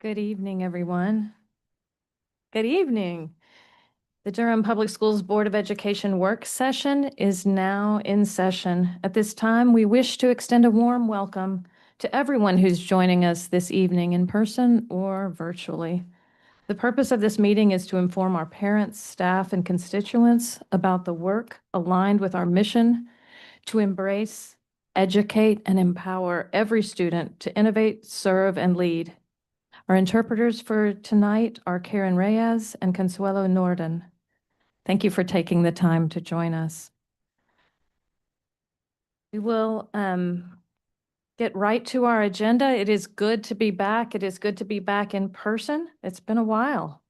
Good evening, everyone. Good evening. The Durham Public Schools Board of Education work session is now in session. At this time, we wish to extend a warm welcome to everyone who's joining us this evening in person or virtually. The purpose of this meeting is to inform our parents, staff, and constituents about the work aligned with our mission to embrace, educate, and empower every student to innovate, serve, and lead. Our interpreters for tonight are Karen Reyes and Consuelo Norden. Thank you for taking the time to join us. We will get right to our agenda. It is good to be back. It is good to be back in person. It's been a while.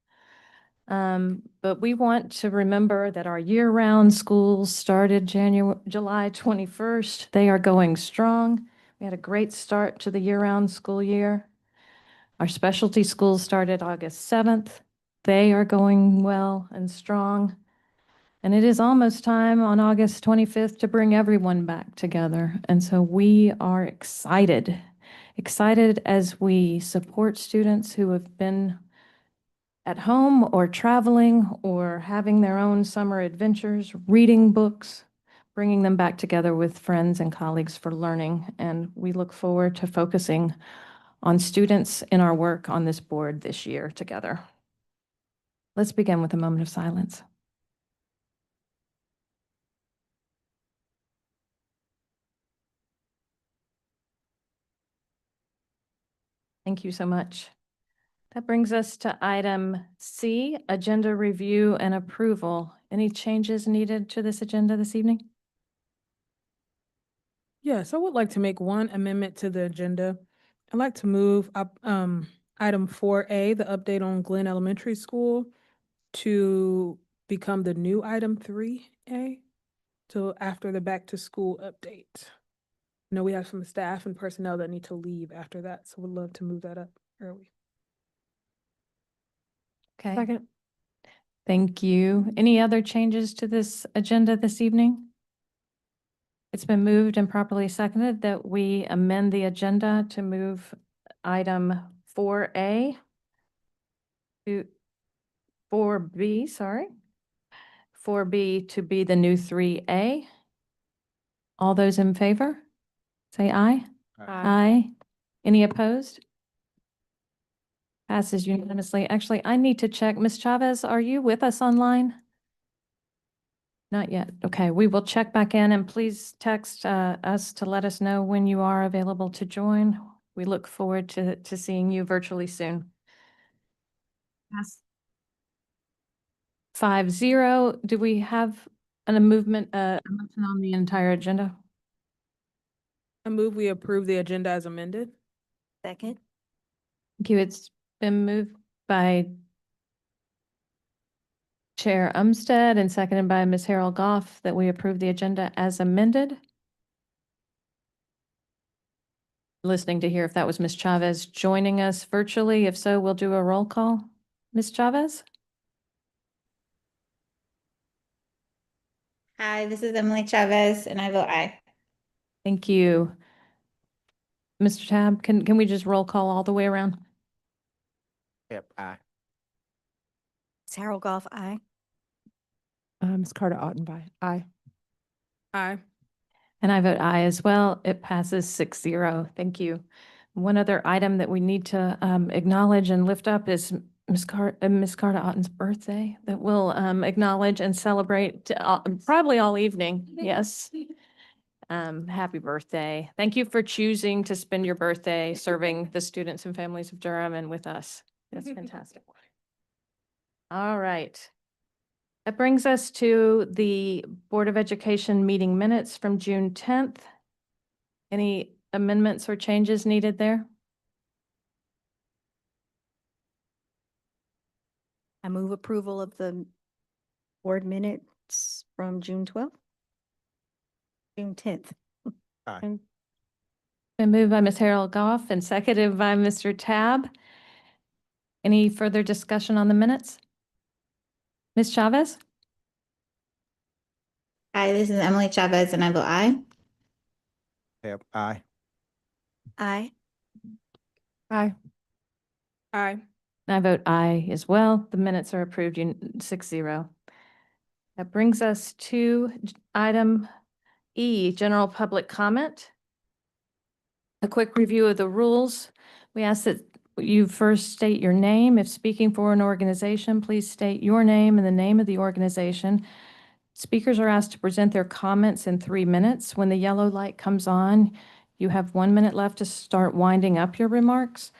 But we want to remember that our year-round schools started July 21st. They are going strong. We had a great start to the year-round school year. Our specialty schools started August 7th. They are going well and strong. And it is almost time on August 25th to bring everyone back together. And so we are excited as we support students who have been at home or traveling or having their own summer adventures, reading books, bringing them back together with friends and colleagues for learning. And we look forward to focusing on students in our work on this board this year together. Let's begin with a moment of silence. Thank you so much. That brings us to item C, agenda review and approval. Any changes needed to this agenda this evening? Yes, I would like to make one amendment to the agenda. I'd like to move up item 4A, the update on Glenn Elementary School, to become the new item 3A, till after the back to school update. I know we have some staff and personnel that need to leave after that, so we'd love to move that up early. Okay. Second. Thank you. Any other changes to this agenda this evening? It's been moved and properly seconded that we amend the agenda to move item 4A to 4B, sorry. 4B to be the new 3A. All those in favor? Say aye. Aye. Any opposed? Passes unanimously. Actually, I need to check. Ms. Chavez, are you with us online? Not yet. Okay, we will check back in and please text us to let us know when you are available to join. We look forward to seeing you virtually soon. Yes. 5-0. Do we have a motion on the entire agenda? I move we approve the agenda as amended. Second. Thank you. It's been moved by Chair Umstead and seconded by Ms. Harold Goff that we approve the agenda as amended. Listening to hear if that was Ms. Chavez joining us virtually. If so, we'll do a roll call. Ms. Chavez? Hi, this is Emily Chavez, and I vote aye. Thank you. Mr. Tab, can we just roll call all the way around? Yep, aye. Ms. Harold Goff, aye. Ms. Carter Ottenby, aye. Aye. And I vote aye as well. It passes 6-0. Thank you. One other item that we need to acknowledge and lift up is Ms. Carter Otten's birthday that we'll acknowledge and celebrate probably all evening. Yes. Happy birthday. Thank you for choosing to spend your birthday serving the students and families of Durham and with us. That's fantastic. All right. That brings us to the Board of Education meeting minutes from June 10th. Any amendments or changes needed there? I move approval of the board minutes from June 12th. June 10th. Aye. Been moved by Ms. Harold Goff and seconded by Mr. Tab. Any further discussion on the minutes? Ms. Chavez? Hi, this is Emily Chavez, and I vote aye. Yep, aye. Aye. Aye. Aye. I vote aye as well. The minutes are approved 6-0. That brings us to item E, general public comment. A quick review of the rules. We ask that you first state your name. If speaking for an organization, please state your name and the name of the organization. Speakers are asked to present their comments in 3 minutes. When the yellow light comes on, you have 1 minute left to start winding up your remarks.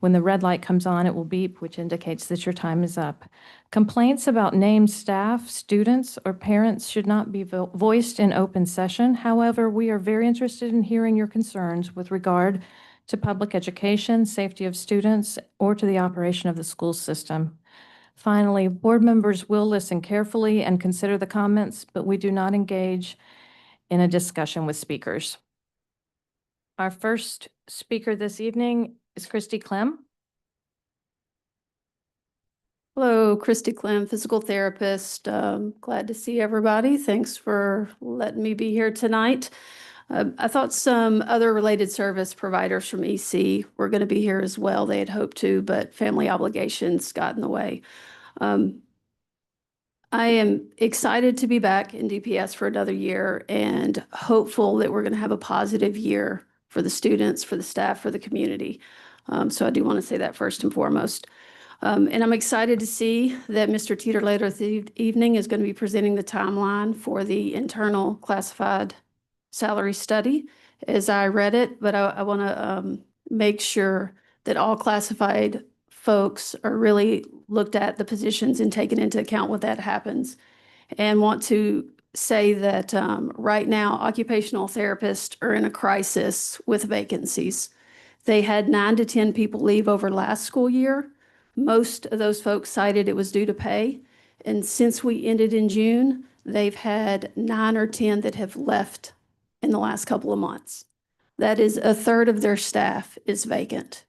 When the red light comes on, it will beep, which indicates that your time is up. Complaints about named staff, students, or parents should not be voiced in open session. However, we are very interested in hearing your concerns with regard to public education, safety of students, or to the operation of the school system. Finally, board members will listen carefully and consider the comments, but we do not engage in a discussion with speakers. Our first speaker this evening is Christy Clem. Hello, Christy Clem, physical therapist. Glad to see everybody. Thanks for letting me be here tonight. I thought some other related service providers from EC were going to be here as well. They had hoped to, but family obligations got in the way. I am excited to be back in DPS for another year and hopeful that we're going to have a positive year for the students, for the staff, for the community. So I do want to say that first and foremost. And I'm excited to see that Mr. Teeter later this evening is going to be presenting the timeline for the internal classified salary study as I read it, but I want to make sure that all classified folks are really looked at the positions and taken into account when that happens. And want to say that right now, occupational therapists are in a crisis with vacancies. They had 9 to 10 people leave over last school year. Most of those folks cited it was due to pay. And since we ended in June, they've had 9 or 10 that have left in the last couple of months. That is a third of their staff is vacant.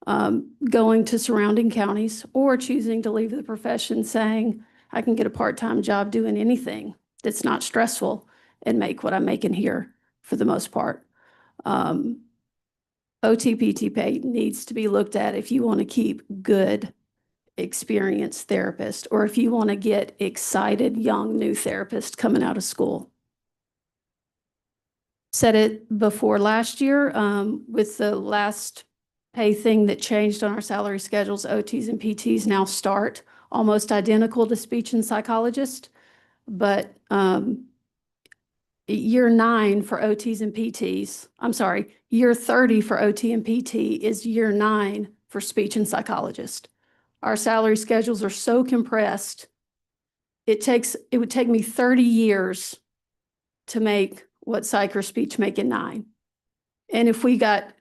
Going to surrounding counties or choosing to leave the profession saying, I can get a part-time job doing anything that's not stressful and make what I'm making here for the most part. OTPT pay needs to be looked at if you want to keep good, experienced therapists, or if you want to get excited, young, new therapists coming out of school. Said it before last year with the last pay thing that changed on our salary schedules, OTs and PTs now start almost identical to speech and psychologist, but year 9 for OTs and PTs, I'm sorry, year 30 for OT and PT is year 9 for speech and psychologist. Our salary schedules are so compressed, it would take me 30 years to make what psych or speech make in 9. And if we got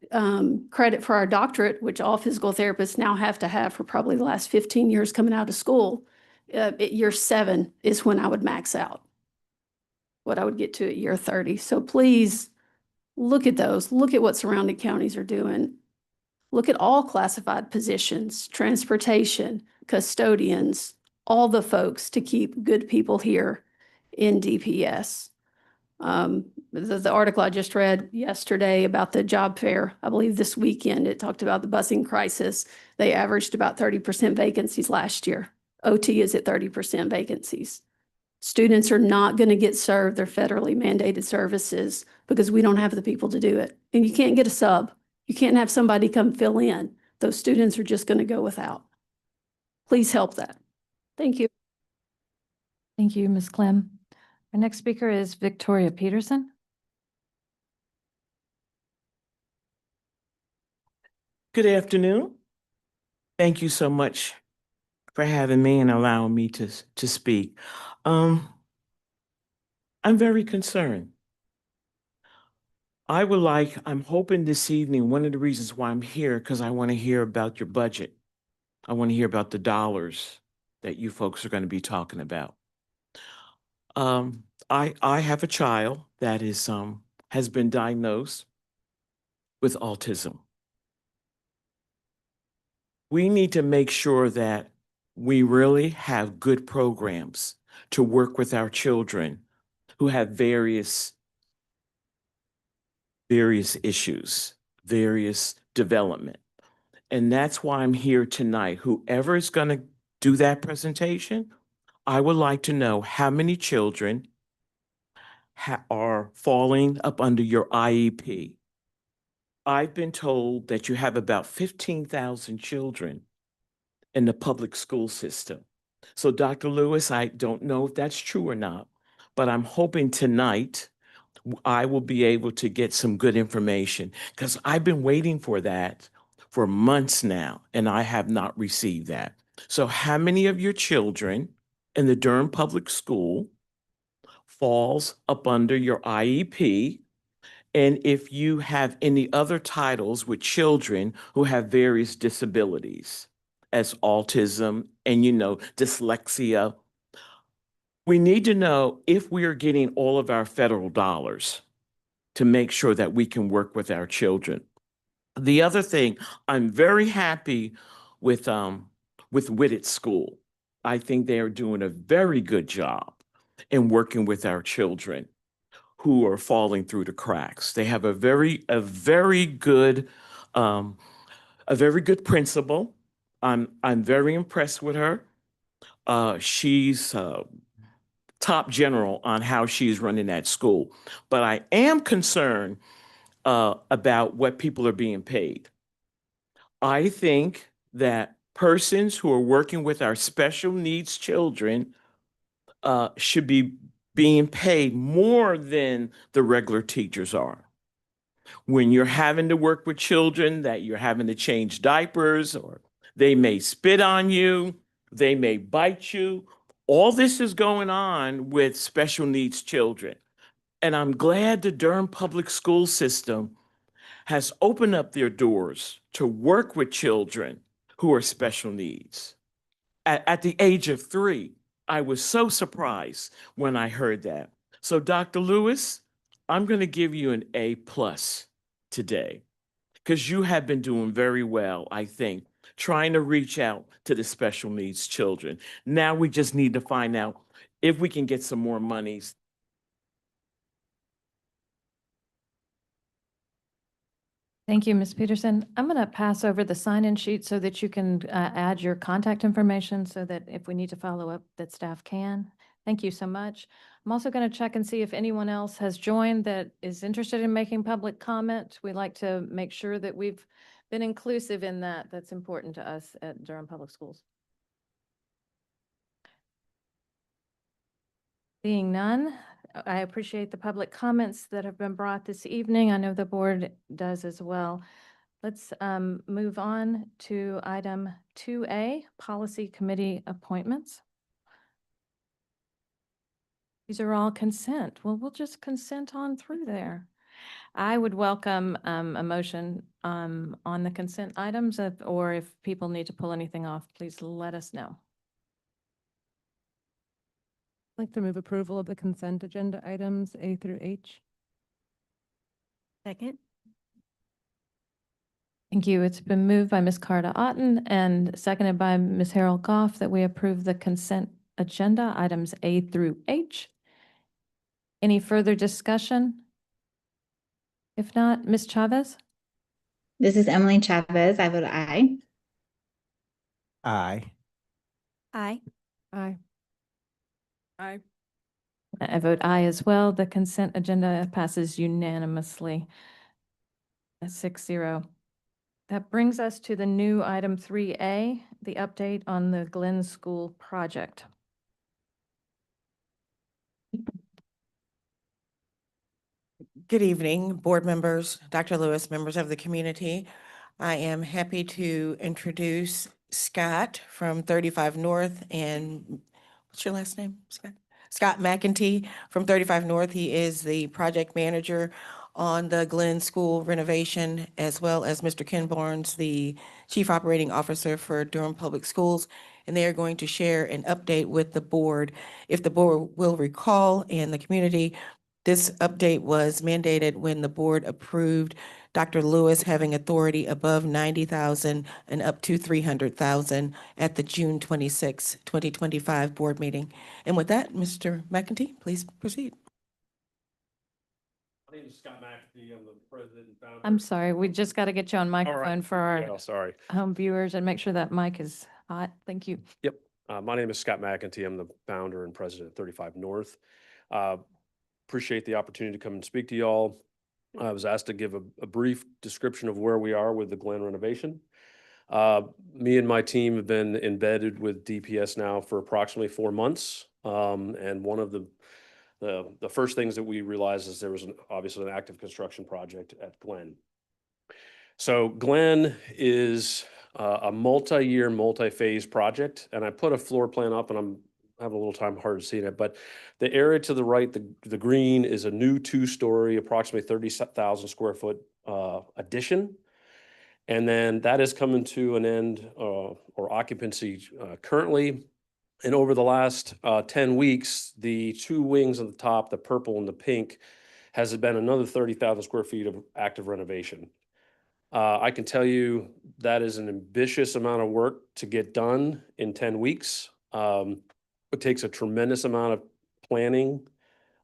credit for our doctorate, which all physical therapists now have to have for probably the last 15 years coming out of school, at year 7 is when I would max out what I would get to at year 30. So please look at those. Look at what surrounding counties are doing. Look at all classified positions, transportation, custodians, all the folks to keep good people here in DPS. The article I just read yesterday about the job fair, I believe this weekend, it talked about the busing crisis. They averaged about 30% vacancies last year. OT is at 30% vacancies. Students are not going to get served their federally mandated services because we don't have the people to do it. And you can't get a sub. You can't have somebody come fill in. Those students are just going to go without. Please help that. Thank you. Thank you, Ms. Clem. Our next speaker is Victoria Peterson. Good afternoon. Thank you so much for having me and allowing me to speak. I'm very concerned. I'm hoping this evening, one of the reasons why I'm here, because I want to hear about your budget. I want to hear about the dollars that you folks are going to be talking about. I have a child that has been diagnosed with autism. We need to make sure that we really have good programs to work with our children who have various issues, various development. And that's why I'm here tonight. Whoever is going to do that presentation, I would like to know how many children are falling up under your IEP. I've been told that you have about 15,000 children in the public school system. So, Dr. Lewis, I don't know if that's true or not, but I'm hoping tonight I will be able to get some good information because I've been waiting for that for months now, and I have not received that. So, how many of your children in the Durham Public School falls up under your IEP? And if you have any other titles with children who have various disabilities, as autism and, dyslexia, we need to know if we are getting all of our federal dollars to make sure that we can work with our children. The other thing, I'm very happy with Whitted School. I think they are doing a very good job in working with our children who are falling through the cracks. They have a very good principal. I'm very impressed with her. She's top general on how she's running that school. But I am concerned about what people are being paid. I think that persons who are working with our special needs children should be being paid more than the regular teachers are. When you're having to work with children that you're having to change diapers, or they may spit on you, they may bite you. All this is going on with special needs children. And I'm glad the Durham Public School System has opened up their doors to work with children who are special needs. At the age of 3, I was so surprised when I heard that. So, Dr. Lewis, I'm going to give you an A+ today because you have been doing very well, I think, trying to reach out to the special needs children. Now we just need to find out if we can get some more monies. Thank you, Ms. Peterson. I'm going to pass over the sign-in sheet so that you can add your contact information so that if we need to follow up, that staff can. Thank you so much. I'm also going to check and see if anyone else has joined that is interested in making public comment. We like to make sure that we've been inclusive in that. That's important to us at Durham Public Schools. Seeing none, I appreciate the public comments that have been brought this evening. I know the board does as well. Let's move on to item 2A, Policy Committee Appointments. These are all consent. Well, we'll just consent on through there. I would welcome a motion on the consent items, or if people need to pull anything off, please let us know. I'd like to move approval of the consent agenda items A through H. Second? Thank you. It's been moved by Ms. Carter Otten and seconded by Ms. Harold Goff that we approve the consent agenda items A through H. Any further discussion? If not, Ms. Chavez? This is Emily Chavez. I vote aye. Aye. Aye. Aye. Aye. I vote aye as well. The consent agenda passes unanimously. 6-0. That brings us to the new item 3A, the update on the Glenn School project. Good evening, board members, Dr. Lewis, members of the community. I am happy to introduce Scott from 35 North, and what's your last name, Scott? Scott McEntee from 35 North. He is the project manager on the Glenn School renovation, as well as Mr. Ken Barnes, the chief operating officer for Durham Public Schools. And they are going to share an update with the board. If the board will recall, and the community, this update was mandated when the board approved Dr. Lewis having authority above 90,000 and up to 300,000 at the June 26, 2025 board meeting. And with that, Mr. McEntee, please proceed. My name is Scott McAfee. I'm the president and founder. I'm sorry, we just got to get you on microphone for our Yeah, sorry. home viewers and make sure that mic is hot. Thank you. Yep. My name is Scott McAfee. I'm the founder and president of 35 North. Appreciate the opportunity to come and speak to y'all. I was asked to give a brief description of where we are with the Glen renovation. Me and my team have been embedded with DPS now for approximately 4 months. And one of the first things that we realized is there was obviously an active construction project at Glen. So Glen is a multi-year, multi-phase project, and I put a floor plan up, and I'm having a little time hard seeing it, but the area to the right, the green, is a new 2-story, approximately 30,000 square foot addition. And then that is coming to an end or occupancy currently. And over the last 10 weeks, the 2 wings on the top, the purple and the pink, has been another 30,000 square feet of active renovation. I can tell you that is an ambitious amount of work to get done in 10 weeks. It takes a tremendous amount of planning,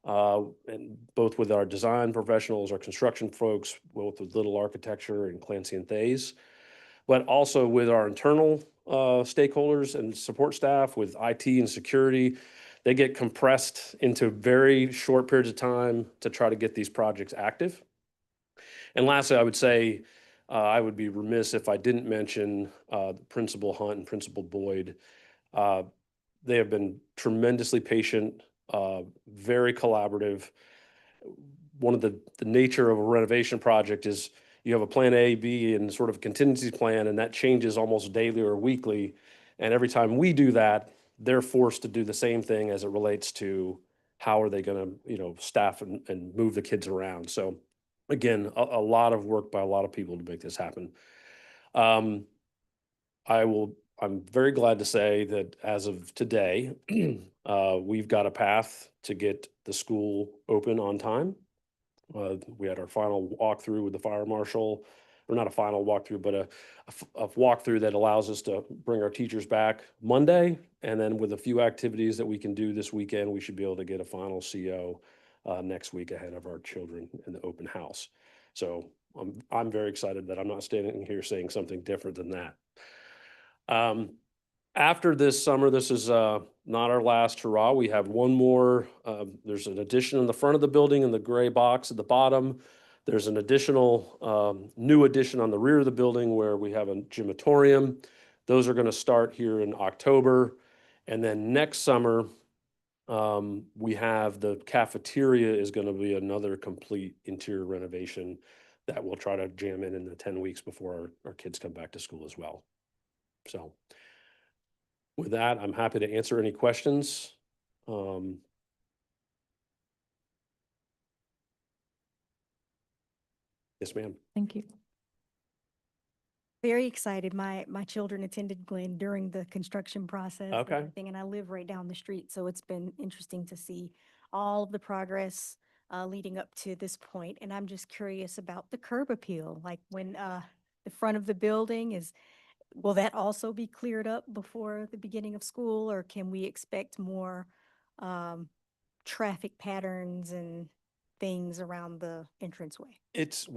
and both with our design professionals, our construction folks, both with Little Architecture and Clancy and Thays, but also with our internal stakeholders and support staff, with IT and security. They get compressed into very short periods of time to try to get these projects active. And lastly, I would say, I would be remiss if I didn't mention Principal Hunt and Principal Boyd. They have been tremendously patient, very collaborative. One of the nature of a renovation project is you have a plan A, B, and sort of a contingency plan, and that changes almost daily or weekly. And every time we do that, they're forced to do the same thing as it relates to how are they going to, staff and move the kids around. So again, a lot of work by a lot of people to make this happen. I'm very glad to say that as of today, we've got a path to get the school open on time. We had our final walkthrough with the fire marshal, or not a final walkthrough, but a walkthrough that allows us to bring our teachers back Monday. And then with a few activities that we can do this weekend, we should be able to get a final CO next week ahead of our children in the open house. So I'm very excited that I'm not standing here saying something different than that. After this summer, this is not our last hurrah. We have one more. There's an addition in the front of the building in the gray box at the bottom. There's an additional new addition on the rear of the building where we have a gymatorium. Those are going to start here in October. And then next summer, we have the cafeteria is going to be another complete interior renovation that we'll try to jam in the 10 weeks before our kids come back to school as well. So with that, I'm happy to answer any questions. Yes, ma'am. Thank you. Very excited. My children attended Glen during the construction process. and Okay. everything, and I live right down the street, so it's been interesting to see all of the progress leading up to this point. And I'm just curious about the curb appeal, like when the front of the building will that also be cleared up before the beginning of school, or can we expect more traffic patterns and things around the entranceway? It's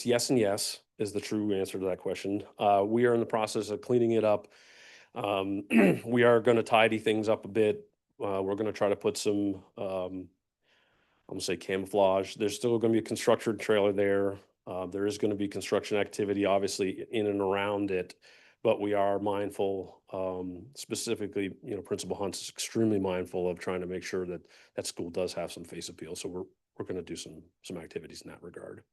yes and yes is the true answer to that question. We are in the process of cleaning it up. We are going to tidy things up a bit. We're going to try to put some, I'm going to say camouflage. There's still going to be a construction trailer there. There is going to be construction activity, obviously, in and around it, but we are mindful, specifically, Principal Hunt is extremely mindful of trying to make sure that that school does have some face appeal. So we're going to do some activities in that regard.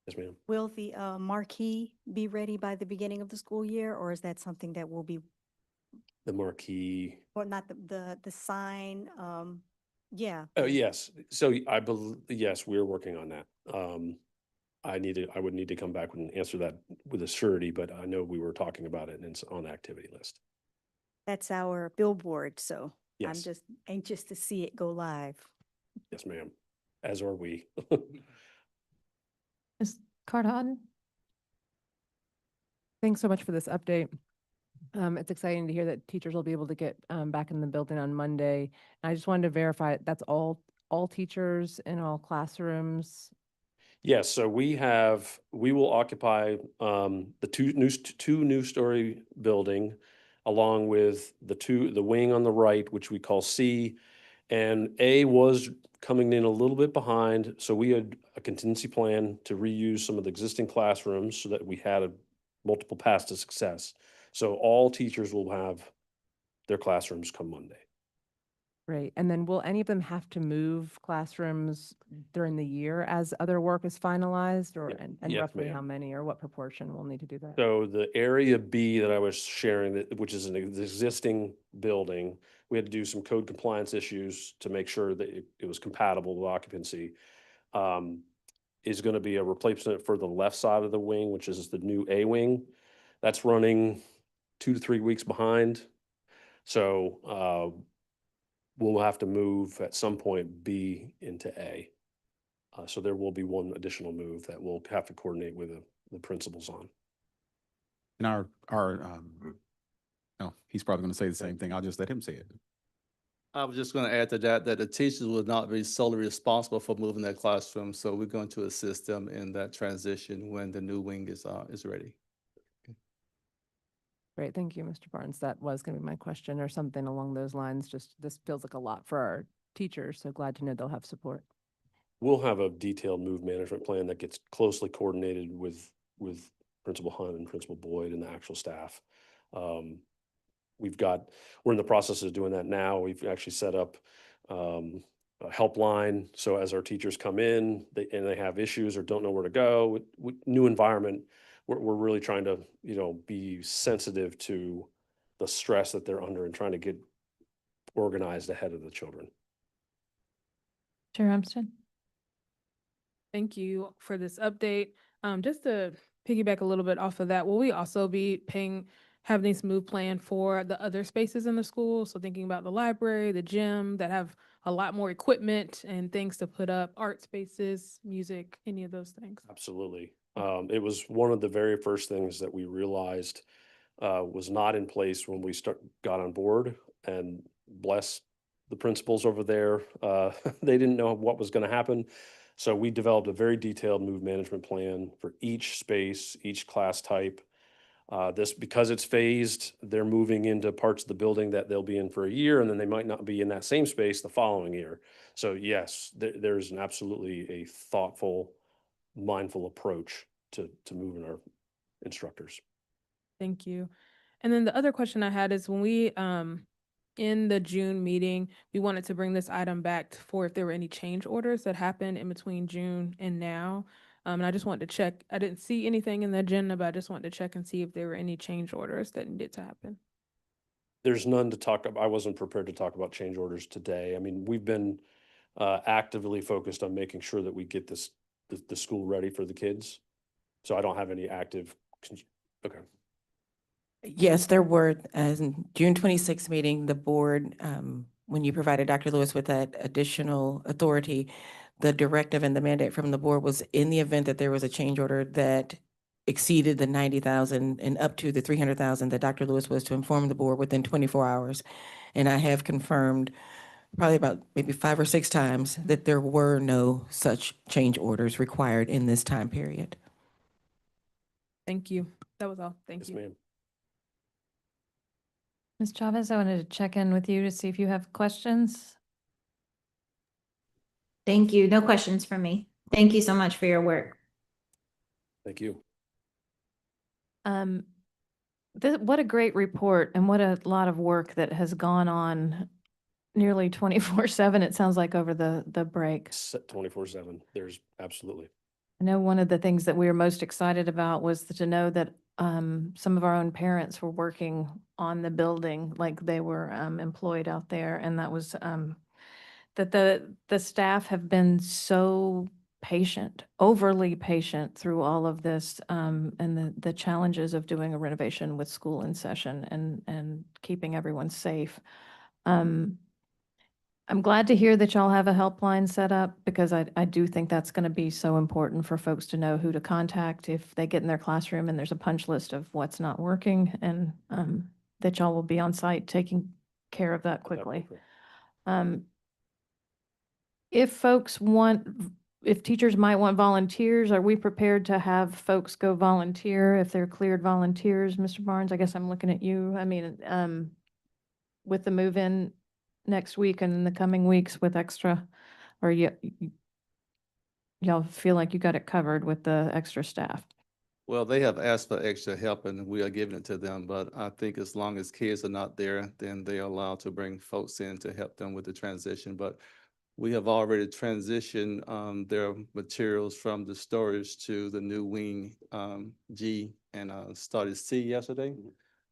Yes, ma'am. Will the marquee be ready by the beginning of the school year, or is that something that will be, The marquee. or not the sign? Yeah. Oh, yes. So I believe, yes, we're working on that. I would need to come back and answer that with a surety, but I know we were talking about it and it's on the activity list. That's our billboard, so I'm Yes. just anxious to see it go live. Yes, ma'am. As are we. Ms. Cardon? Thanks so much for this update. It's exciting to hear that teachers will be able to get back in the building on Monday. And I just wanted to verify that's all all teachers in all classrooms? Yes, so we will occupy the two new story building along with the wing on the right, which we call C. And A was coming in a little bit behind, so we had a contingency plan to reuse some of the existing classrooms so that we had a multiple paths to success. So all teachers will have their classrooms come Monday. Right. And then will any of them have to move classrooms during the year as other work is finalized, or, Yeah. and Yes, roughly how ma'am. many or what proportion will need to do that? So the area B that I was sharing, which is an existing building, we had to do some code compliance issues to make sure that it was compatible with occupancy. Is going to be a replacement for the left side of the wing, which is the new A wing. That's running 2 to 3 weeks behind. So we'll have to move at some point B into A. So there will be one additional move that we'll have to coordinate with the principals on. And no, he's probably going to say the same thing. I'll just let him say it. I was just going to add to that, that the teachers will not be solely responsible for moving their classroom. So we're going to assist them in that transition when the new wing is ready. Great. Thank you, Mr. Barnes. That was going to be my question or something along those lines. Just this feels like a lot for our teachers. So glad to know they'll have support. We'll have a detailed move management plan that gets closely coordinated with Principal Hunt and Principal Boyd and the actual staff. We're in the process of doing that now. We've actually set up a helpline. So as our teachers come in and they have issues or don't know where to go with new environment, we're really trying to, be sensitive to the stress that they're under and trying to get organized ahead of the children. Chair Armstead? Thank you for this update. Just to piggyback a little bit off of that, will we also be having this move plan for the other spaces in the school? So thinking about the library, the gym that have a lot more equipment and things to put up, art spaces, music, any of those things? Absolutely. It was one of the very first things that we realized was not in place when we got on board, and bless the principals over there. They didn't know what was going to happen. So we developed a very detailed move management plan for each space, each class type. Because it's phased, they're moving into parts of the building that they'll be in for a year, and then they might not be in that same space the following year. So yes, there's an absolutely a thoughtful, mindful approach to moving our instructors. Thank you. And then the other question I had is when we, in the June meeting, we wanted to bring this item back for if there were any change orders that happened in between June and now. And I just wanted to check, I didn't see anything in the agenda, but I just wanted to check and see if there were any change orders that needed to happen. There's none to talk about. I wasn't prepared to talk about change orders today. I mean, we've been actively focused on making sure that we get the school ready for the kids. So I don't have any active, okay. Yes, there were, in June 26th meeting, the board, when you provided Dr. Lewis with that additional authority, the directive and the mandate from the board was in the event that there was a change order that exceeded the 90,000 and up to the 300,000, that Dr. Lewis was to inform the board within 24 hours. And I have confirmed probably about maybe 5 or 6 times that there were no such change orders required in this time period. Thank you. That was all. Thank Yes, you. ma'am. Ms. Chavez, I wanted to check in with you to see if you have questions. Thank you. No questions from me. Thank you so much for your work. Thank you. What a great report and what a lot of work that has gone on nearly 24/7, it sounds like, over the break. 24/7. There's absolutely. I know one of the things that we were most excited about was to know that some of our own parents were working on the building, like they were employed out there, and that was that the staff have been so patient, overly patient through all of this, and the challenges of doing a renovation with school in session and keeping everyone safe. I'm glad to hear that y'all have a helpline set up, because I do think that's going to be so important for folks to know who to contact if they get in their classroom and there's a punch list of what's not working, and that y'all will be on site taking care of that quickly. if folks want, if teachers might want volunteers, are we prepared to have folks go volunteer if they're cleared volunteers? Mr. Barnes, I guess I'm looking at you. I mean, with the move-in next week and in the coming weeks with extra, or y'all feel like you got it covered with the extra staff? Well, they have asked for extra help and we are giving it to them, but I think as long as kids are not there, then they are allowed to bring folks in to help them with the transition. But we have already transitioned their materials from the storage to the new wing G and started C yesterday.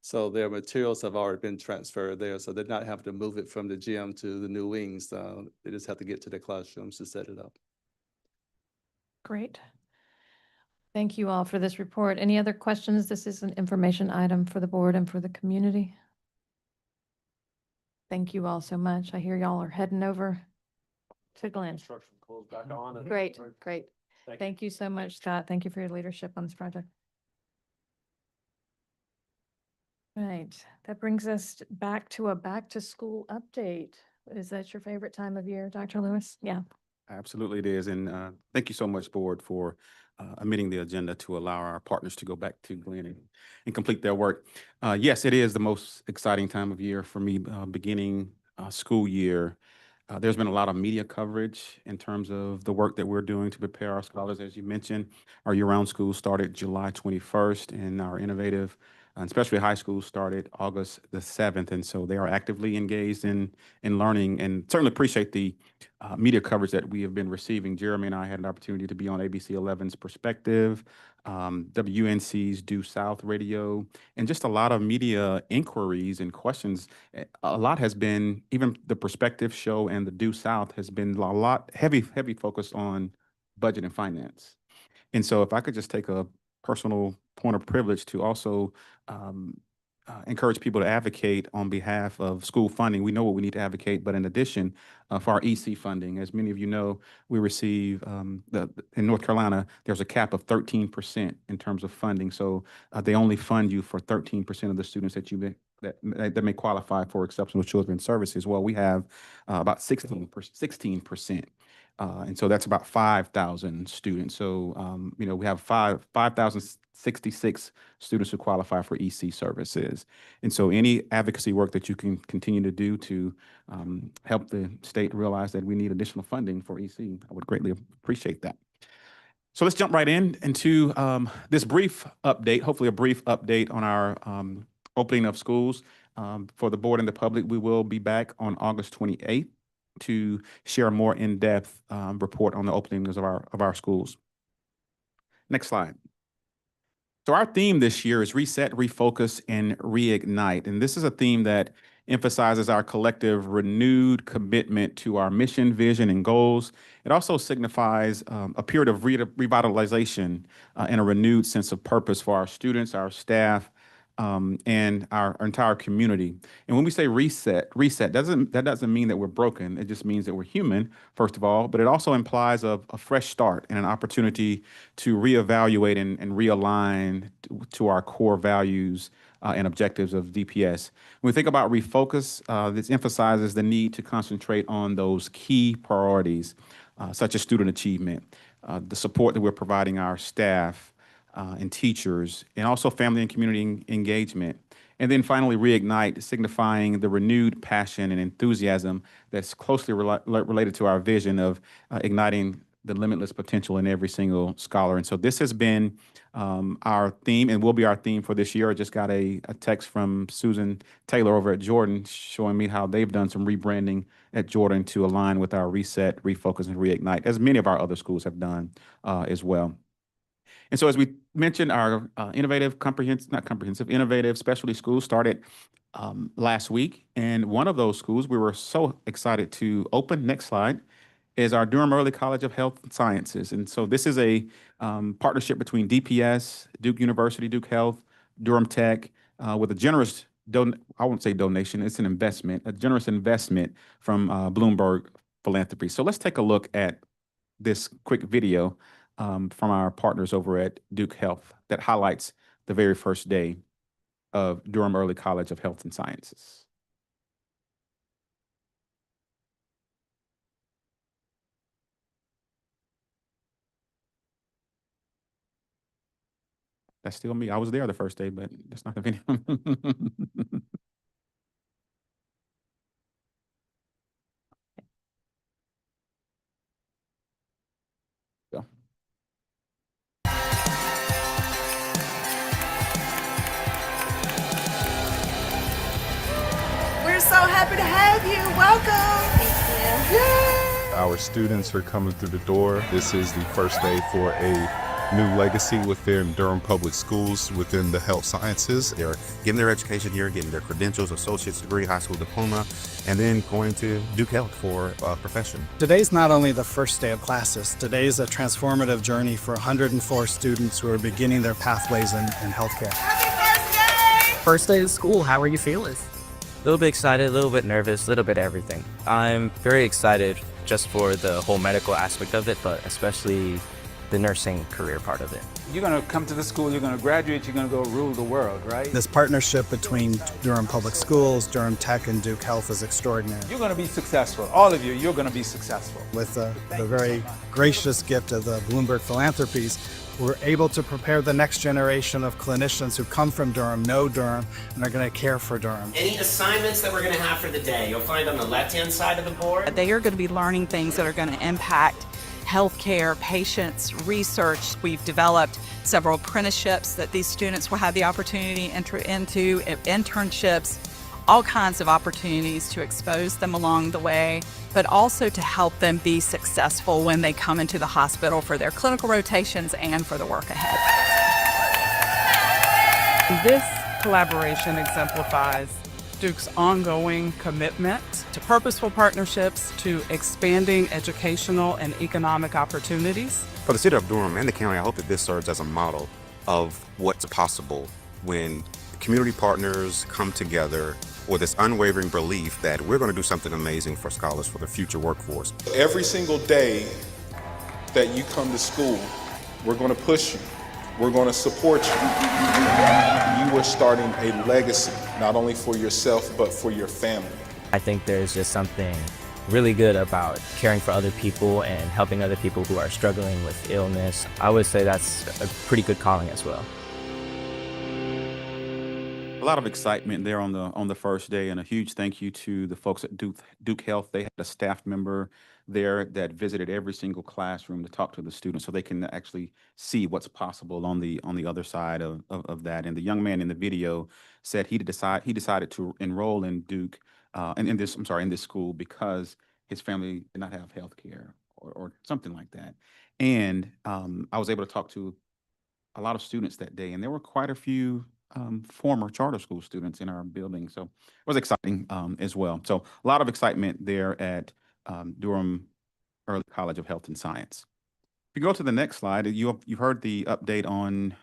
So their materials have already been transferred there, so they're not having to move it from the gym to the new wings. They just have to get to their classrooms to set it up. Great. Thank you all for this report. Any other questions? This is an information item for the board and for the community. Thank you all so much. I hear y'all are heading over to Glenn. Construction closed back on. and- Great, great. Thank you. Thank you so much, Scott. Thank you for your leadership on this project. Right, that brings us back to a back-to-school update. Is that your favorite time of year, Dr. Lewis? Yeah. Absolutely it is. And thank you so much, board, for amending the agenda to allow our partners to go back to Glenn and complete their work. Yes, it is the most exciting time of year for me, beginning school year. There's been a lot of media coverage in terms of the work that we're doing to prepare our scholars. As you mentioned, our year-round school started July 21st, and our innovative, and especially high school, started August the 7th. And so they are actively engaged in learning, and certainly appreciate the media coverage that we have been receiving. Jeremy and I had an opportunity to be on ABC 11's Perspective, WNC's Due South Radio, and just a lot of media inquiries and questions. A lot has been, even the Perspective show and the Due South has been a lot heavy focus on budget and finance. And so if I could just take a personal point of privilege to also encourage people to advocate on behalf of school funding. We know what we need to advocate, but in addition, for our EC funding, as many of you know, we receive in North Carolina, there's a cap of 13% in terms of funding. So they only fund you for 13% of the students that that may qualify for exceptional children services. Well, we have about 16%. And so that's about 5,000 students. So, we have 5,066 students who qualify for EC services. And so any advocacy work that you can continue to do to help the state realize that we need additional funding for EC, I would greatly appreciate that. So let's jump right into this brief update, hopefully a brief update on our opening of schools. For the board and the public, we will be back on August 28th. To share a more in-depth report on the openings of our schools. Next slide. So our theme this year is Reset, Refocus, and Reignite. And this is a theme that emphasizes our collective renewed commitment to our mission, vision, and goals. It also signifies a period of revitalization and a renewed sense of purpose for our students, our staff, and our entire community. And when we say reset, that doesn't mean that we're broken. It just means that we're human, first of all, but it also implies a fresh start and an opportunity to reevaluate and realign to our core values and objectives of DPS. When we think about refocus, this emphasizes the need to concentrate on those key priorities, such as student achievement, the support that we're providing our staff, and teachers, and also family and community engagement. And then finally, reignite, signifying the renewed passion and enthusiasm that's closely related to our vision of igniting the limitless potential in every single scholar. And so this has been our theme and will be our theme for this year. I just got a text from Susan Taylor over at Jordan showing me how they've done some rebranding at Jordan to align with our reset, refocus, and reignite, as many of our other schools have done as well. And so as we mentioned, our innovative specialty schools started last week. And one of those schools we were so excited to open, next slide, is our Durham Early College of Health Sciences. And so this is a partnership between DPS, Duke University, Duke Health, Durham Tech, with a generous, I won't say donation, it's an investment, a generous investment from Bloomberg Philanthropy. So let's take a look at this quick video from our partners over at Duke Health that highlights the very first day of Durham Early College of Health and Sciences. That's still me. I was there the first day, but that's not the video. So. We're so happy to have you. Welcome. Thank you. Yay! Our students are coming through the door. This is the first day for a new legacy within Durham Public Schools within the health sciences. They're getting their education here, getting their credentials, associate's degree, high school diploma, and then going to Duke Health for a profession. Today's not only the first day of classes, today's a transformative journey for 104 students who are beginning their pathways in healthcare. Happy birthday! First day of school, how are you feeling? A little bit excited, a little bit nervous, a little bit everything. I'm very excited just for the whole medical aspect of it, but especially the nursing career part of it. You're going to come to the school, you're going to graduate, you're going to go rule the world, right? This partnership between Durham Public Schools, Durham Tech, and Duke Health is extraordinary. You're going to be successful. All of you, you're going to be successful. With the very gracious gift of the Bloomberg Philanthropies, we're able to prepare the next generation of clinicians who come from Durham, know Durham, and are going to care for Durham. Any assignments that we're going to have for the day, you'll find on the left-hand side of the board. They are going to be learning things that are going to impact healthcare, patients, research. We've developed several apprenticeships that these students will have the opportunity to enter into, internships, all kinds of opportunities to expose them along the way, but also to help them be successful when they come into the hospital for their clinical rotations and for the work ahead. This collaboration exemplifies Duke's ongoing commitment to purposeful partnerships, to expanding educational and economic opportunities. For the city of Durham and the county, I hope that this serves as a model of what's possible when community partners come together with this unwavering belief that we're going to do something amazing for scholars for the future workforce. Every single day that you come to school, we're going to push you. We're going to support you. You are starting a legacy, not only for yourself, but for your family. I think there's just something really good about caring for other people and helping other people who are struggling with illness. I would say that's a pretty good calling as well. A lot of excitement there on the first day, and a huge thank you to the folks at Duke Health. They had a staff member there that visited every single classroom to talk to the students so they can actually see what's possible on the other side of that. And the young man in the video said he decided to enroll in Duke in this school because his family did not have health care or something like that. And I was able to talk to a lot of students that day, and there were quite a few former charter school students in our building. So it was exciting as well. So a lot of excitement there at Durham Early College of Health and Science. If you go to the next slide, you've heard the update on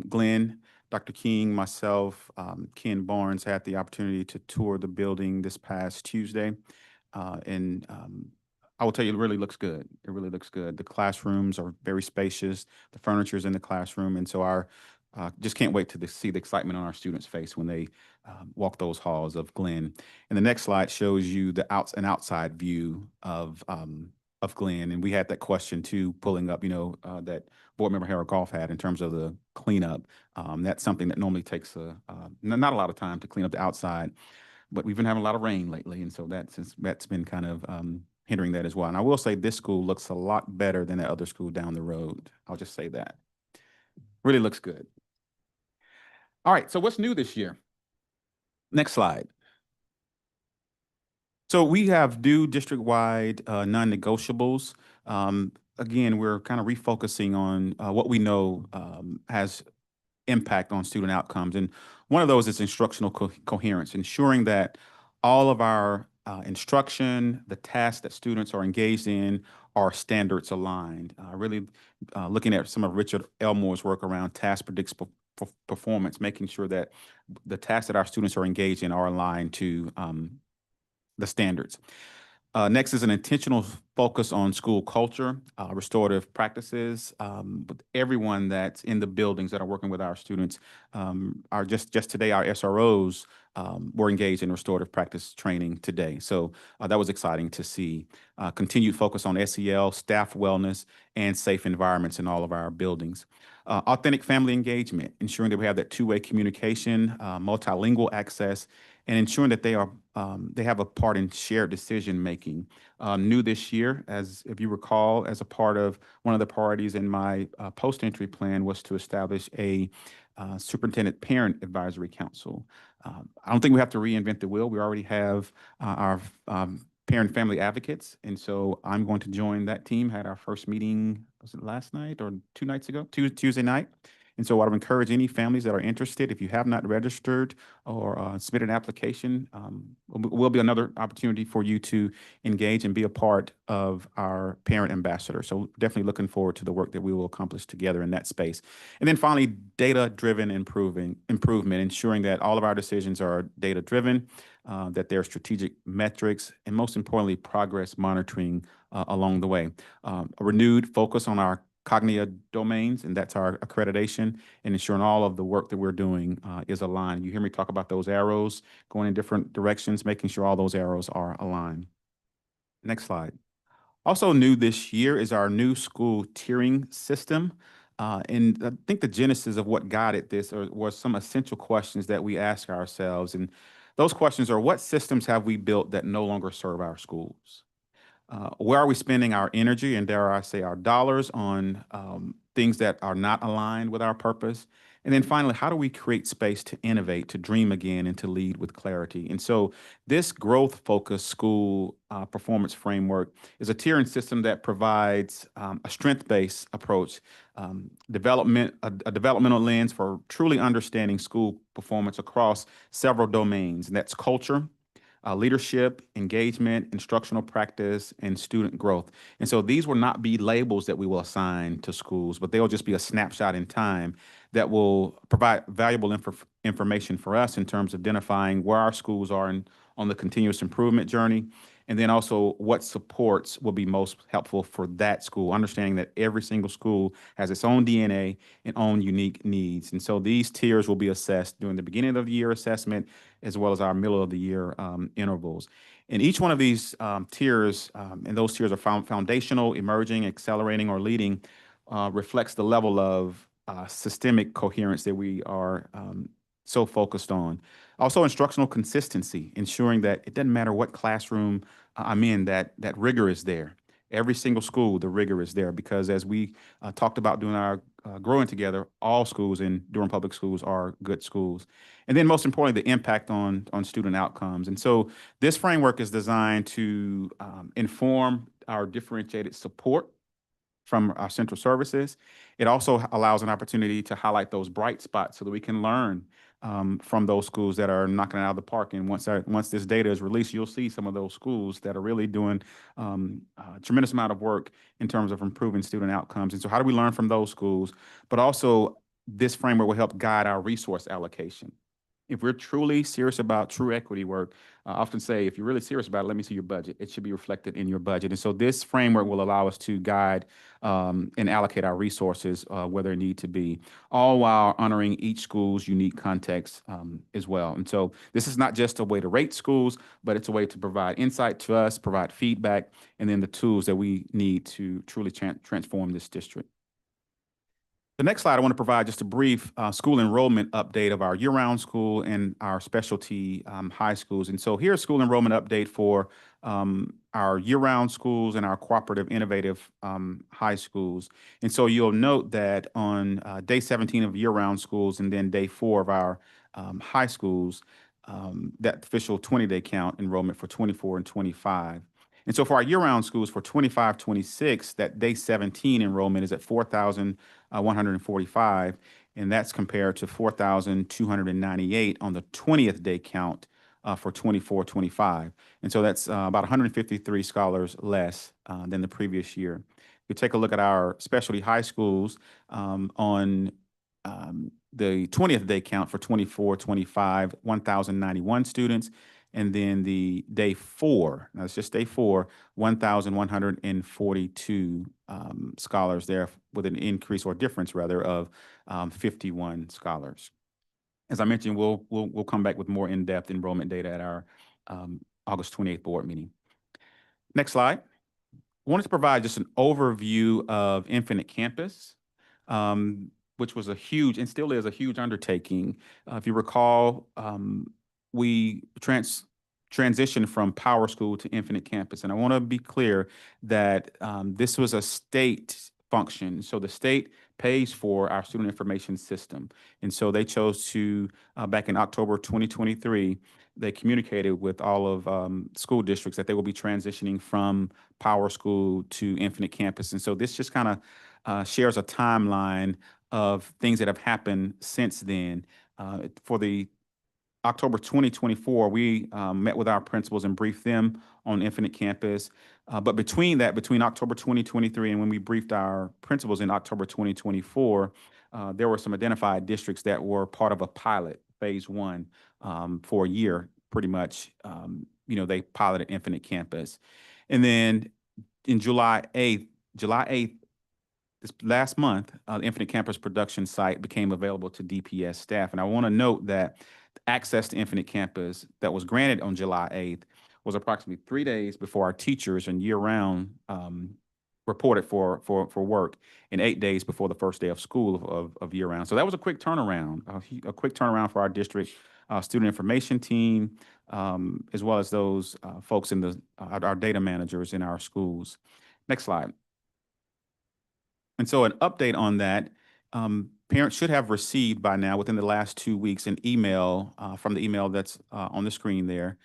Glenn. Dr. King, myself, Ken Barnes had the opportunity to tour the building this past Tuesday. And I will tell you, it really looks good. It really looks good. The classrooms are very spacious. The furniture is in the classroom. And so our just can't wait to see the excitement on our students' face when they walk those halls of Glenn. And the next slide shows you an outside view of Glenn. And we had that question too, pulling up, that board member Harold Goff had in terms of the cleanup. That's something that normally takes not a lot of time to clean up the outside, but we've been having a lot of rain lately. And so that's been kind of hindering that as well. And I will say this school looks a lot better than the other school down the road. I'll just say that. Really looks good. All right, so what's new this year? Next slide. So we have due district-wide non-negotiables. Again, we're kind of refocusing on what we know has impact on student outcomes. And one of those is instructional coherence, ensuring that all of our instruction, the tasks that students are engaged in are standards aligned. Really looking at some of Richard Elmore's work around task predicts performance, making sure that the tasks that our students are engaged in are aligned to the standards. Next is an intentional focus on school culture, restorative practices. With everyone that's in the buildings that are working with our students, are just today our SROs were engaged in restorative practice training today. So that was exciting to see. Continued focus on SEL, staff wellness, and safe environments in all of our buildings. Authentic family engagement, ensuring that we have that two-way communication, multilingual access, and ensuring that they have a part in shared decision making. New this year, as if you recall, as a part of one of the priorities in my post-entry plan was to establish a superintendent parent advisory council. I don't think we have to reinvent the wheel. We already have our parent and family advocates, and so I'm going to join that team. Had our first meeting, was it last night or 2 nights ago? Tuesday night. And so I would encourage any families that are interested, if you have not registered or submitted an application, will be another opportunity for you to engage and be a part of our parent ambassador. So definitely looking forward to the work that we will accomplish together in that space. And then finally, data-driven improvement, ensuring that all of our decisions are data-driven, that there are strategic metrics, and most importantly, progress monitoring along the way. A renewed focus on our cognitive domains, and that's our accreditation, and ensuring all of the work that we're doing is aligned. You hear me talk about those arrows going in different directions, making sure all those arrows are aligned. Next slide. Also new this year is our new school tiering system. And I think the genesis of what guided this was some essential questions that we ask ourselves. And those questions are, what systems have we built that no longer serve our schools? Where are we spending our energy and, dare I say, our dollars on things that are not aligned with our purpose? And then finally, how do we create space to innovate, to dream again, and to lead with clarity? And so this growth-focused school performance framework is a tiering system that provides a strength-based approach, a developmental lens for truly understanding school performance across several domains, and that's culture, leadership, engagement, instructional practice, and student growth. And so these will not be labels that we will assign to schools, but they'll just be a snapshot in time that will provide valuable information for us in terms of identifying where our schools are on the continuous improvement journey, and then also what supports will be most helpful for that school, understanding that every single school has its own DNA and own unique needs. And so these tiers will be assessed during the beginning of the year assessment, as well as our middle of the year intervals. And each one of these tiers, and those tiers are foundational, emerging, accelerating, or leading, reflects the level of systemic coherence that we are so focused on. Also, instructional consistency, ensuring that it doesn't matter what classroom I'm in, that rigor is there. Every single school, the rigor is there, because as we talked about doing our growing together, all schools in Durham Public Schools are good schools. And then most importantly, the impact on student outcomes. And so this framework is designed to inform our differentiated support from our central services. It also allows an opportunity to highlight those bright spots so that we can learn from those schools that are knocking it out of the park. And once this data is released, you'll see some of those schools that are really doing a tremendous amount of work in terms of improving student outcomes. And so how do we learn from those schools? But also, this framework will help guide our resource allocation. If we're truly serious about true equity work, I often say, if you're really serious about it, let me see your budget. It should be reflected in your budget. And so this framework will allow us to guide and allocate our resources where they need to be, all while honoring each school's unique context as well. And so this is not just a way to rate schools, but it's a way to provide insight to us, provide feedback, and then the tools that we need to truly transform this district. The next slide, I want to provide just a brief school enrollment update of our year-round school and our specialty high schools. And so here's school enrollment update for our year-round schools and our cooperative innovative high schools. And so you'll note that on day 17 of year-round schools and then day 4 of our high schools, that official 20-day count enrollment for 24 and 25. And so for our year-round schools for 25-26, that day 17 enrollment is at 4,145, and that's compared to 4,298 on the 20th day count for 24-25. And so that's about 153 scholars less than the previous year. If you take a look at our specialty high schools on the 20th day count for 24-25, 1,091 students. And then the day 4, now it's just day 4, 1,142 scholars there with an increase or difference rather of 51 scholars. As I mentioned, we'll come back with more in-depth enrollment data at our August 28th board meeting. Next slide. I wanted to provide just an overview of Infinite Campus, which was a huge and still is a huge undertaking. If you recall, we transitioned from Power School to Infinite Campus. And I want to be clear that this was a state function. So the state pays for our student information system. And so they chose to, back in October 2023, they communicated with all of school districts that they will be transitioning from Power School to Infinite Campus. And so this just kind of shares a timeline of things that have happened since then. For the October 2024, we met with our principals and briefed them on Infinite Campus. But between October 2023 and when we briefed our principals in October 2024, there were some identified districts that were part of a pilot, phase 1, for a year, pretty much. They piloted Infinite Campus. And then in July 8th, this last month, the Infinite Campus production site became available to DPS staff. And I want to note that access to Infinite Campus that was granted on July 8th was approximately 3 days before our teachers and year-round reported for work, and 8 days before the first day of school of year-round. So that was a quick turnaround, a quick turnaround for our district student information team, as well as those folks in our data managers in our schools. Next slide. And so an update on that, parents should have received by now, within the last 2 weeks, an email from the email that's on the screen there,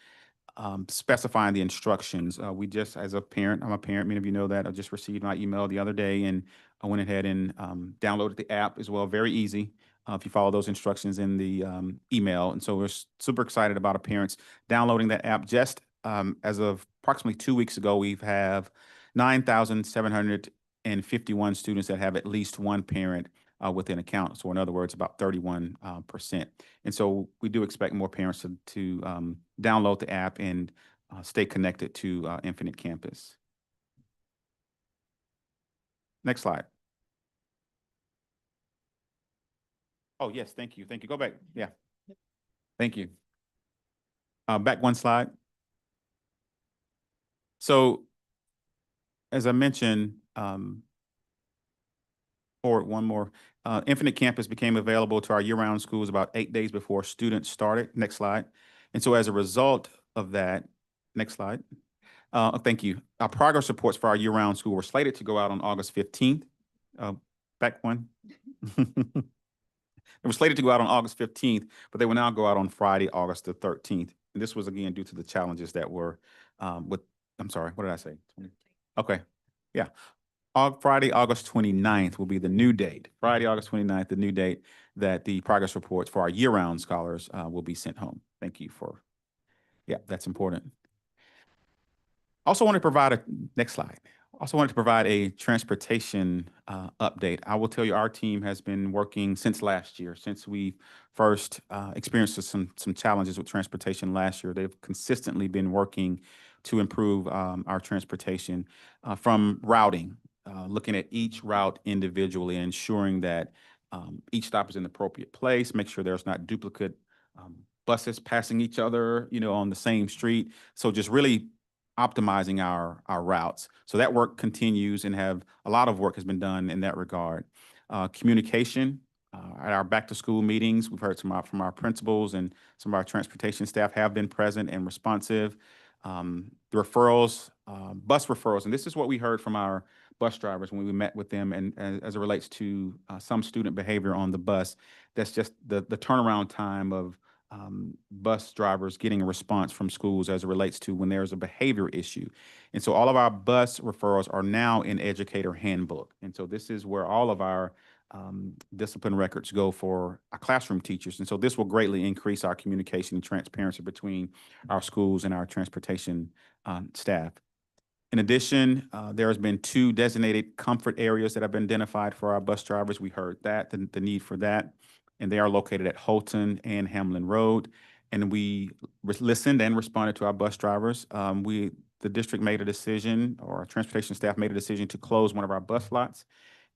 specifying the instructions. We just, as a parent, I'm a parent, many of you know that, I just received my email the other day, and I went ahead and downloaded the app as well. Very easy if you follow those instructions in the email. And so we're super excited about our parents downloading that app. Just as of approximately 2 weeks ago, we have 9,751 students that have at least one parent with an account. So in other words, about 31%. And so we do expect more parents to download the app and stay connected to Infinite Campus. Next slide. Oh, yes, thank you. Thank you. Go back. Yeah. Thank you. Back one slide. So as I mentioned, forward one more. Infinite Campus became available to our year-round schools about 8 days before students started. Next slide. And so as a result of that, next slide. Thank you. Our progress reports for our year-round school were slated to go out on August 15th. Back one. They were slated to go out on August 15th, but they will now go out on Friday, August the 13th. And this was, again, due to the challenges that were I'm sorry, what did I say? Okay, yeah. Friday, August 29th will be the new date. Friday, August 29th, the new date that the progress reports for our year-round scholars will be sent home. Thank you for, yeah, that's important. Also want to provide next slide. Also wanted to provide a transportation update. I will tell you, our team has been working since last year, since we first experienced some challenges with transportation last year. They've consistently been working to improve our transportation from routing, looking at each route individually, ensuring that each stop is in the appropriate place, make sure there's not duplicate buses passing each other, on the same street. So just really optimizing our routes. So that work continues, and a lot of work has been done in that regard. Communication at our back to school meetings, we've heard from our principals, and some of our transportation staff have been present and responsive. The referrals, bus referrals, and this is what we heard from our bus drivers when we met with them, and as it relates to some student behavior on the bus, that's just the turnaround time of bus drivers getting a response from schools as it relates to when there's a behavior issue. And so all of our bus referrals are now in educator handbook. And so this is where all of our discipline records go for our classroom teachers. And so this will greatly increase our communication and transparency between our schools and our transportation staff. In addition, there has been 2 designated comfort areas that have been identified for our bus drivers. We heard that, the need for that, and they are located at Holton and Hamlin Road. and we listened and responded to our bus drivers. The district made a decision, or our transportation staff made a decision to close one of our bus lots.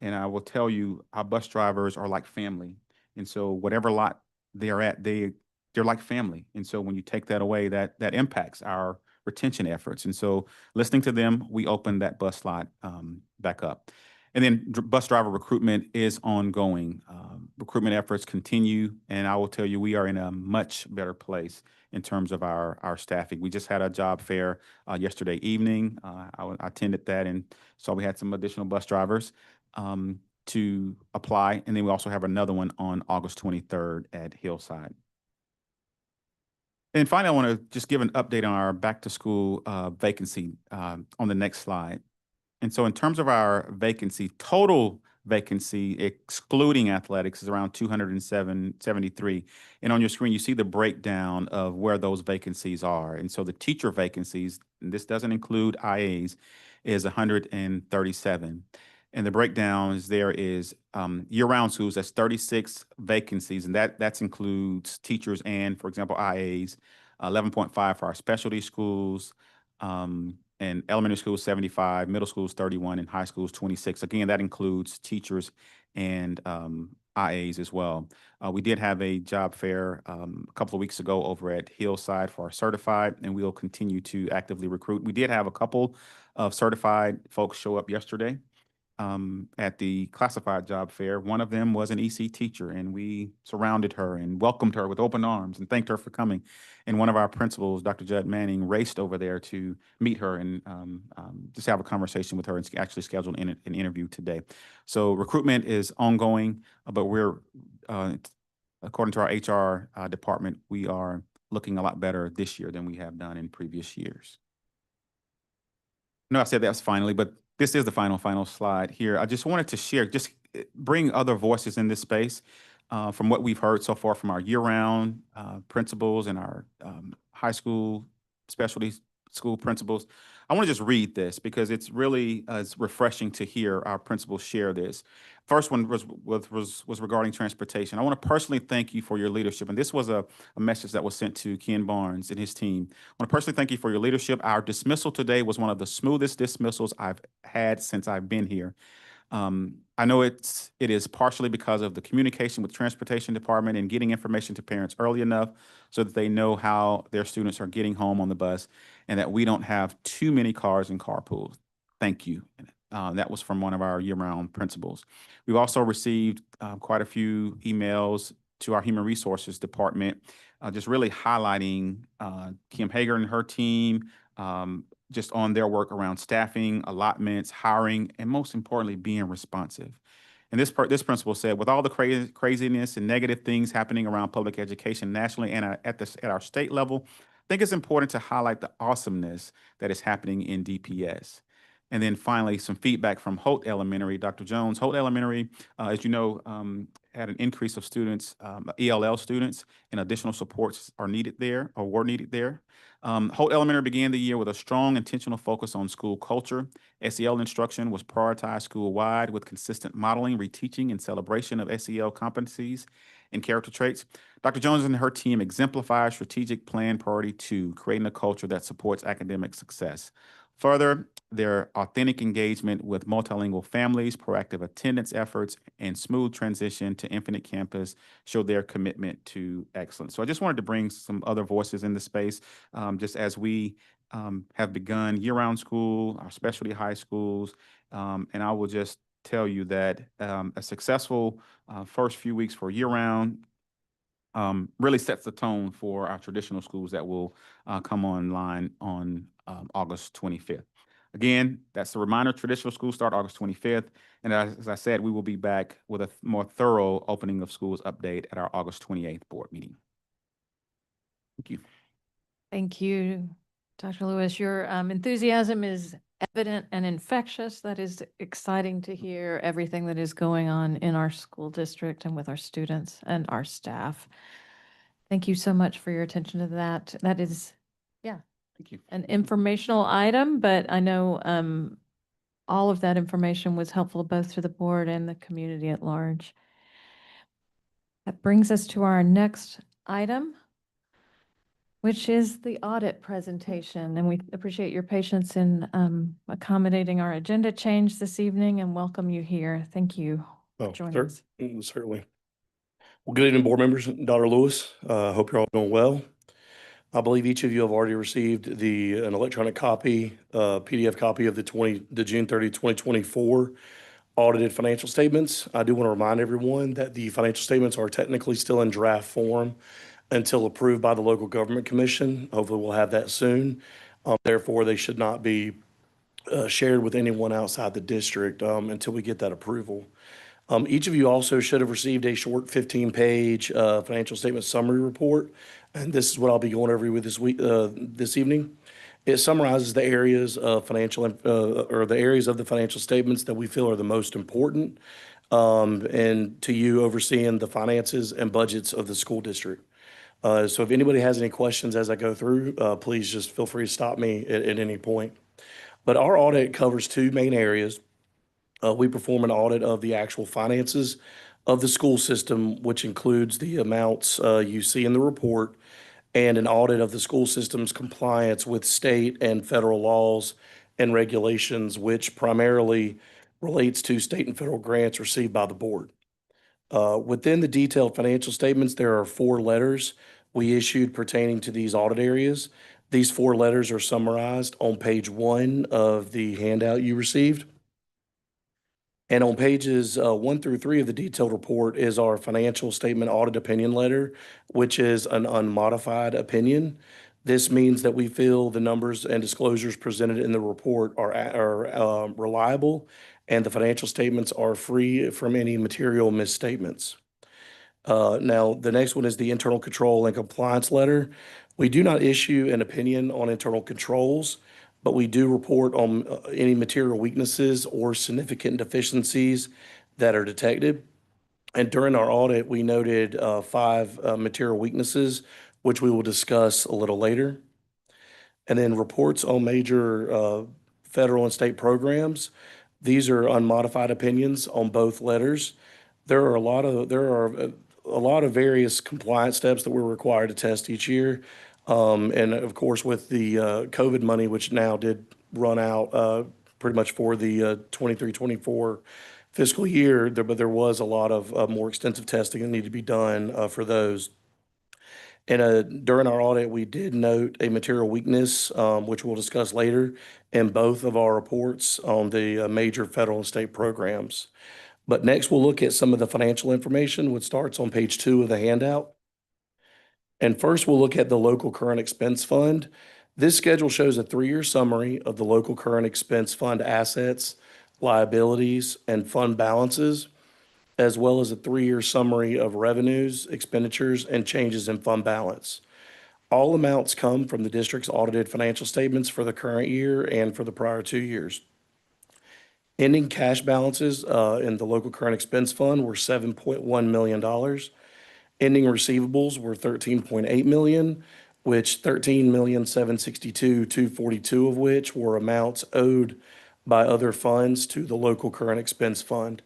And I will tell you, our bus drivers are like family. And so whatever lot they are at, they're like family. And so when you take that away, that impacts our retention efforts. And so listening to them, we opened that bus lot back up. And then bus driver recruitment is ongoing. Recruitment efforts continue, and I will tell you, we are in a much better place in terms of our staffing. We just had a job fair yesterday evening. I attended that and saw we had some additional bus drivers to apply. And then we also have another one on August 23rd at Hillside. And finally, I want to just give an update on our back to school vacancy on the next slide. And so in terms of our vacancy, total vacancy, excluding athletics, is around 273. And on your screen, you see the breakdown of where those vacancies are. And so the teacher vacancies, and this doesn't include IAs, is 137. And the breakdown is there is year-round schools, that's 36 vacancies, and that includes teachers and, for example, IAs, 11.5 for our specialty schools, and elementary schools 75, middle schools 31, and high schools 26. Again, that includes teachers and IAs as well. We did have a job fair a couple of weeks ago over at Hillside for our certified, and we'll continue to actively recruit. We did have a couple of certified folks show up yesterday at the classified job fair. One of them was an EC teacher, and we surrounded her and welcomed her with open arms and thanked her for coming. And one of our principals, Dr. Judd Manning, raced over there to meet her and just have a conversation with her, and actually scheduled an interview today. So recruitment is ongoing, but we're, according to our HR department, we are looking a lot better this year than we have done in previous years. No, I said that's finally, but this is the final slide here. I just wanted to share, just bring other voices in this space from what we've heard so far from our year-round principals and our high school specialty school principals. I want to just read this because it's really it's refreshing to hear our principals share this. First one was regarding transportation. I want to personally thank you for your leadership. And this was a message that was sent to Ken Barnes and his team. I want to personally thank you for your leadership. Our dismissal today was one of the smoothest dismissals I've had since I've been here. I know it is partially because of the communication with transportation department and getting information to parents early enough so that they know how their students are getting home on the bus, and that we don't have too many cars in carpools. Thank you. That was from one of our year-round principals. We've also received quite a few emails to our human resources department, just really highlighting Kim Hager and her team, just on their work around staffing, allotments, hiring, and most importantly, being responsive. And this principal said, with all the craziness and negative things happening around public education nationally and at our state level, I think it's important to highlight the awesomeness that is happening in DPS. And then finally, some feedback from Holt Elementary. Dr. Jones, Holt Elementary, as you know, had an increase of students, ELL students, and additional supports are needed there, or were needed there. Holt Elementary began the year with a strong intentional focus on school culture. SEL instruction was prioritized school-wide with consistent modeling, reteaching, and celebration of SEL competencies and character traits. Dr. Jones and her team exemplified strategic plan priority 2, creating a culture that supports academic success. Further, their authentic engagement with multilingual families, proactive attendance efforts, and smooth transition to Infinite Campus show their commitment to excellence. So I just wanted to bring some other voices in the space, just as we have begun year-round school, our specialty high schools, and I will just tell you that a successful first few weeks for year-round really sets the tone for our traditional schools that will come online on August 25th. Again, that's the reminder, traditional schools start August 25th. And as I said, we will be back with a more thorough opening of schools update at our August 28th board meeting. Thank you. Thank you, Dr. Lewis. Your enthusiasm is evident and infectious. That is exciting to hear everything that is going on in our school district and with our students and our staff. Thank you so much for your attention to that. That is, yeah, thank you. An informational item, but I know all of that information was helpful both to the board and the community at large. That brings us to our next item, which is the audit presentation. And we appreciate your patience in accommodating our agenda change this evening and welcome you here. Thank you for Oh, joining sure. us. Certainly. Well, good evening, board members. Dr. Lewis, hope you're all doing well. I believe each of you have already received an electronic copy, PDF copy of the June 30, 2024 audited financial statements. I do want to remind everyone that the financial statements are technically still in draft form until approved by the local government commission. Hopefully we'll have that soon. Therefore, they should not be shared with anyone outside the district until we get that approval. Each of you also should have received a short 15-page financial statement summary report, and this is what I'll be going over with this evening. It summarizes the areas of the areas of the financial statements that we feel are the most important, and to you overseeing the finances and budgets of the school district. So if anybody has any questions as I go through, please just feel free to stop me at any point. But our audit covers two main areas. We perform an audit of the actual finances of the school system, which includes the amounts you see in the report, and an audit of the school system's compliance with state and federal laws and regulations, which primarily relates to state and federal grants received by the board. Within the detailed financial statements, there are 4 letters we issued pertaining to these audit areas. These 4 letters are summarized on page 1 of the handout you received. And on pages 1 through 3 of the detailed report is our financial statement audit opinion letter, which is an unmodified opinion. This means that we feel the numbers and disclosures presented in the report are reliable, and the financial statements are free from any material misstatements. Now, the next one is the internal control and compliance letter. We do not issue an opinion on internal controls, but we do report on any material weaknesses or significant deficiencies that are detected. And during our audit, we noted 5 material weaknesses, which we will discuss a little later. And then reports on major federal and state programs. These are unmodified opinions on both letters. There are a lot of various compliance steps that we're required to test each year. And of course, with the COVID money, which now did run out pretty much for the 23-24 fiscal year, but there was a lot of more extensive testing that needed to be done for those. And during our audit, we did note a material weakness, which we'll discuss later, in both of our reports on the major federal and state programs. But next, we'll look at some of the financial information, which starts on page 2 of the handout. And first, we'll look at the local current expense fund. This schedule shows a 3-year summary of the local current expense fund assets, liabilities, and fund balances, as well as a 3-year summary of revenues, expenditures, and changes in fund balance. All amounts come from the district's audited financial statements for the current year and for the prior 2 years. Ending cash balances in the local current expense fund were $7.1 million. Ending receivables were $13.8 million, which $13,762,242 of which were amounts owed by other funds to the local current expense fund.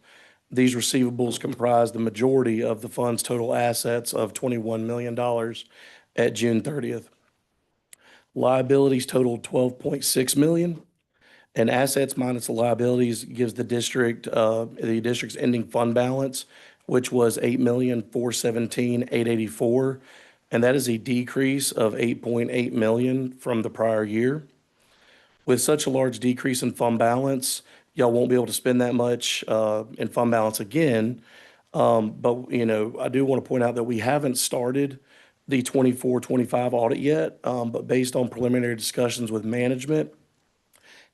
These receivables comprise the majority of the fund's total assets of $21 million at June 30th. Liabilities totaled $12.6 million, and assets minus the liabilities gives the district's ending fund balance, which was $8,417,884, and that is a decrease of $8.8 million from the prior year. With such a large decrease in fund balance, y'all won't be able to spend that much in fund balance again. But I do want to point out that we haven't started the 24-25 audit yet, but based on preliminary discussions with management,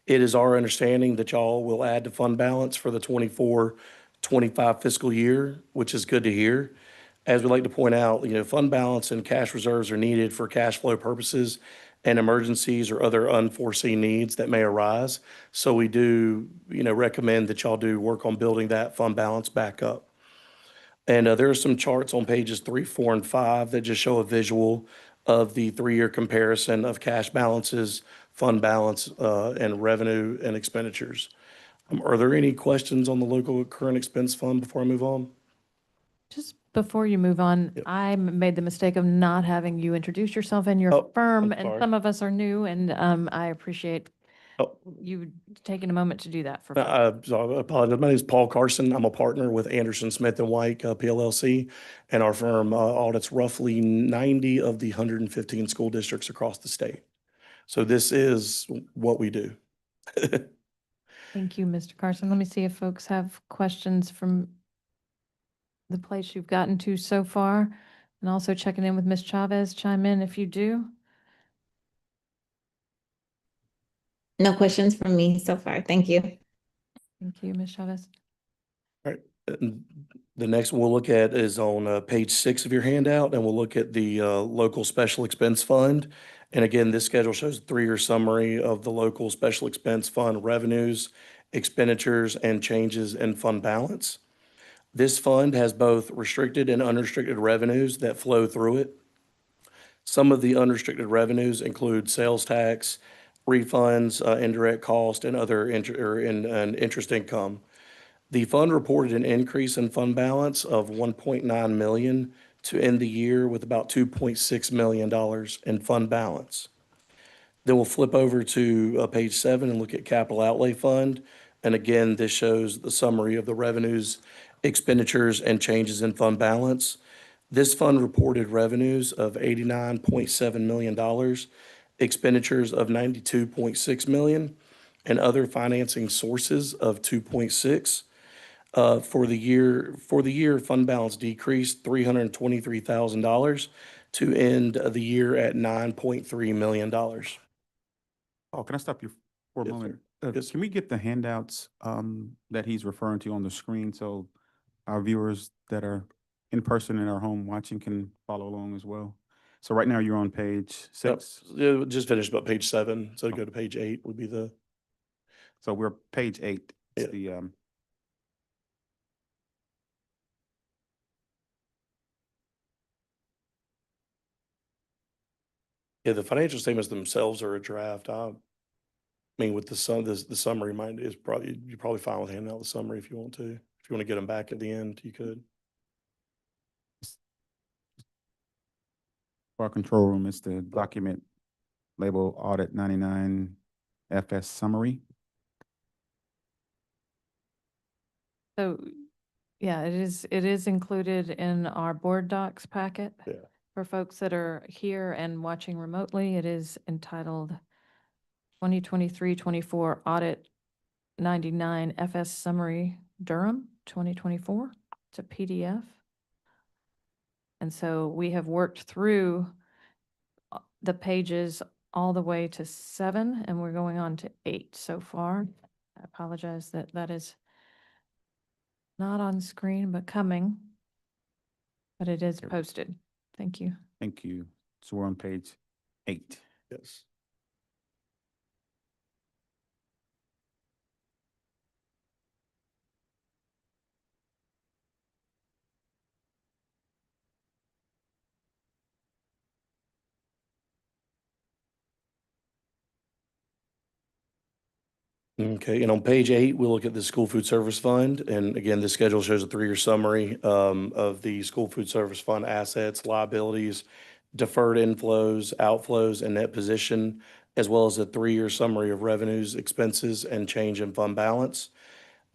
it is our understanding that y'all will add to fund balance for the 24-25 fiscal year, which is good to hear. As we like to point out, fund balance and cash reserves are needed for cash flow purposes and emergencies or other unforeseen needs that may arise. So we do, recommend that y'all do work on building that fund balance back up. And there are some charts on pages 3, 4, and 5 that just show a visual of the 3-year comparison of cash balances, fund balance, and revenue and expenditures. Are there any questions on the local current expense fund before I move on? Just Before you move on, Yep. I made the mistake of not having you introduce yourself and your Oh, firm, I'm and sorry. some of us are new, and I appreciate Oh. you taking a moment to do that for folks. So I apologize. My name is Paul Carson. I'm a partner with Anderson, Smith and White, PLLC, and our firm audits roughly 90 of the 115 school districts across the state. So this is what we do. Thank you, Mr. Carson. Let me see if folks have questions from the place you've gotten to so far, and also checking in with Ms. Chavez. Chime in if you do. No questions from me so far. Thank you. Thank you, Ms. Chavez. All right. The next one we'll look at is on page 6 of your handout, and we'll look at the local special expense fund. And again, this schedule shows a 3-year summary of the local special expense fund revenues, expenditures, and changes in fund balance. This fund has both restricted and unrestricted revenues that flow through it. Some of the unrestricted revenues include sales tax, refunds, indirect cost, and other interest income. The fund reported an increase in fund balance of 1.9 million to end the year with about $2.6 million in fund balance. Then we'll flip over to page 7 and look at capital outlay fund. And again, this shows the summary of the revenues, expenditures, and changes in fund balance. This fund reported revenues of $89.7 million, expenditures of $92.6 million, and other financing sources of $2.6. For the year, fund balance decreased $323,000 to end the year at $9.3 million. Oh, can I stop you for a Yes, moment? sir. Yes. Can we get the handouts that he's referring to on the screen so our viewers that are in person in our home watching can follow along as well? So right now you're on page 6. Yeah, just finished about page 7, so go to page 8 would be the. So we're page 8. It's Yeah. the Yeah, the financial statements themselves are a draft. I mean, with the summary, mine is probably, you're probably fine with handing out the summary if you want to. If you want to get them back at the end, you could. for our control room. It's the document labeled Audit 99 FS Summary. So, yeah, it is included in our board docs packet. Yeah. For folks that are here and watching remotely, it is entitled 2023-24 Audit 99 FS Summary Durham 2024. It's a PDF. And so we have worked through the pages all the way to 7, and we're going on to 8 so far. I apologize that is not on screen, but coming. But it is posted. Thank you. Thank you. So we're on page 8. Yes. Okay, and on page 8, we'll look at the school food service fund. And again, the schedule shows a 3-year summary of the school food service fund assets, liabilities, deferred inflows, outflows, and net position, as well as a 3-year summary of revenues, expenses, and change in fund balance.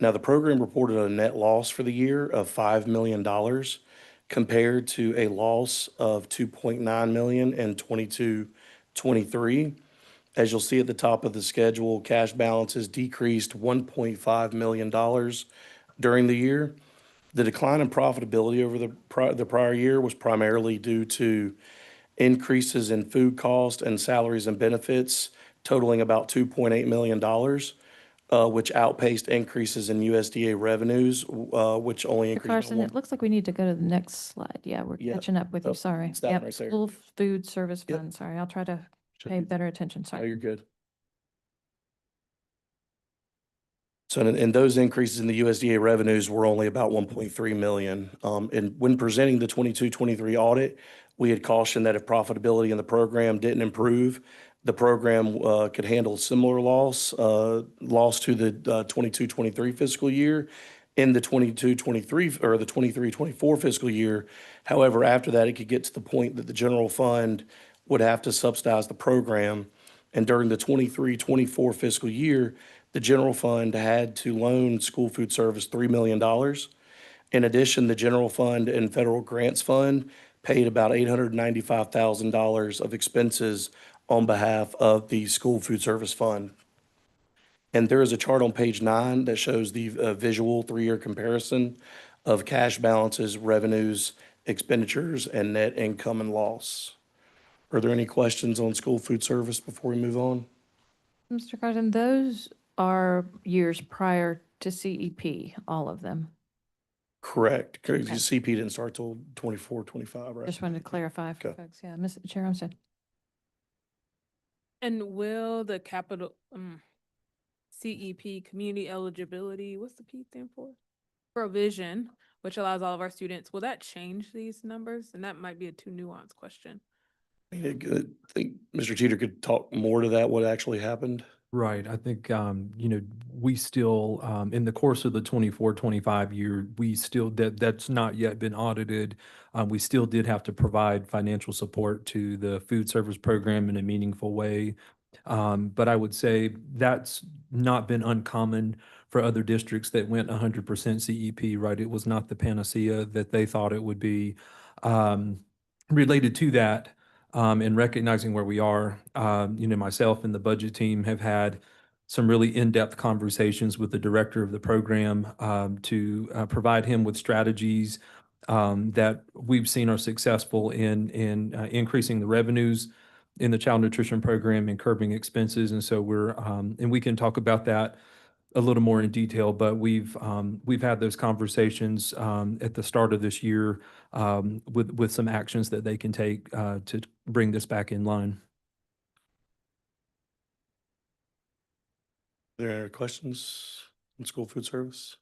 Now, the program reported a net loss for the year of $5 million compared to a loss of $2.9 million in 22-23. As you'll see at the top of the schedule, cash balances decreased $1.5 million during the year. The decline in profitability over the prior year was primarily due to increases in food cost and salaries and benefits totaling about $2.8 million, which outpaced increases in USDA revenues, which only Mr. increased. Carson, it looks like we need to go to the next slide. Yeah, we're Yeah. catching up with you. Oh, Sorry. it's that Yep, right there. school food service Yep. fund. Sorry, I'll try to Should pay be- better attention. Oh, Sorry. you're good. So, and those increases in the USDA revenues were only about 1.3 million. And when presenting the 22-23 audit, we had cautioned that if profitability in the program didn't improve, the program could handle similar loss to the 22-23 fiscal year in the 22-23 or the 23-24 fiscal year. However, after that, it could get to the point that the general fund would have to subsidize the program. And during the 23-24 fiscal year, the general fund had to loan school food service $3 million. In addition, the general fund and federal grants fund paid about $895,000 of expenses on behalf of the school food service fund. And there is a chart on page 9 that shows the visual 3-year comparison of cash balances, revenues, expenditures, and net income and loss. Are there any questions on school food service before we move on? Mr. Carson, those are years prior to CEP, all of them. Correct. Because Okay. CP didn't start till 24, 25, right? Just wanted to clarify for Okay. folks. Yeah, Ms. Chair Armstead. And will the capital, CEP, community eligibility, what's the P stand for? Provision, which allows all of our students, will that change these numbers? And that might be a too nuanced question. I think Mr. Teeter could talk more to that, what actually happened. Right. I think, we still, in the course of the 24-25 year, we still, that's not yet been audited. We still did have to provide financial support to the food service program in a meaningful way. But I would say that's not been uncommon for other districts that went 100% CEP, right? It was not the panacea that they thought it would be. Related to that, and recognizing where we are, myself and the budget team have had some really in-depth conversations with the director of the program to provide him with strategies that we've seen are successful in increasing the revenues in the child nutrition program and curbing expenses. And so and we can talk about that a little more in detail, but we've had those conversations at the start of this year with some actions that they can take to bring this back in line. Are there any questions on school food service?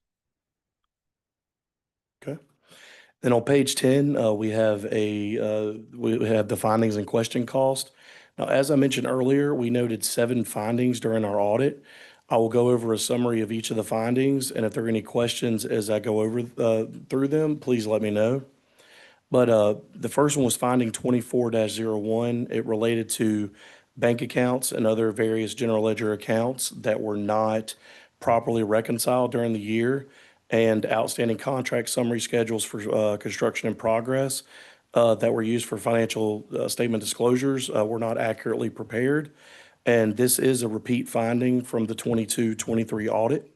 Okay. Then on page 10, we have the findings and question cost. Now, as I mentioned earlier, we noted 7 findings during our audit. I will go over a summary of each of the findings, and if there are any questions as I go over through them, please let me know. But the first one was finding 24-01. It related to bank accounts and other various general ledger accounts that were not properly reconciled during the year, and outstanding contract summary schedules for construction in progress that were used for financial statement disclosures were not accurately prepared. And this is a repeat finding from the 22-23 audit.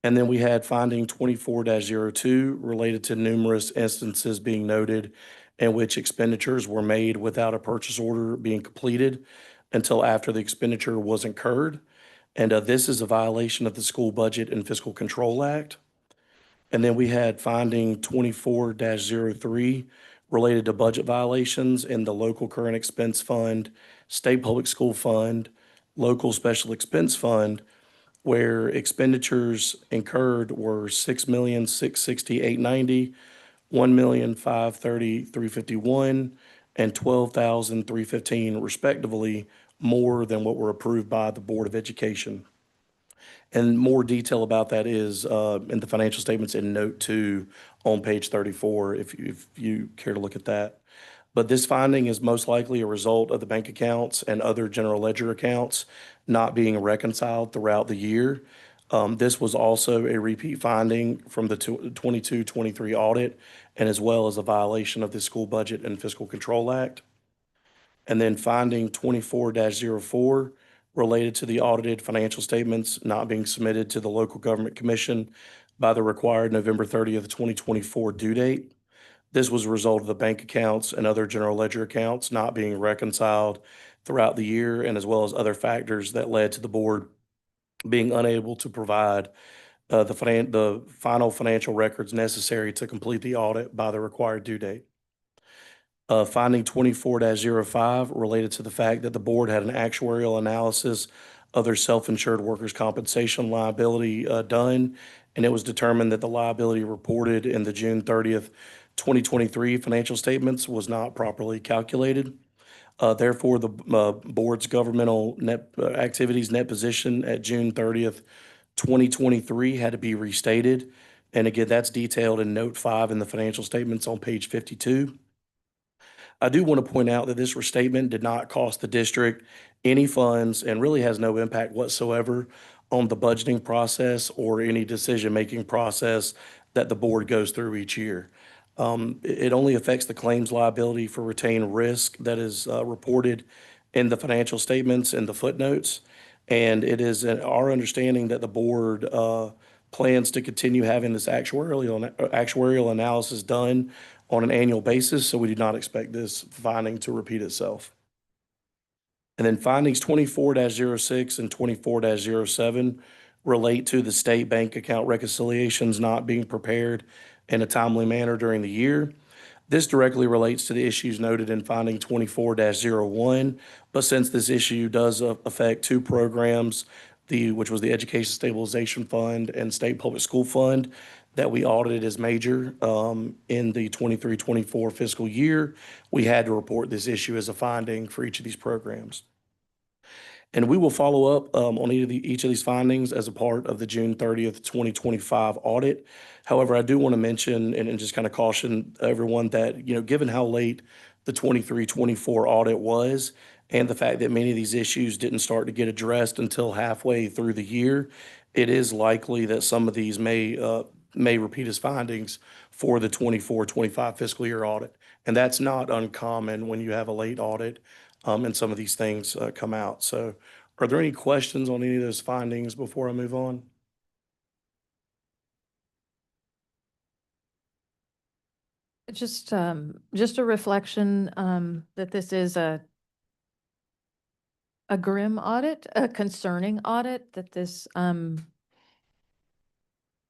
And then we had finding 24-02 related to numerous instances being noted in which expenditures were made without a purchase order being completed until after the expenditure was incurred. And this is a violation of the School Budget and Fiscal Control Act. And then we had finding 24-03 related to budget violations in the local current expense fund, state public school fund, local special expense fund, where expenditures incurred were $6,660,890, $1,530,351, and $12,315 respectively, more than what were approved by the Board of Education. And more detail about that is in the financial statements in note 2 on page 34, if you care to look at that. But this finding is most likely a result of the bank accounts and other general ledger accounts not being reconciled throughout the year. This was also a repeat finding from the 22-23 audit, and as well as a violation of the School Budget and Fiscal Control Act. And then finding 24-04 related to the audited financial statements not being submitted to the Local Government Commission by the required November 30th, 2024 due date. This was a result of the bank accounts and other general ledger accounts not being reconciled throughout the year, and as well as other factors that led to the board being unable to provide the final financial records necessary to complete the audit by the required due date. Finding 24-05 related to the fact that the board had an actuarial analysis of their self-insured workers' compensation liability done, and it was determined that the liability reported in the June 30th, 2023 financial statements was not properly calculated. Therefore, the board's governmental net activities net position at June 30th, 2023 had to be restated. And again, that's detailed in note 5 in the financial statements on page 52. I do want to point out that this restatement did not cost the district any funds and really has no impact whatsoever on the budgeting process or any decision-making process that the board goes through each year. It only affects the claims liability for retained risk that is reported in the financial statements and the footnotes. And it is our understanding that the board plans to continue having this actuarial analysis done on an annual basis, so we do not expect this finding to repeat itself. And then findings 24-06 and 24-07 relate to the state bank account reconciliations not being prepared in a timely manner during the year. This directly relates to the issues noted in finding 24-01, but since this issue does affect two programs, which was the Education Stabilization Fund and State Public School Fund, that we audited as major in the 23-24 fiscal year, we had to report this issue as a finding for each of these programs. And we will follow up on each of these findings as a part of the June 30th, 2025 audit. However, I do want to mention and just kind of caution everyone that, given how late the 23-24 audit was and the fact that many of these issues didn't start to get addressed until halfway through the year, it is likely that some of these may repeat as findings for the 24-25 fiscal year audit. And that's not uncommon when you have a late audit and some of these things come out. So are there any questions on any of those findings before I move on? Just a reflection that this is a grim audit, a concerning audit, that this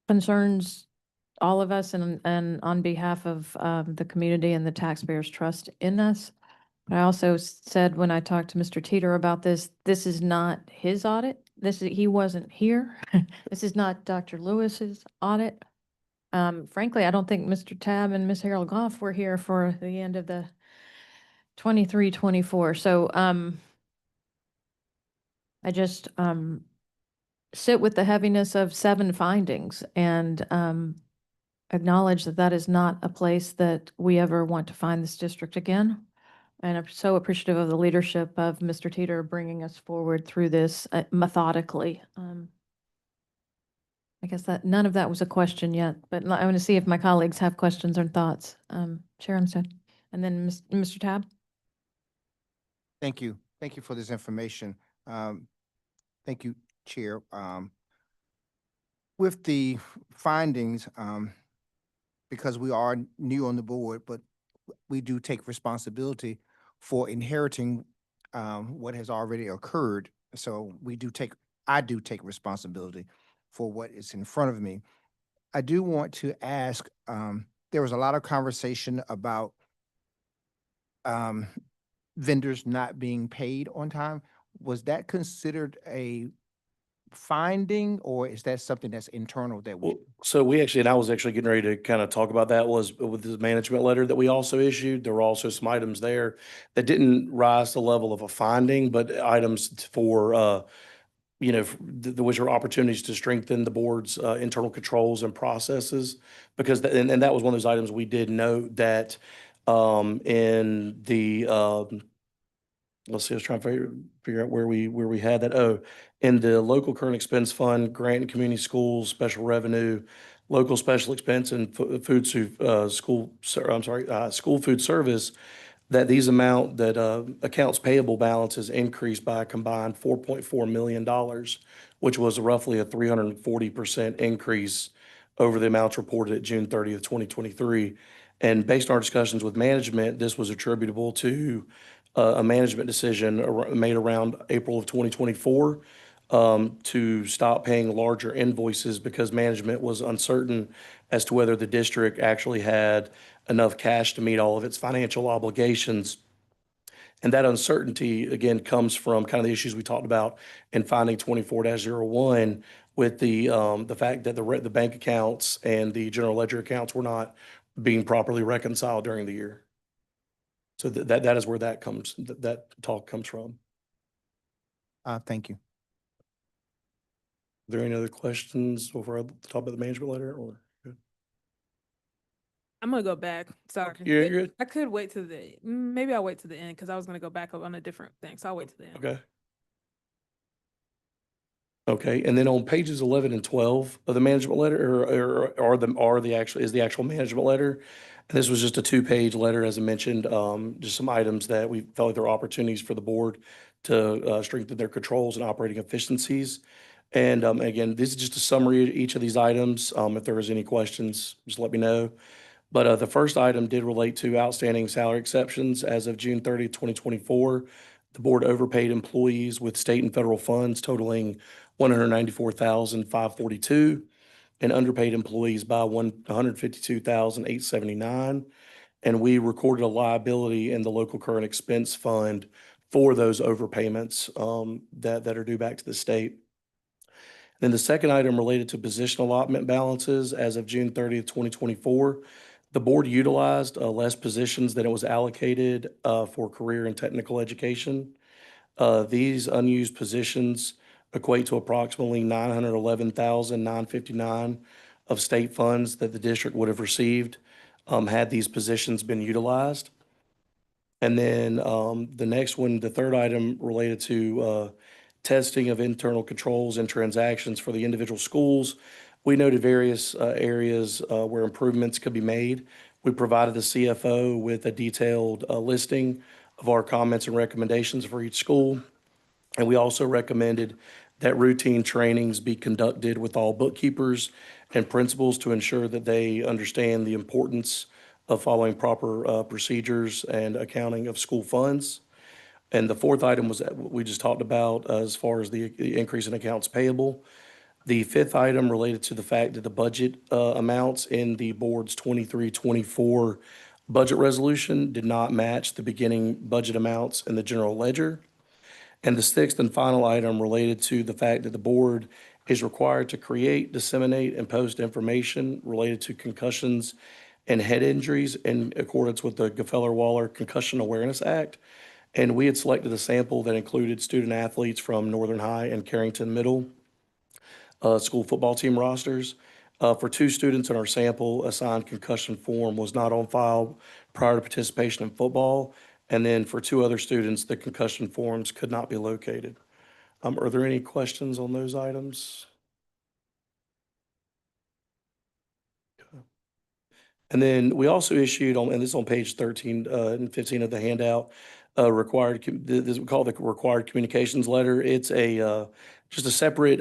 concerns all of us and on behalf of the community and the taxpayers' trust in us. But I also said when I talked to Mr. Teeter about this is not his audit. He wasn't here. This is not Dr. Lewis's audit. Frankly, I don't think Mr. Tabb and Ms. Harold Goff were here for the end of the 23-24. So I just sit with the heaviness of 7 findings and acknowledge that that is not a place that we ever want to find this district again. And I'm so appreciative of the leadership of Mr. Teeter bringing us forward through this methodically. I guess that none of that was a question yet, but I want to see if my colleagues have questions or thoughts. Chair Umstead, and then Mr. Tabb. Thank you. Thank you for this information. Thank you, Chair. With the findings, because we are new on the board, but we do take responsibility for inheriting what has already occurred. So I do take responsibility for what is in front of me. I do want to ask, there was a lot of conversation about vendors not being paid on time. Was that considered a finding, or is that something that's internal that we? So and I was actually getting ready to kind of talk about that, was with the management letter that we also issued, there were also some items there that didn't rise to the level of a finding, but items for, which are opportunities to strengthen the board's internal controls and processes. Because, and that was one of those items we did note that in the, let's see, I was trying to figure out where we had that. Oh, in the local current expense fund, grant and community schools, special revenue, local special expense and school food service, that these accounts payable balances increased by a combined $4.4 million, which was roughly a 340% increase over the amounts reported at June 30th, 2023. And based on our discussions with management, this was attributable to a management decision made around April of 2024 to stop paying larger invoices because management was uncertain as to whether the district actually had enough cash to meet all of its financial obligations. And that uncertainty, again, comes from kind of the issues we talked about in finding 24-01 with the fact that the bank accounts and the general ledger accounts were not being properly reconciled during the year. So that is where that talk comes from. Thank you. there any other questions before I talk about the management letter or? I'm gonna go back. Sorry. You're good. I could wait to maybe I'll wait to the end because I was gonna go back up on a different thing. So I'll wait to the end. Okay. Okay, and then on pages 11 and 12 of the management letter, is the actual management letter. And this was just a 2-page letter, as I mentioned, just some items that we felt like there were opportunities for the board to strengthen their controls and operating efficiencies. And again, this is just a summary of each of these items. If there is any questions, just let me know. But the first item did relate to outstanding salary exceptions as of June 30th, 2024. The board overpaid employees with state and federal funds totaling $194,542 and underpaid employees by $152,879. And we recorded a liability in the local current expense fund for those overpayments that are due back to the state. Then the second item related to position allotment balances as of June 30th, 2024. The board utilized less positions than it was allocated for career and technical education. These unused positions equate to approximately $911,959 of state funds that the district would have received had these positions been utilized. And then the next one, the third item related to testing of internal controls and transactions for the individual schools. We noted various areas where improvements could be made. We provided the CFO with a detailed listing of our comments and recommendations for each school. And we also recommended that routine trainings be conducted with all bookkeepers and principals to ensure that they understand the importance of following proper procedures and accounting of school funds. And the fourth item was what we just talked about as far as the increase in accounts payable. The fifth item related to the fact that the budget amounts in the board's 23-24 budget resolution did not match the beginning budget amounts in the general ledger. And the sixth and final item related to the fact that the board is required to create, disseminate, and post information related to concussions and head injuries in accordance with the Gefeller-Waller Concussion Awareness Act. And we had selected a sample that included student athletes from Northern High and Carrington Middle school football team rosters. For 2 students in our sample, a signed concussion form was not on file prior to participation in football. And then for 2 other students, the concussion forms could not be located. Are there any questions on those items? And then we also issued on, and this is on page 13 and 15 of the handout, this we call the required communications letter. It's a just a separate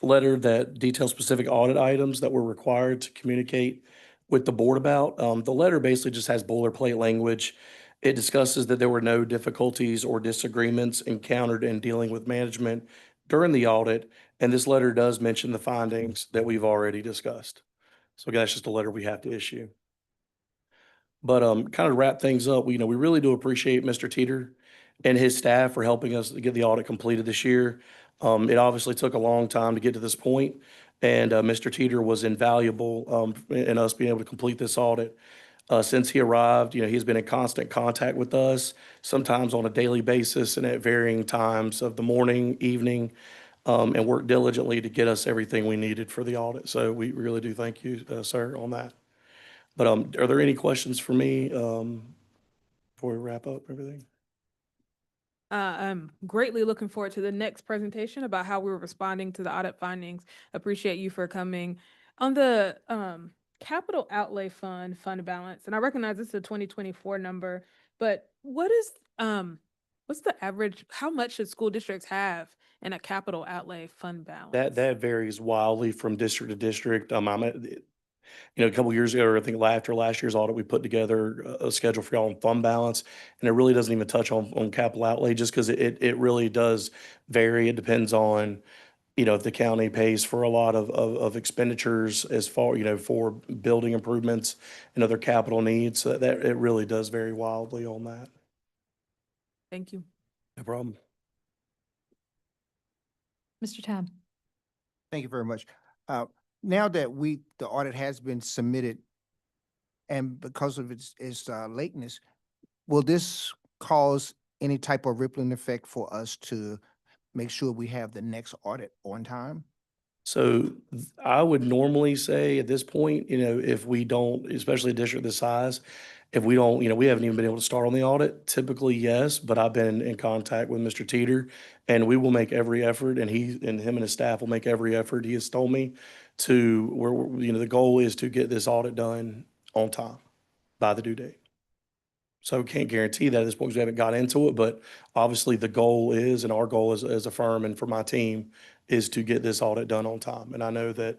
letter that details specific audit items that we're required to communicate with the board about. The letter basically just has boilerplate language. It discusses that there were no difficulties or disagreements encountered in dealing with management during the audit, and this letter does mention the findings that we've already discussed. So again, that's just a letter we have to issue. But kind of to wrap things up, we really do appreciate Mr. Teeter and his staff for helping us get the audit completed this year. It obviously took a long time to get to this point, and Mr. Teeter was invaluable in us being able to complete this audit. Since he arrived, he's been in constant contact with us, sometimes on a daily basis and at varying times of the morning, evening, and worked diligently to get us everything we needed for the audit. So we really do thank you, sir, on that. But are there any questions for me before we wrap up everything? I'm greatly looking forward to the next presentation about how we were responding to the audit findings. Appreciate you for coming. On the capital outlay fund balance, and I recognize this is a 2024 number, but what's the average, how much should school districts have in a capital outlay fund balance? That varies wildly from district to district. A couple years ago, or I think after last year's audit, we put together a schedule for y'all on fund balance, and it really doesn't even touch on capital outlay just because it really does vary. It depends on, if the county pays for a lot of expenditures as far, for building improvements and other capital needs. So that it really does vary wildly on that. Thank you. No problem. Mr. Tab. Thank you very much. Now that the audit has been submitted, and because of its lateness, will this cause any type of rippling effect for us to make sure we have the next audit on time? So I would normally say at this point, if we don't, especially a district this size, if we don't, we haven't even been able to start on the audit, typically, yes, but I've been in contact with Mr. Teeter and we will make every effort and him and his staff will make every effort. He has told me to the goal is to get this audit done on time by the due date. So can't guarantee that at this point because we haven't got into it, but obviously the goal is, and our goal as a firm and for my team is to get this audit done on time. And I know that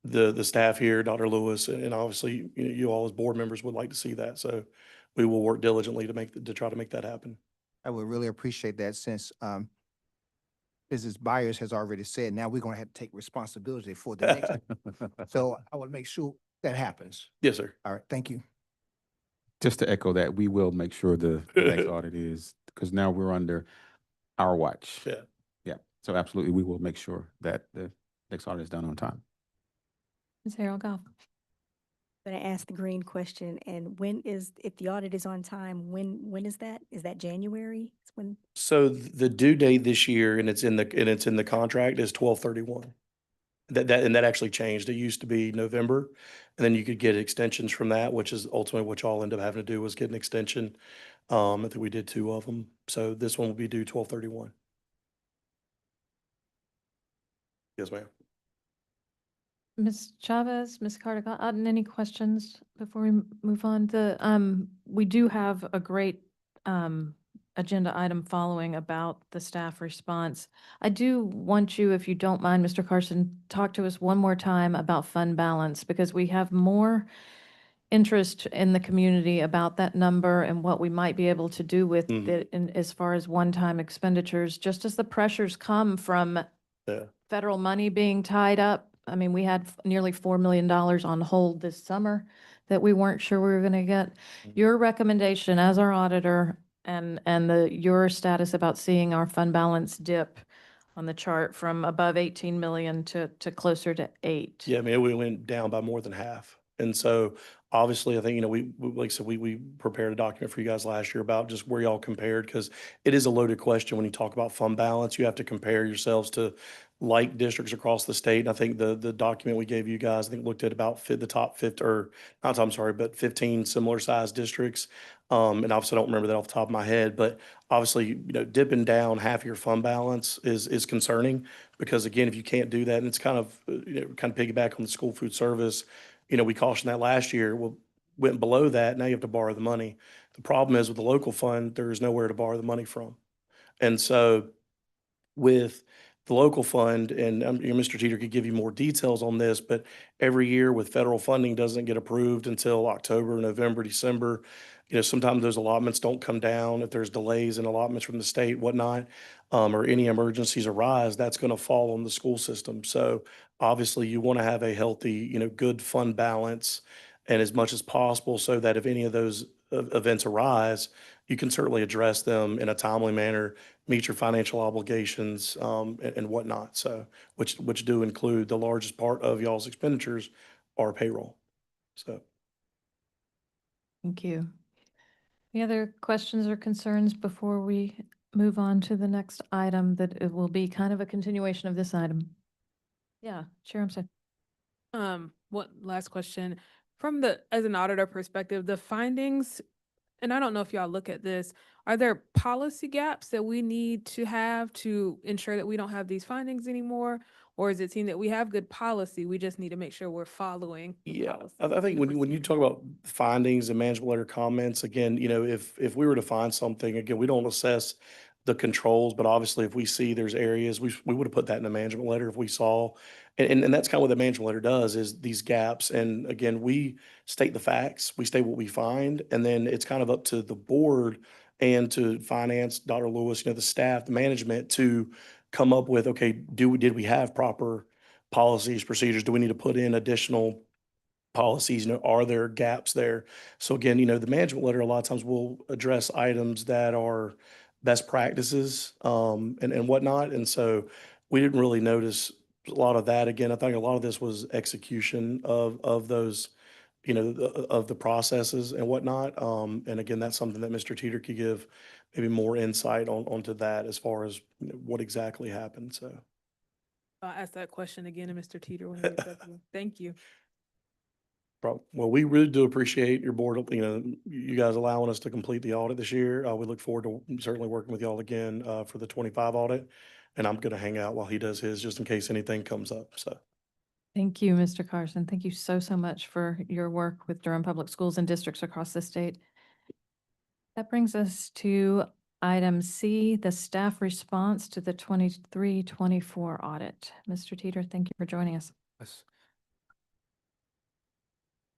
the staff here, Dr. Lewis, and obviously you all as board members would like to see that. So we will work diligently to try to make that happen. I would really appreciate that since Mrs. Byers has already said, now we're gonna have to take responsibility for the next. So I would make sure that happens. Yes, sir. All right, thank you. Just to echo that, we will make sure the next audit is, because now we're under our watch. Yeah. Yeah, so absolutely, we will make sure that the next audit is done on time. Ms. Harold Goff. Going to ask the green question, and if the audit is on time, when is that? Is that January? It's when? So the due date this year, and it's in the contract, is 12/31. That actually changed. It used to be November, and then you could get extensions from that, which is ultimately what y'all end up having to do was get an extension. I think we did 2 of them. So this one will be due 12/31. Yes, ma'am. Ms. Chavez, Ms. Carter, any questions before we move on? We do have a great agenda item following about the staff response. I do want you, if you don't mind, Mr. Carson, talk to us one more time about fund balance because we have more interest in the community about that number and what we might be able to do with it as far as one-time expenditures, just as the pressures come from federal money being tied up. I mean, we had nearly $4 million on hold this summer that we weren't sure we were going to get. Your recommendation as our auditor and your status about seeing our fund balance dip on the chart from above 18 million to closer to 8. Yeah, I mean, we went down by more than half. And so obviously, I think, we like I said, we prepared a document for you guys last year about just where y'all compared, because it is a loaded question when you talk about fund balance. You have to compare yourselves to like districts across the state. And I think the document we gave you guys, I think looked at about the top 50, or not, I'm sorry, but 15 similar sized districts. And obviously I don't remember that off the top of my head, but obviously, dipping down half your fund balance is concerning because again, if you can't do that, and it's kind of, kind of piggyback on the school food service, we cautioned that last year. Well, went below that, now you have to borrow the money. The problem is with the local fund, there is nowhere to borrow the money from. And so with the local fund, and Mr. Teeter could give you more details on this, but every year with federal funding doesn't get approved until October, November, December. Sometimes those allotments don't come down. If there's delays in allotments from the state, whatnot, or any emergencies arise, that's going to fall on the school system. So obviously you want to have a healthy, good fund balance and as much as possible so that if any of those events arise, you can certainly address them in a timely manner, meet your financial obligations, and whatnot. So, which do include the largest part of y'all's expenditures are payroll. So. Thank you. Any other questions or concerns before we move on to the next item that it will be kind of a continuation of this item? Yeah, Chair Armstead. What last question? As an auditor perspective, the findings, and I don't know if y'all look at this, are there policy gaps that we need to have to ensure that we don't have these findings anymore? Or is it seen that we have good policy, we just need to make sure we're following the Yeah, policy? I think when you talk about findings and management letter comments, again, if we were to find something, again, we don't assess the controls, but obviously if we see there's areas, we would have put that in a management letter if we saw. And that's kind of what the management letter does is these gaps. And again, we state the facts, we state what we find, and then it's kind of up to the board and to finance, Dr. Lewis, the staff, the management to come up with, okay, did we have proper policies, procedures? Do we need to put in additional policies? Are there gaps there? So again, the management letter a lot of times will address items that are best practices, and whatnot. And so we didn't really notice a lot of that. Again, I think a lot of this was execution of those, of the processes and whatnot. And again, that's something that Mr. Teeter could give maybe more insight onto that as far as what exactly happened. So. I'll ask that question again to Mr. Teeter when he gets up here. Thank you. Well, we really do appreciate your board, you guys allowing us to complete the audit this year. We look forward to certainly working with y'all again, for the 25 audit. And I'm gonna hang out while he does his, just in case anything comes up, so. Thank you, Mr. Carson. Thank you so, so much for your work with Durham Public Schools and districts across the state. That brings us to item C, the staff response to the 23-24 audit. Mr. Teeter, thank you for joining us. Yes.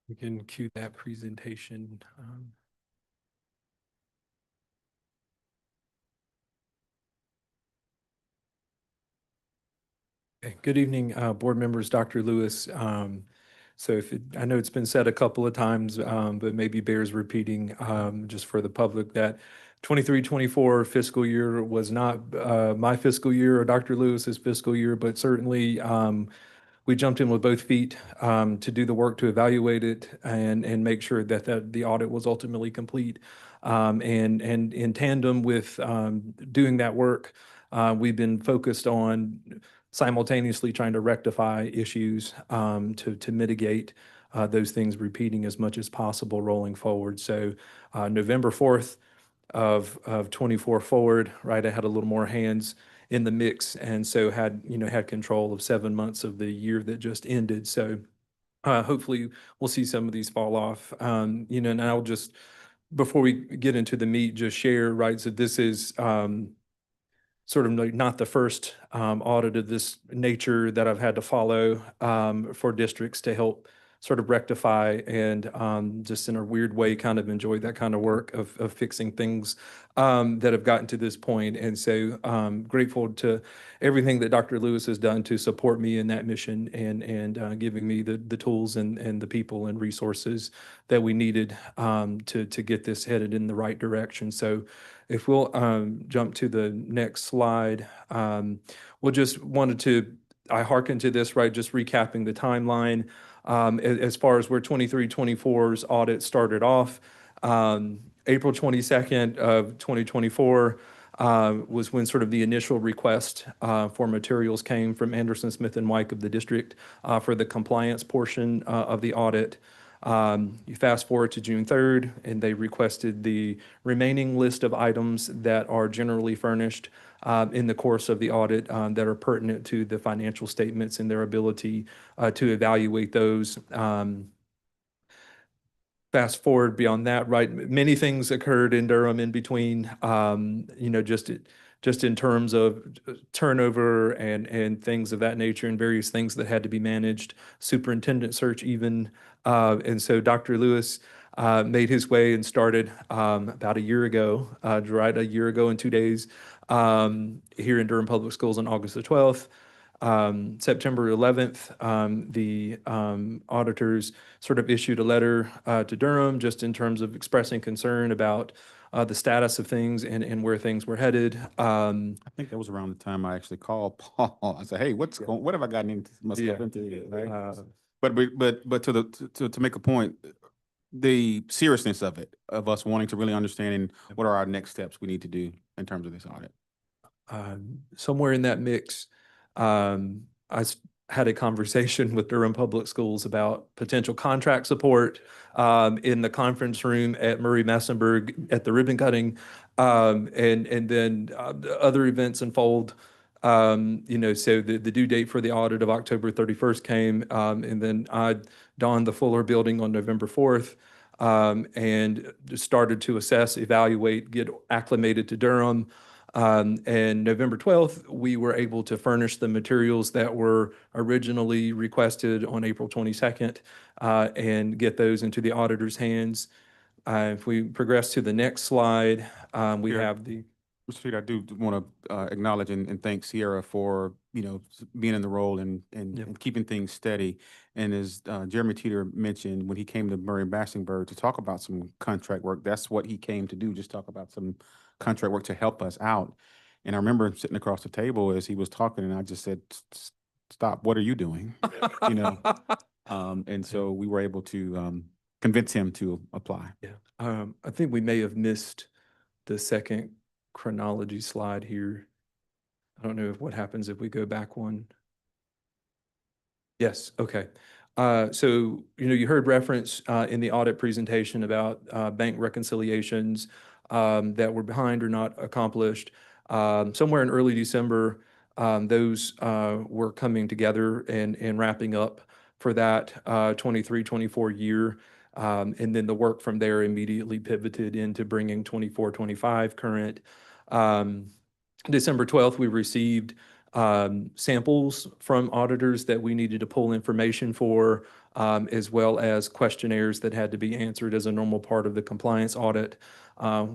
We can cue that presentation. Okay. Good evening, board members, Dr. Lewis. So I know it's been said a couple of times, but maybe bears repeating, just for the public, that 23-24 fiscal year was not my fiscal year or Dr. Lewis's fiscal year, but certainly we jumped in with both feet to do the work to evaluate it and make sure that the audit was ultimately complete. And in tandem with doing that work, we've been focused on simultaneously trying to rectify issues to mitigate those things repeating as much as possible rolling forward. So November 4th of 24 forward, right, I had a little more hands in the mix, and so had control of 7 months of the year that just ended. So hopefully we'll see some of these fall off. And I'll just, before we get into the meat, just share, right, so this is sort of like not the first audit of this nature that I've had to follow for districts to help sort of rectify and just in a weird way kind of enjoy that kind of work of fixing things that have gotten to this point. And so grateful to everything that Dr. Lewis has done to support me in that mission and giving me the tools and the people and resources that we needed to get this headed in the right direction. So if we'll jump to the next slide, we'll just wanted to, I hearken to this, right, just recapping the timeline. As far as where 23-24's audit started off, April 22nd of 2024 was when sort of the initial request for materials came from Anderson, Smith and Wyke of the district for the compliance portion of the audit. You fast forward to June 3rd, and they requested the remaining list of items that are generally furnished in the course of the audit that are pertinent to the financial statements and their ability to evaluate those. Fast forward beyond that, right? Many things occurred in Durham in between, just in terms of turnover and things of that nature and various things that had to be managed, superintendent search even. And so Dr. Lewis made his way and started about a year ago, right, a year ago and 2 days here in Durham Public Schools on August the 12th. September 11th, the auditors sort of issued a letter to Durham just in terms of expressing concern about the status of things and where things were headed. I think that was around the time I actually called Paul. I said, "Hey, what have I gotten into myself into here?" Right? But to make a point, the seriousness of it, of us wanting to really understand what are our next steps we need to do in terms of this audit. Somewhere in that mix, had a conversation with Durham Public Schools about potential contract support in the conference room at Murray-Massenburg at the ribbon cutting, and then other events unfold. So the due date for the audit of October 31st came, and then I donned the Fuller building on November 4th. And just started to assess, evaluate, get acclimated to Durham. And November 12th, we were able to furnish the materials that were originally requested on April 22nd and get those into the auditor's hands. If we progress to the next slide, we have the... Mr. Street, I do want to acknowledge and thank Sierra for, being in the role and keeping things steady. And as Jeremy Teeter mentioned, when he came to Murray-Massenburg to talk about some contract work, that's what he came to do, just talk about some contract work to help us out. And I remember sitting across the table as he was talking, and I just said, "Stop, what are you doing?" And so we were able to convince him to apply. Yeah, I think we may have missed the second chronology slide here. I don't know what happens if we go back one. Yes, okay. So, you heard reference in the audit presentation about bank reconciliations that were behind or not accomplished. Somewhere in early December, those were coming together and wrapping up for that 23-24 year. And then the work from there immediately pivoted into bringing 24-25 current. Um, December 12th, we received samples from auditors that we needed to pull information for, as well as questionnaires that had to be answered as a normal part of the compliance audit.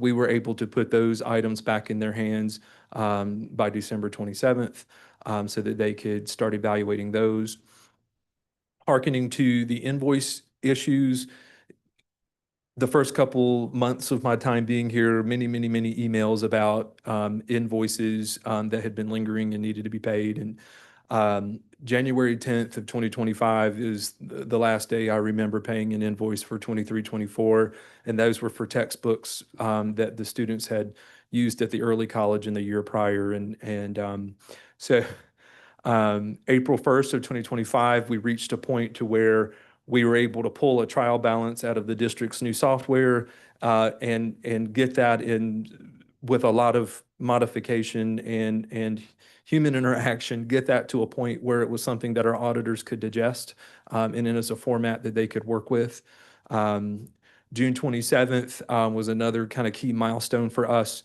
We were able to put those items back in their hands by December 27th, so that they could start evaluating those. Hearkening to the invoice issues, the first couple months of my time being here, many emails about invoices that had been lingering and needed to be paid. And January 10th of 2025 is the last day I remember paying an invoice for 23-24, and those were for textbooks that the students had used at the early college in the year prior. So April 1st of 2025, we reached a point to where we were able to pull a trial balance out of the district's new software and get that in with a lot of modification and human interaction, get that to a point where it was something that our auditors could digest and in as a format that they could work with. June 27th was another kind of key milestone for us,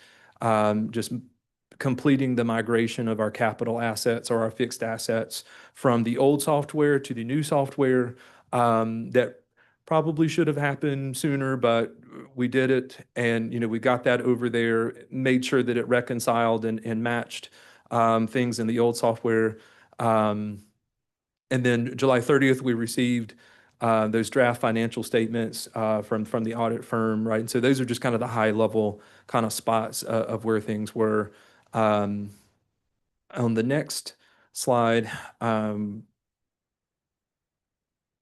just completing the migration of our capital assets or our fixed assets from the old software to the new software. That probably should have happened sooner, but we did it. And, we got that over there, made sure that it reconciled and matched things in the old software. And then July 30th, we received those draft financial statements from the audit firm, right? And so those are just kind of the high level kind of spots of where things were. On the next slide,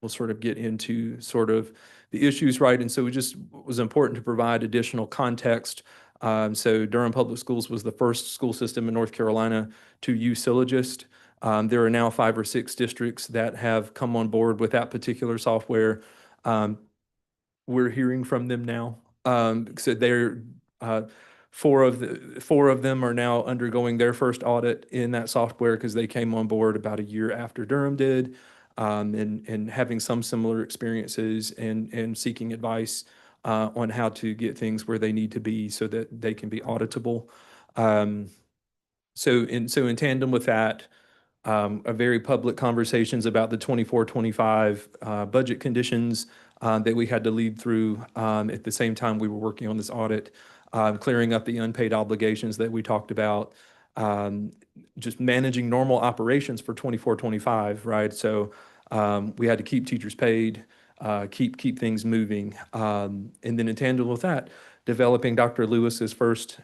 we'll sort of get into sort of the issues, right? And so it just was important to provide additional context. So Durham Public Schools was the first school system in North Carolina to use Syllogist. There are now 5 or 6 districts that have come on board with that particular software. We're hearing from them now. So they're 4 of them are now undergoing their first audit in that software because they came on board about a year after Durham did, and having some similar experiences and seeking advice on how to get things where they need to be so that they can be auditable. So in tandem with that, a very public conversations about the 24-25 budget conditions that we had to lead through at the same time we were working on this audit, clearing up the unpaid obligations that we talked about, just managing normal operations for 24-25, right? So we had to keep teachers paid, keep things moving. And then in tandem with that, developing Dr. Lewis's first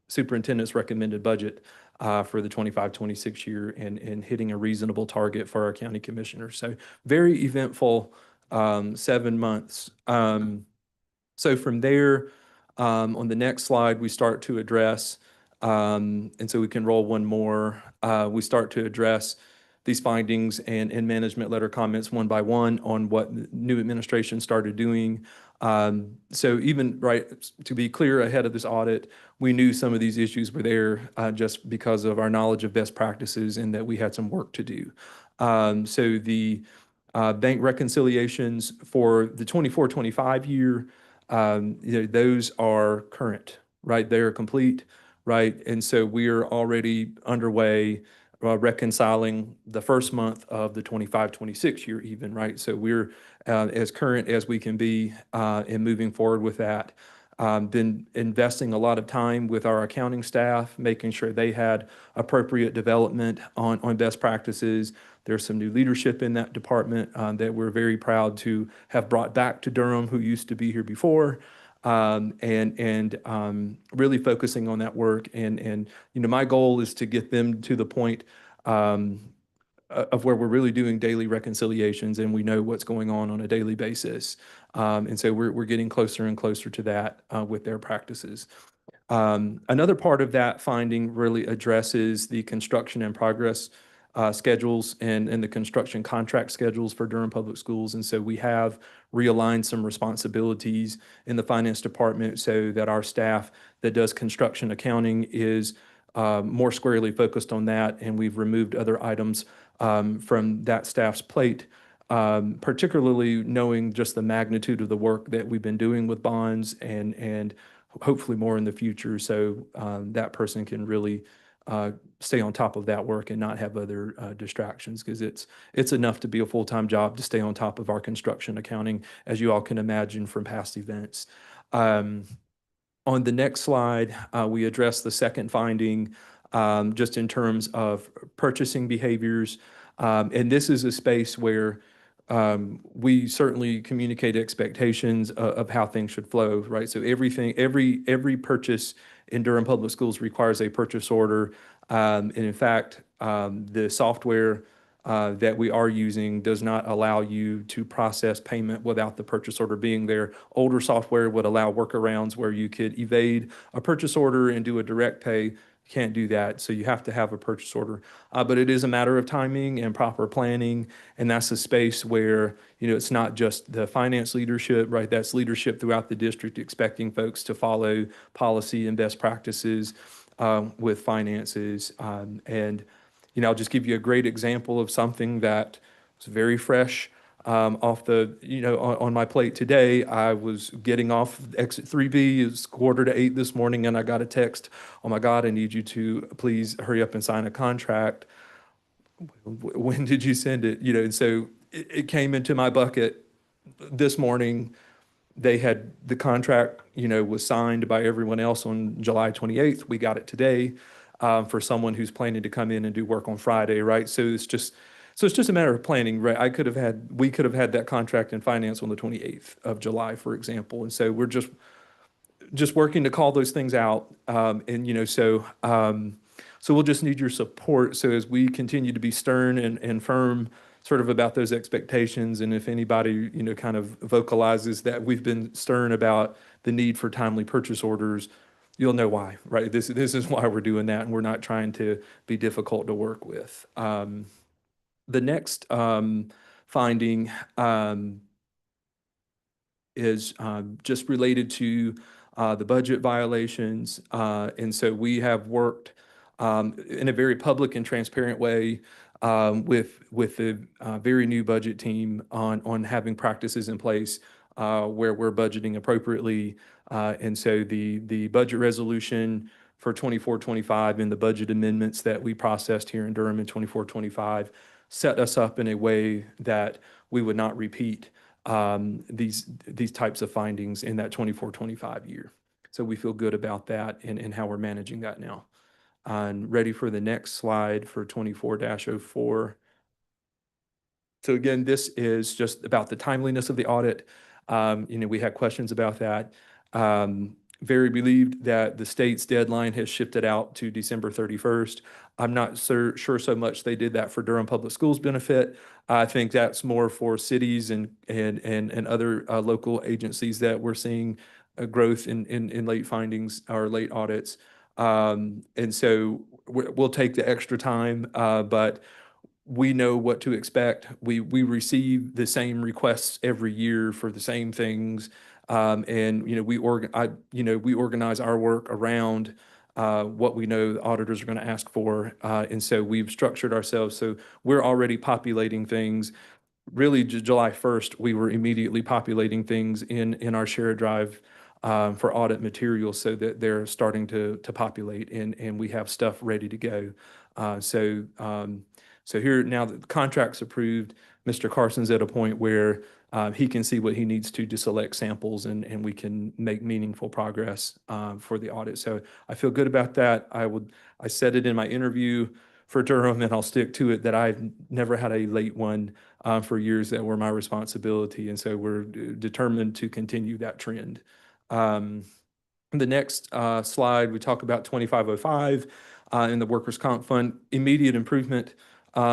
superintendent's recommended budget for the 25-26 year and hitting a reasonable target for our county commissioners. So very eventful 7 months. So from there, on the next slide, we start to address, and so we can roll one more. We start to address these findings and management letter comments one by one on what the new administration started doing. So even, right, to be clear, ahead of this audit, we knew some of these issues were there just because of our knowledge of best practices and that we had some work to do. So the bank reconciliations for the 24-25 year, those are current, right? They are complete, right? And so we are already underway reconciling the first month of the 25-26 year even, right? So we're as current as we can be in moving forward with that. Been investing a lot of time with our accounting staff, making sure they had appropriate development on best practices. There's some new leadership in that department that we're very proud to have brought back to Durham, who used to be here before. And really focusing on that work. And my goal is to get them to the point of where we're really doing daily reconciliations and we know what's going on a daily basis. And so we're getting closer and closer to that with their practices. Another part of that finding really addresses the construction and progress schedules and the construction contract schedules for Durham Public Schools. And so we have realigned some responsibilities in the finance department so that our staff that does construction accounting is more squarely focused on that. And we've removed other items from that staff's plate, particularly knowing just the magnitude of the work that we've been doing with bonds and hopefully more in the future. So that person can really stay on top of that work and not have other distractions, because it's enough to be a full-time job to stay on top of our construction accounting, as you all can imagine from past events. On the next slide, we address the second finding just in terms of purchasing behaviors. And this is a space where we certainly communicate expectations of how things should flow, right? So every purchase in Durham Public Schools requires a purchase order. And in fact, the software that we are using does not allow you to process payment without the purchase order being there. Older software would allow workarounds where you could evade a purchase order and do a direct pay. Can't do that, so you have to have a purchase order. But it is a matter of timing and proper planning, and that's a space where, it's not just the finance leadership, right? That's leadership throughout the district expecting folks to follow policy and best practices with finances. And I'll just give you a great example of something that was very fresh off the, on my plate today. I was getting off exit 3B. It's 7:45 this morning, and I got a text, "Oh my God, I need you to please hurry up and sign a contract." When did you send it? And so it came into my bucket this morning. They had the contract, was signed by everyone else on July 28th. We got it today for someone who's planning to come in and do work on Friday, right? So it's just a matter of planning, right? We could have had that contract in finance on the 28th of July, for example. And so we're just working to call those things out. So we'll just need your support. So as we continue to be stern and firm sort of about those expectations, and if anybody, kind of vocalizes that we've been stern about the need for timely purchase orders, you'll know why, right? This is why we're doing that, and we're not trying to be difficult to work with. The next finding is just related to the budget violations. And so we have worked in a very public and transparent way with the very new budget team on having practices in place where we're budgeting appropriately. And so the budget resolution for 24-25 and the budget amendments that we processed here in Durham in 24-25 set us up in a way that we would not repeat these types of findings in that 24-25 year. So we feel good about that and how we're managing that now. And ready for the next slide for 24-04. So again, this is just about the timeliness of the audit. We had questions about that. Very relieved that the state's deadline has shifted out to December 31st. I'm not sure so much they did that for Durham Public Schools benefit. I think that's more for cities and other local agencies that we're seeing a growth in late findings or late audits. And so we'll take the extra time, but we know what to expect. We receive the same requests every year for the same things. And we organize our work around what we know the auditors are going to ask for. And so we've structured ourselves so we're already populating things. Really, July 1st, we were immediately populating things in our shared drive for audit materials so that they're starting to populate and we have stuff ready to go. So here now that the contract's approved, Mr. Carson's at a point where he can see what he needs to select samples and we can make meaningful progress for the audit. So I feel good about that. I said it in my interview for Durham, and I'll stick to it, that I've never had a late one for years that were my responsibility. And so we're determined to continue that trend. The next slide, we talk about 2505 in the workers' comp fund, immediate improvement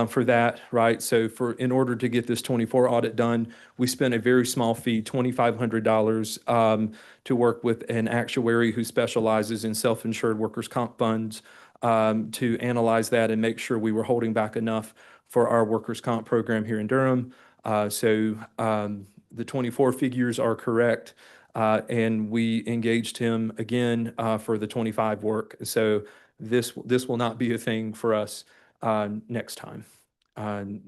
for that, right? So in order to get this 24 audit done, we spent a very small fee, $2,500 to work with an actuary who specializes in self-insured workers' comp funds to analyze that and make sure we were holding back enough for our workers' comp program here in Durham. The 24 figures are correct. And we engaged him again for the 25 work. So this will not be a thing for us next time.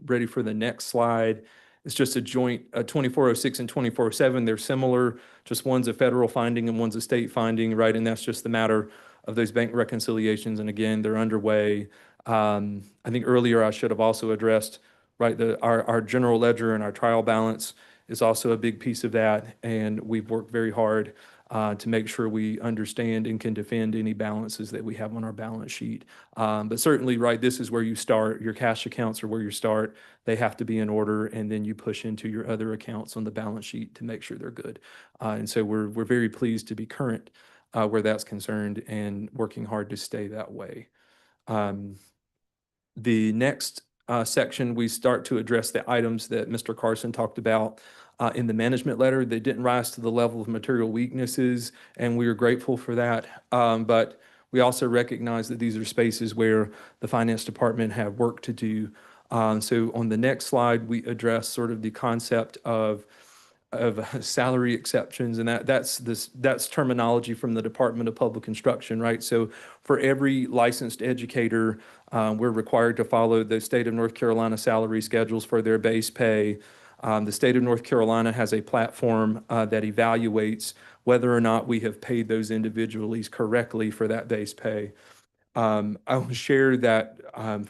Ready for the next slide. It's just a joint 2406 and 2407. They're similar, just one's a federal finding and one's a state finding, right? And that's just the matter of those bank reconciliations. And again, they're underway. I think earlier I should have also addressed, right, our general ledger and our trial balance is also a big piece of that. And we've worked very hard to make sure we understand and can defend any balances that we have on our balance sheet. But certainly, right, this is where you start. Your cash accounts are where you start. They have to be in order, and then you push into your other accounts on the balance sheet to make sure they're good. And so we're very pleased to be current where that's concerned and working hard to stay that way. The next section, we start to address the items that Mr. Carson talked about in the management letter. They didn't rise to the level of material weaknesses, and we are grateful for that. But we also recognize that these are spaces where the finance department have work to do. So on the next slide, we address sort of the concept of salary exceptions, and that's terminology from the Department of Public Instruction, right? So for every licensed educator, we're required to follow the state of North Carolina salary schedules for their base pay. The state of North Carolina has a platform that evaluates whether or not we have paid those individuals correctly for that base pay. I will share that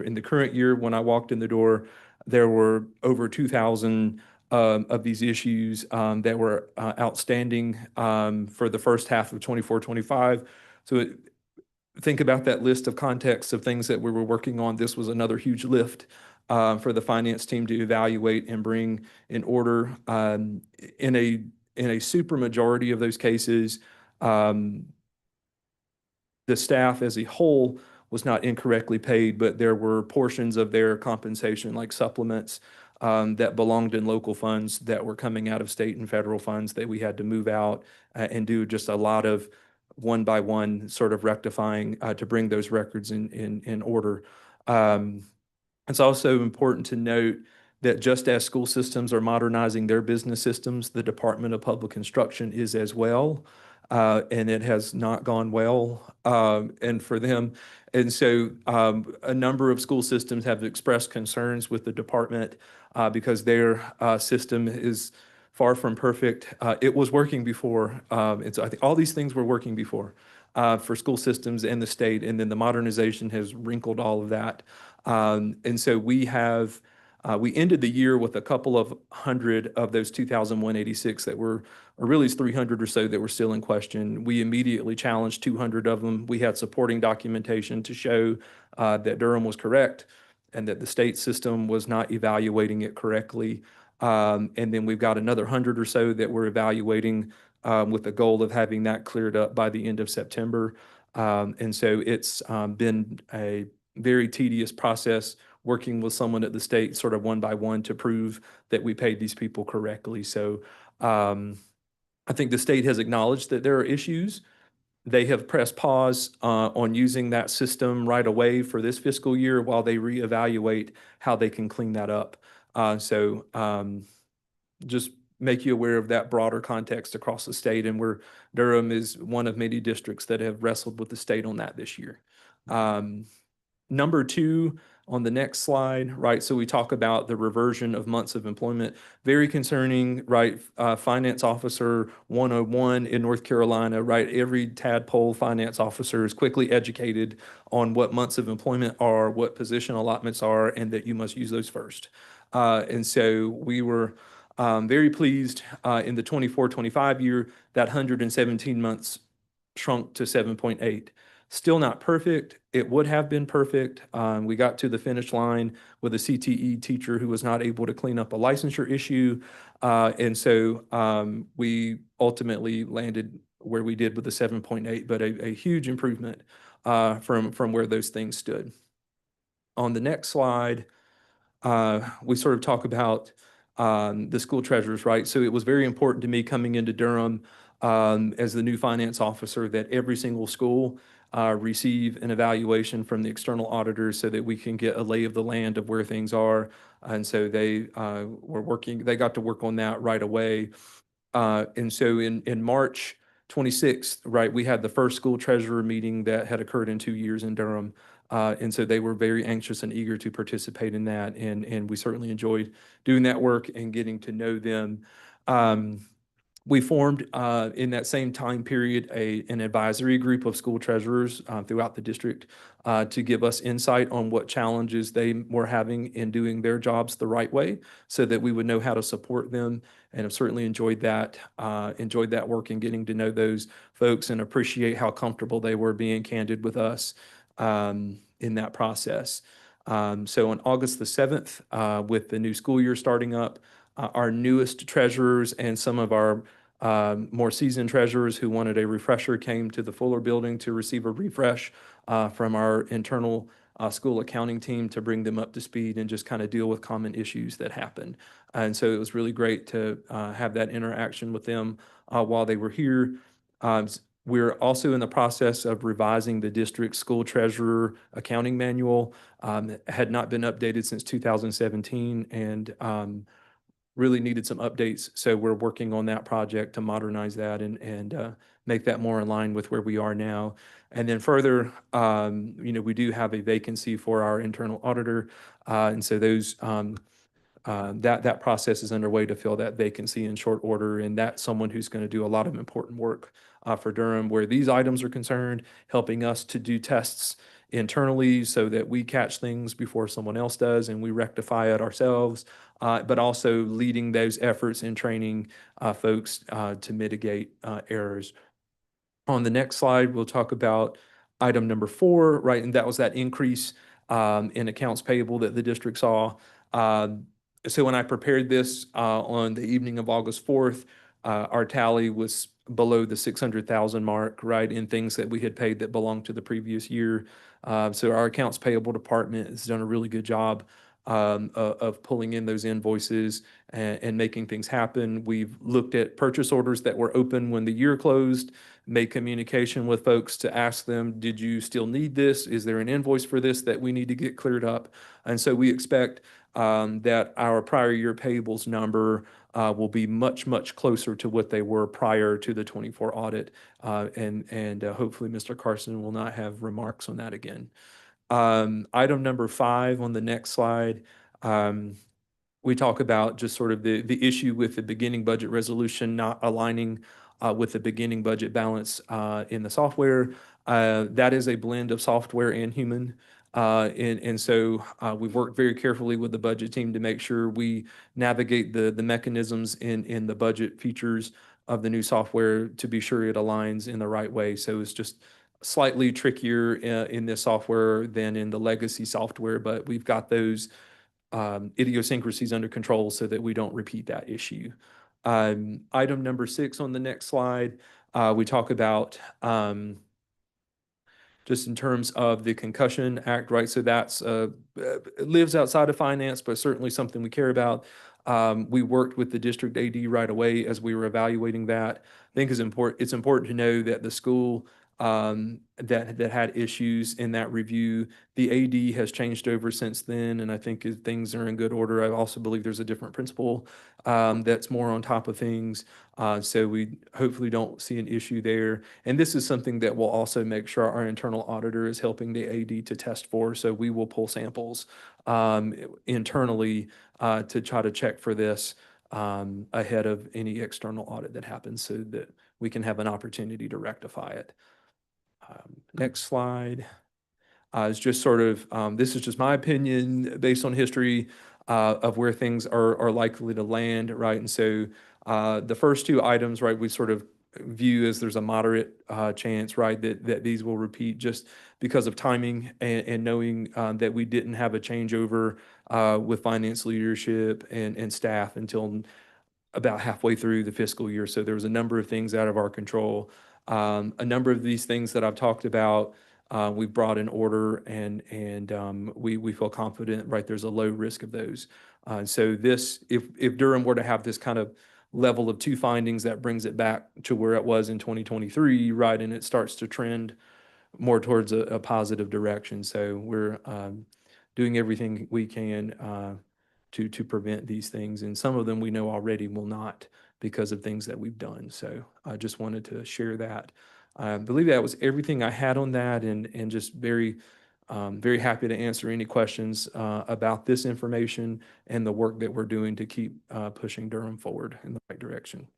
in the current year, when I walked in the door, there were over 2,000 of these issues that were outstanding for the first half of 24-25. So think about that list of contexts of things that we were working on. This was another huge lift for the finance team to evaluate and bring in order. In a super majority of those cases, the staff as a whole was not incorrectly paid, but there were portions of their compensation, like supplements, that belonged in local funds that were coming out of state and federal funds that we had to move out and do just a lot of one by one sort of rectifying to bring those records in order. It's also important to note that just as school systems are modernizing their business systems, the Department of Public Instruction is as well. And it has not gone well, and for them. And so a number of school systems have expressed concerns with the department because their system is far from perfect. It was working before. And so I think all these things were working before for school systems and the state, and then the modernization has wrinkled all of that. And so we ended the year with a couple of hundred of those 2,186 that were, or really it's 300 or so that were still in question. We immediately challenged 200 of them. We had supporting documentation to show that Durham was correct and that the state system was not evaluating it correctly. And then we've got another 100 or so that we're evaluating with the goal of having that cleared up by the end of September. And so it's been a very tedious process working with someone at the state sort of one by one to prove that we paid these people correctly. So I think the state has acknowledged that there are issues. They have pressed pause on using that system right away for this fiscal year while they reevaluate how they can clean that up. So just make you aware of that broader context across the state, and Durham is one of many districts that have wrestled with the state on that this year. Number two, on the next slide, right? So we talk about the reversion of months of employment. Very concerning, right? Finance officer 101 in North Carolina, right? Every tadpole finance officer is quickly educated on what months of employment are, what position allotments are, and that you must use those first. And so we were very pleased in the 24-25 year, that 117 months shrunk to 7.8. Still not perfect. It would have been perfect. We got to the finish line with a CTE teacher who was not able to clean up a licensure issue. And so we ultimately landed where we did with the 7.8, but a huge improvement from where those things stood. On the next slide, we sort of talk about the school treasurers, right? So it was very important to me coming into Durham as the new finance officer that every single school receive an evaluation from the external auditors so that we can get a lay of the land of where things are. And so they they got to work on that right away. And so in March 26th, right, we had the first school treasurer meeting that had occurred in 2 years in Durham. And so they were very anxious and eager to participate in that. And we certainly enjoyed doing that work and getting to know them. We formed in that same time period an advisory group of school treasurers throughout the district to give us insight on what challenges they were having in doing their jobs the right way, so that we would know how to support them. And I've certainly enjoyed that work and getting to know those folks and appreciate how comfortable they were being candid with us in that process. So on August the 7th, with the new school year starting up, our newest treasurers and some of our more seasoned treasurers who wanted a refresher came to the Fuller Building to receive a refresh from our internal school accounting team to bring them up to speed and just kind of deal with common issues that happened. And so it was really great to have that interaction with them while they were here. We're also in the process of revising the district school treasurer accounting manual. It had not been updated since 2017, and really needed some updates. So we're working on that project to modernize that and make that more in line with where we are now. And then further, we do have a vacancy for our internal auditor. And so that process is underway to fill that vacancy in short order. And that's someone who's going to do a lot of important work for Durham where these items are concerned, helping us to do tests internally so that we catch things before someone else does and we rectify it ourselves, but also leading those efforts in training folks to mitigate errors. On the next slide, we'll talk about item number 4, right? And that was that increase in accounts payable that the district saw. So when I prepared this on the evening of August 4th, our tally was below the 600,000 mark, right, in things that we had paid that belonged to the previous year. So our accounts payable department has done a really good job of pulling in those invoices and making things happen. We've looked at purchase orders that were open when the year closed, made communication with folks to ask them, did you still need this? Is there an invoice for this that we need to get cleared up? And so we expect that our prior year payables number will be much, much closer to what they were prior to the 24 audit. And hopefully Mr. Carson will not have remarks on that again. Item number 5 on the next slide, we talk about just sort of the issue with the beginning budget resolution not aligning with the beginning budget balance in the software. That is a blend of software and human. And so we've worked very carefully with the budget team to make sure we navigate the mechanisms in the budget features of the new software to be sure it aligns in the right way. So it's just slightly trickier in this software than in the legacy software, but we've got those idiosyncrasies under control so that we don't repeat that issue. Item number 6 on the next slide, we talk about just in terms of the Concussion Act, right? So that's lives outside of finance, but certainly something we care about. We worked with the district AD right away as we were evaluating that. I think it's important to know that the school that had issues in that review, the AD has changed over since then, and I think things are in good order. I also believe there's a different principal that's more on top of things, so we hopefully don't see an issue there. And this is something that will also make sure our internal auditor is helping the AD to test for, so we will pull samples internally to try to check for this ahead of any external audit that happens so that we can have an opportunity to rectify it. Next slide is just sort of, this is just my opinion based on history of where things are likely to land, right? And so the first 2 items, right, we sort of view as there's a moderate chance, right, that these will repeat just because of timing and knowing that we didn't have a changeover with finance leadership and staff until about halfway through the fiscal year. So there was a number of things out of our control. A number of these things that I've talked about, we've brought in order and we feel confident, right, there's a low risk of those. So this, if Durham were to have this kind of level of 2 findings, that brings it back to where it was in 2023, right, and it starts to trend more towards a positive direction. So we're doing everything we can to prevent these things. And some of them we know already will not because of things that we've done. So I just wanted to share that. I believe that was everything I had on that, and just very happy to answer any questions about this information and the work that we're doing to keep pushing Durham forward in the right direction.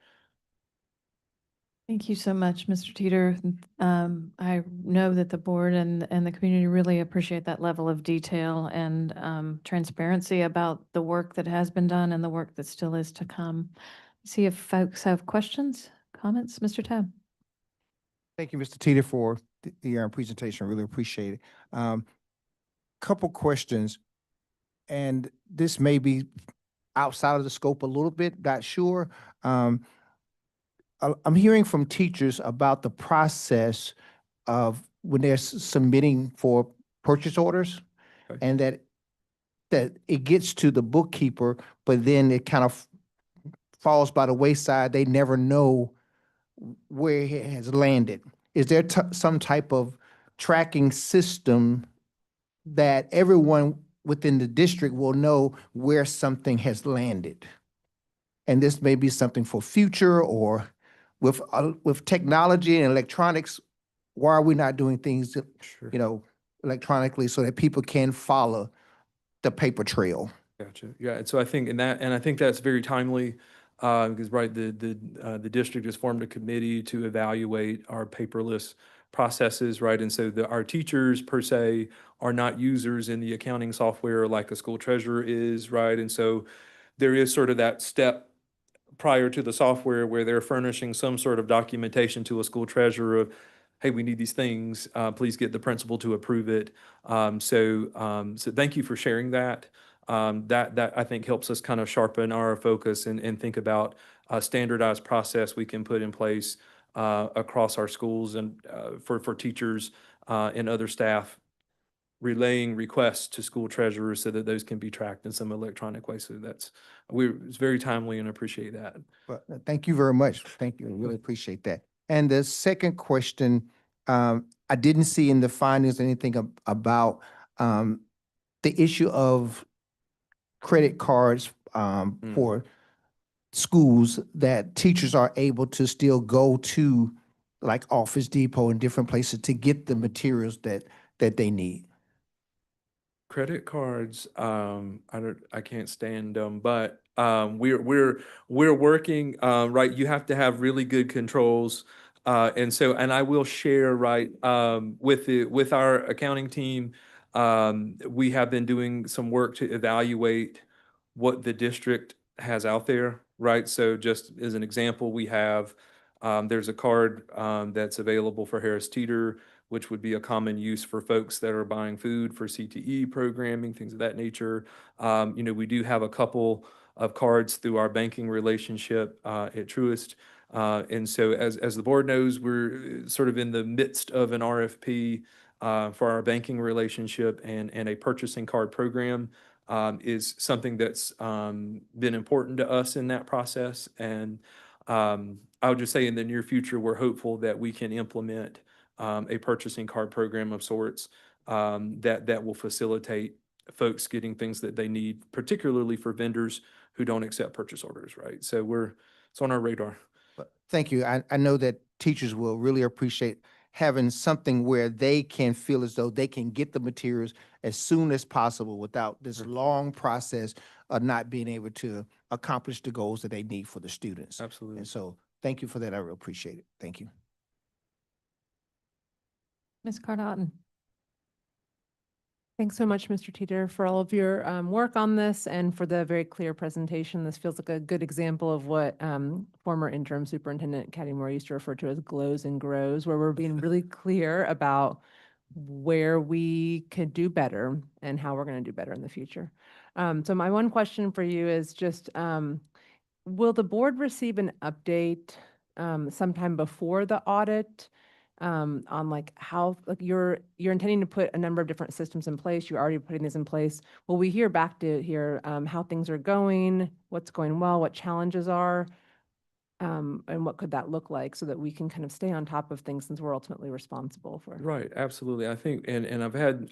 Thank you so much, Mr. Teeter. I know that the board and the community really appreciate that level of detail and transparency about the work that has been done and the work that still is to come. See if folks have questions, comments. Mr. Tabb. Thank you, Mr. Teeter, for the presentation. Really appreciate it. Couple questions, and this may be outside of the scope a little bit, not sure. I'm hearing from teachers about the process of when they're submitting for purchase orders, Okay. and that it gets to the bookkeeper, but then it kind of falls by the wayside. They never know where it has landed. Is there some type of tracking system that everyone within the district will know where something has landed? And this may be something for future, or with technology and electronics, why are we not doing things, Sure. electronically so that people can follow the paper trail? Gotcha. Yeah, and so I think I think that's very timely, because the district has formed a committee to evaluate our paperless processes, right? And so our teachers per se are not users in the accounting software like a school treasurer is, right? And so there is sort of that step prior to the software where they're furnishing some sort of documentation to a school treasurer of, hey, we need these things, please get the principal to approve it. So thank you for sharing that. That I think helps us kind of sharpen our focus and think about a standardized process we can put in place across our schools and for teachers and other staff relaying requests to school treasurers so that those can be tracked in some electronic way. So it's very timely and appreciate that. But thank you very much. Thank you. I really appreciate that. And the second question, I didn't see in the findings anything about the issue of credit cards for schools, that teachers are able to still go to like Office Depot and different places to get the materials that they need. Credit cards, I can't stand them, but we're working, right? You have to have really good controls. And I will share, right, with our accounting team, we have been doing some work to evaluate what the district has out there, right? So just as an example, there's a card that's available for Harris Teeter, which would be a common use for folks that are buying food for CTE programming, things of that nature. We do have a couple of cards through our banking relationship at Truist. And so as the board knows, we're sort of in the midst of an RFP for our banking relationship, and a purchasing card program is something that's been important to us in that process. And I would just say in the near future, we're hopeful that we can implement a purchasing card program of sorts that will facilitate folks getting things that they need, particularly for vendors who don't accept purchase orders, right? So it's on our radar. But thank you. I know that teachers will really appreciate having something where they can feel as though they can get the materials as soon as possible without this long process of not being able to accomplish the goals that they need for the students. Absolutely. And so thank you for that. I really appreciate it. Thank you. Ms. Cardotton. Thanks so much, Mr. Teeter, for all of your work on this and for the very clear presentation. This feels like a good example of what former interim superintendent Caddy Moore used to refer to as glows and grows, where we're being really clear about where we could do better and how we're going to do better in the future. So my one question for you is just, will the board receive an update sometime before the audit on like how, like you're intending to put a number of different systems in place? You're already putting these in place. Will we hear back to hear how things are going, what's going well, what challenges are? And what could that look like so that we can kind of stay on top of things since we're ultimately responsible for. Right, absolutely. I think, and I've had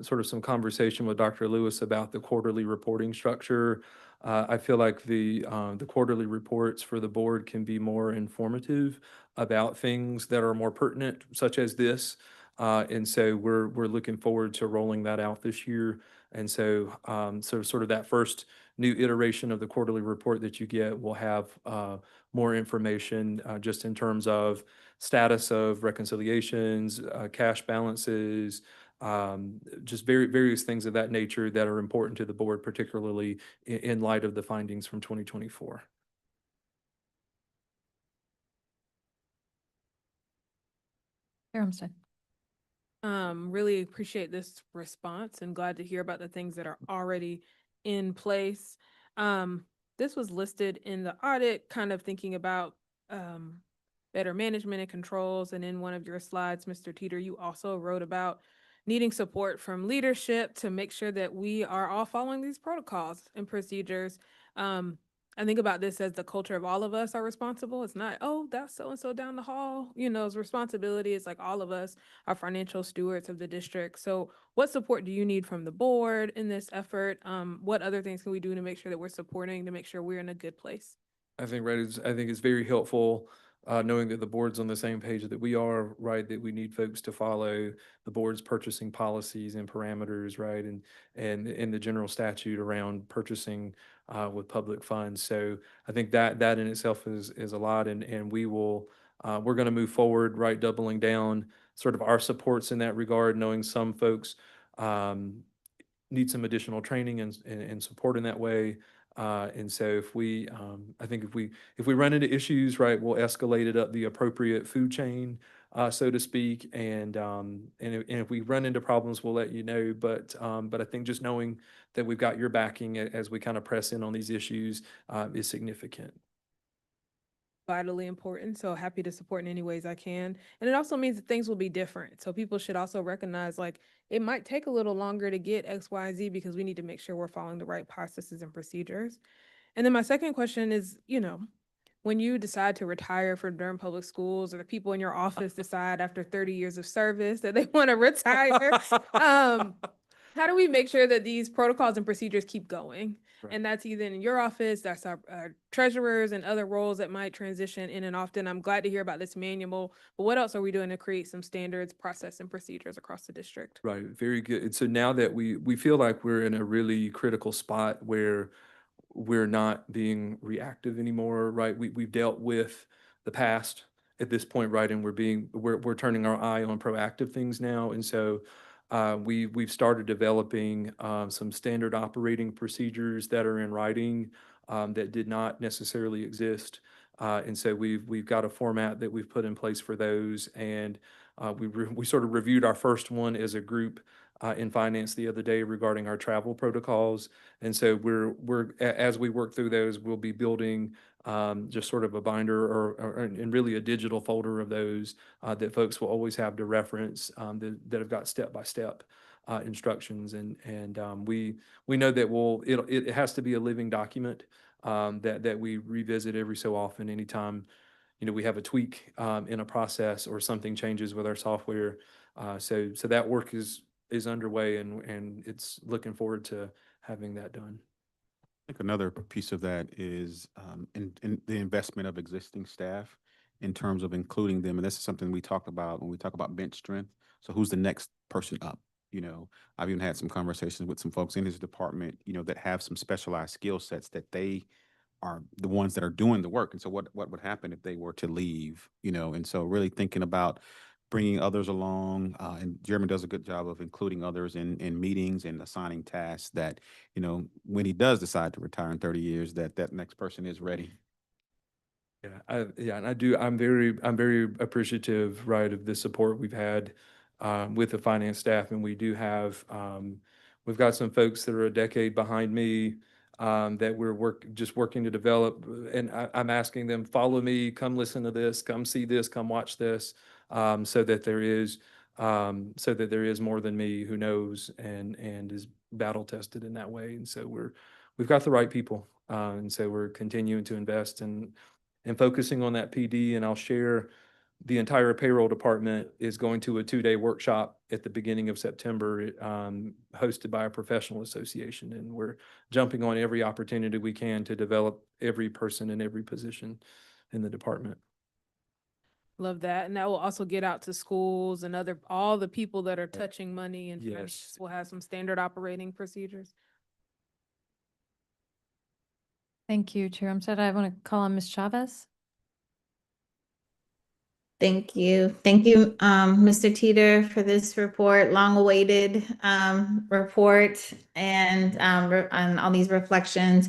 sort of some conversation with Dr. Lewis about the quarterly reporting structure. I feel like the quarterly reports for the board can be more informative about things that are more pertinent, such as this. And so we're looking forward to rolling that out this year. And so so sort of that first new iteration of the quarterly report that you get will have more information just in terms of status of reconciliations, cash balances, just various things of that nature that are important to the board, particularly in light of the findings from 2024. Armstead. Really appreciate this response and glad to hear about the things that are already in place. This was listed in the audit, kind of thinking about better management and controls. And in one of your slides, Mr. Teeter, you also wrote about needing support from leadership to make sure that we are all following these protocols and procedures. I think about this as the culture of all of us are responsible. It's not, oh, that's so-and-so down the hall. It's responsibility. It's like all of us are financial stewards of the district. So what support do you need from the board in this effort? What other things can we do to make sure that we're supporting, to make sure we're in a good place? I think, right, I think it's very helpful knowing that the board's on the same page that we are, right, that we need folks to follow the board's purchasing policies and parameters, right, and in the general statute around purchasing with public funds. So I think that in itself is a lot, and we will we're going to move forward, right, doubling down sort of our supports in that regard, knowing some folks need some additional training and support in that way. And so if we, I think if we run into issues, right, we'll escalate it up the appropriate food chain, so to speak. And if we run into problems, we'll let you know. But I think just knowing that we've got your backing as we kind of press in on these issues is significant. Vitally important. So happy to support in any ways I can. And it also means that things will be different. So people should also recognize like it might take a little longer to get X, Y, Z because we need to make sure we're following the right processes and procedures. And then my second question is, when you decide to retire from Durham Public Schools, or the people in your office decide after 30 years of service that they want to retire, how do we make sure that these protocols and procedures keep going? Right. And that's either in your office, that's our treasurers and other roles that might transition in and often. I'm glad to hear about this manual, but what else are we doing to create some standards, process, and procedures across the district? Right, very good. And so now that we feel like we're in a really critical spot where we're not being reactive anymore, right? We've dealt with the past at this point, right? And we're turning our eye on proactive things now. And so we've started developing some standard operating procedures that are in writing that did not necessarily exist. And so we've got a format that we've put in place for those. And we sort of reviewed our first one as a group in finance the other day regarding our travel protocols. And so as we work through those, we'll be building just sort of a binder and really a digital folder of those that folks will always have to reference that have got step-by-step instructions. And we know that it has to be a living document that we revisit every so often, anytime we have a tweak in a process or something changes with our software. So that work is underway, and it's looking forward to having that done. I think another piece of that is in the investment of existing staff in terms of including them. And this is something we talk about when we talk about bench strength. So who's the next person up? I've even had some conversations with some folks in his department, that have some specialized skill sets that they are the ones that are doing the work. And so what would happen if they were to leave, and so really thinking about bringing others along, and Jeremy does a good job of including others in meetings and assigning tasks that, when he does decide to retire in 30 years, that next person is ready. Yeah, and I do. I'm very appreciative, right, of the support we've had with the finance staff, and we do have we've got some folks that are a decade behind me that we're just working to develop, and I'm asking them, follow me, come listen to this, come see this, come watch this, so that there is more than me who knows and is battle tested in that way. And so we've got the right people, and so we're continuing to invest in and focusing on that PD. And I'll share the entire payroll department is going to a 2-day workshop at the beginning of September, hosted by a professional association. And we're jumping on every opportunity we can to develop every person in every position in the department. Love that. And that will also get out to schools and all the people that are touching money, and Yes. we'll have some standard operating procedures. Thank you, Chair Umstead. I want to call on Ms. Chavez. Thank you. Thank you, Mr. Teeter, for this report, long-awaited report, and on all these reflections.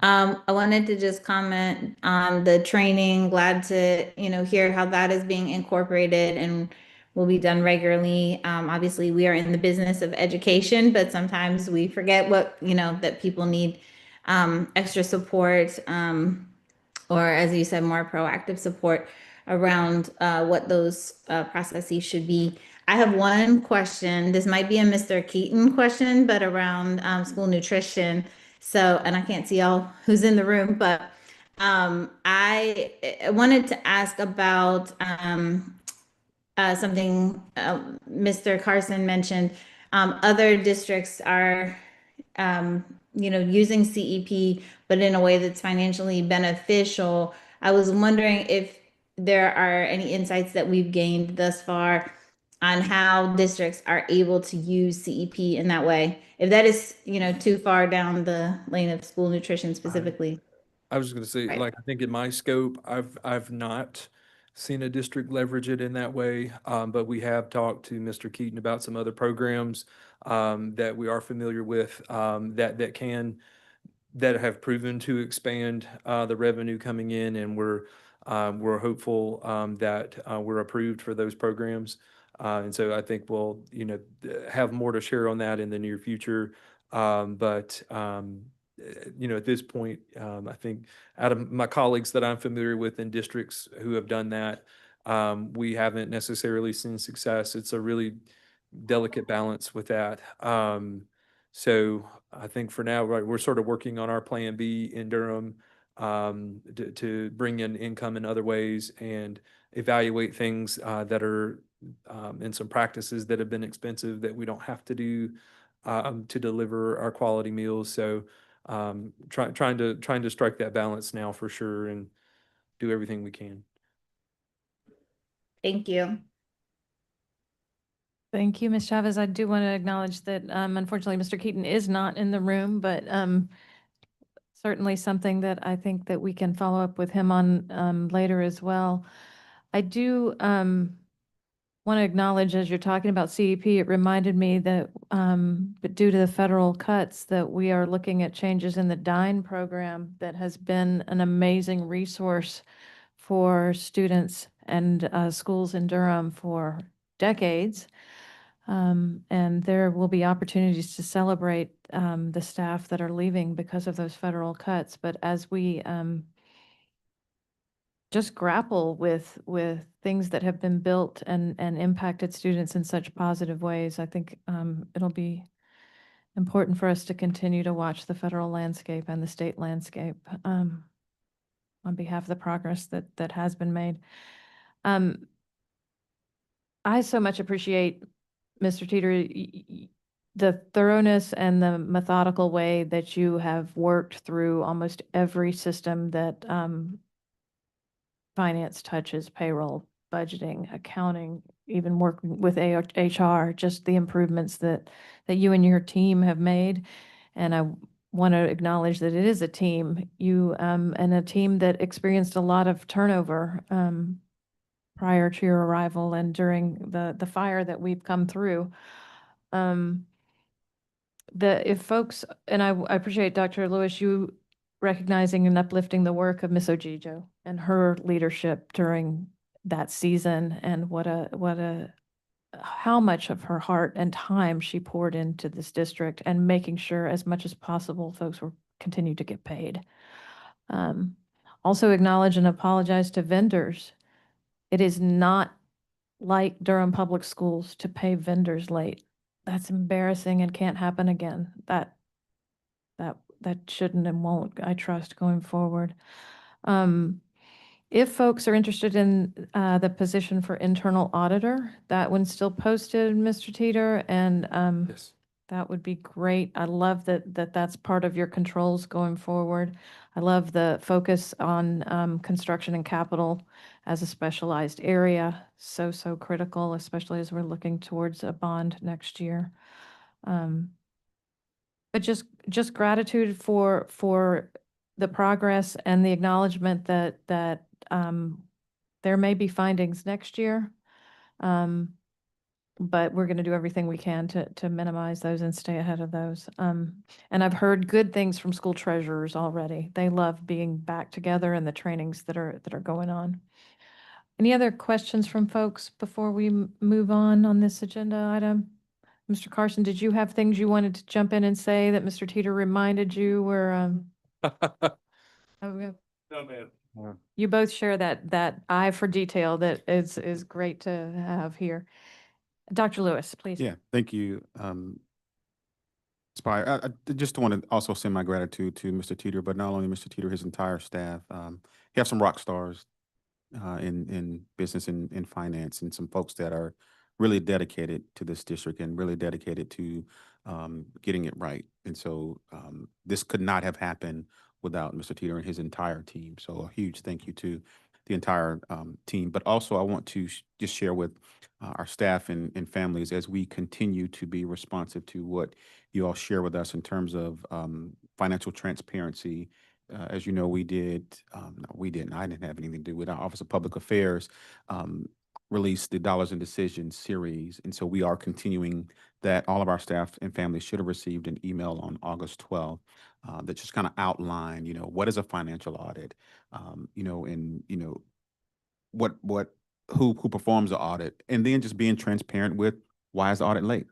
I wanted to just comment on the training. Glad to, hear how that is being incorporated and will be done regularly. Obviously, we are in the business of education, but sometimes we forget that people need extra support, or as you said, more proactive support around what those processes should be. I have one question. This might be a Mr. Keaton question, but around school nutrition. So, and I can't see all who's in the room, but I wanted to ask about something Mr. Carson mentioned. Other districts are, using CEP, but in a way that's financially beneficial. I was wondering if there are any insights that we've gained thus far on how districts are able to use CEP in that way. If that is, too far down the lane of school nutrition specifically. I was going to say, Right. like, I think in my scope, I've not seen a district leverage it in that way. But we have talked to Mr. Keaton about some other programs that we are familiar with that have proven to expand the revenue coming in, and we're hopeful that we're approved for those programs. And so I think we'll, have more to share on that in the near future. At this point, I think out of my colleagues that I'm familiar with in districts who have done that, we haven't necessarily seen success. It's a really delicate balance with that. So I think for now, right, we're sort of working on our plan B in Durham to bring in income in other ways and evaluate things that are and some practices that have been expensive that we don't have to do to deliver our quality meals. So trying to strike that balance now for sure and do everything we can. Thank you. Thank you, Ms. Chavez. I do want to acknowledge that unfortunately, Mr. Keaton is not in the room, but certainly something that I think that we can follow up with him on later as well. I do want to acknowledge, as you're talking about CEP, it reminded me that but due to the federal cuts, that we are looking at changes in the DINE program that has been an amazing resource for students and schools in Durham for decades. And there will be opportunities to celebrate the staff that are leaving because of those federal cuts. But as we just grapple with things that have been built and impacted students in such positive ways, I think it'll be important for us to continue to watch the federal landscape and the state landscape on behalf of the progress that has been made. I so much appreciate, Mr. Teeter, the thoroughness and the methodical way that you have worked through almost every system that finance touches: payroll, budgeting, accounting, even working with HR, just the improvements that you and your team have made. And I want to acknowledge that it is a team, and a team that experienced a lot of turnover prior to your arrival and during the fire that we've come through. If folks, and I appreciate Dr. Lewis, you recognizing and uplifting the work of Miss Ojijo and her leadership during that season, and how much of her heart and time she poured into this district, and making sure as much as possible folks were continue to get paid. Also acknowledge and apologize to vendors. It is not like Durham Public Schools to pay vendors late. That's embarrassing and can't happen again. That shouldn't and won't, I trust, going forward. If folks are interested in the position for internal auditor, that one's still posted, Mr. Teeter, and Yes. that would be great. I love that that's part of your controls going forward. I love the focus on construction and capital as a specialized area. So critical, especially as we're looking towards a bond next year. But just gratitude for the progress and the acknowledgement that there may be findings next year. But we're going to do everything we can to minimize those and stay ahead of those. And I've heard good things from school treasurers already. They love being back together and the trainings that are going on. Any other questions from folks before we move on this agenda item? Mr. Carson, did you have things you wanted to jump in and say that Mr. Teeter reminded you were? No, man. You both share that eye for detail that is great to have here. Dr. Lewis, please. Yeah, thank you. Spire, I just want to also send my gratitude to Mr. Teeter, but not only Mr. Teeter, his entire staff. He have some rock stars in business and in finance, and some folks that are really dedicated to this district and really dedicated to getting it right. And so this could not have happened without Mr. Teeter and his entire team. So a huge thank you to the entire team. But also I want to just share with our staff and families as we continue to be responsive to what you all share with us in terms of financial transparency. As you know, we did, no, we didn't, I didn't have anything to do with our Office of Public Affairs, released the Dollars and Decisions series. And so we are continuing that. All of our staff and families should have received an email on August 12th that just kind of outlined, what is a financial audit, and, who performs the audit, and then just being transparent with why is the audit late.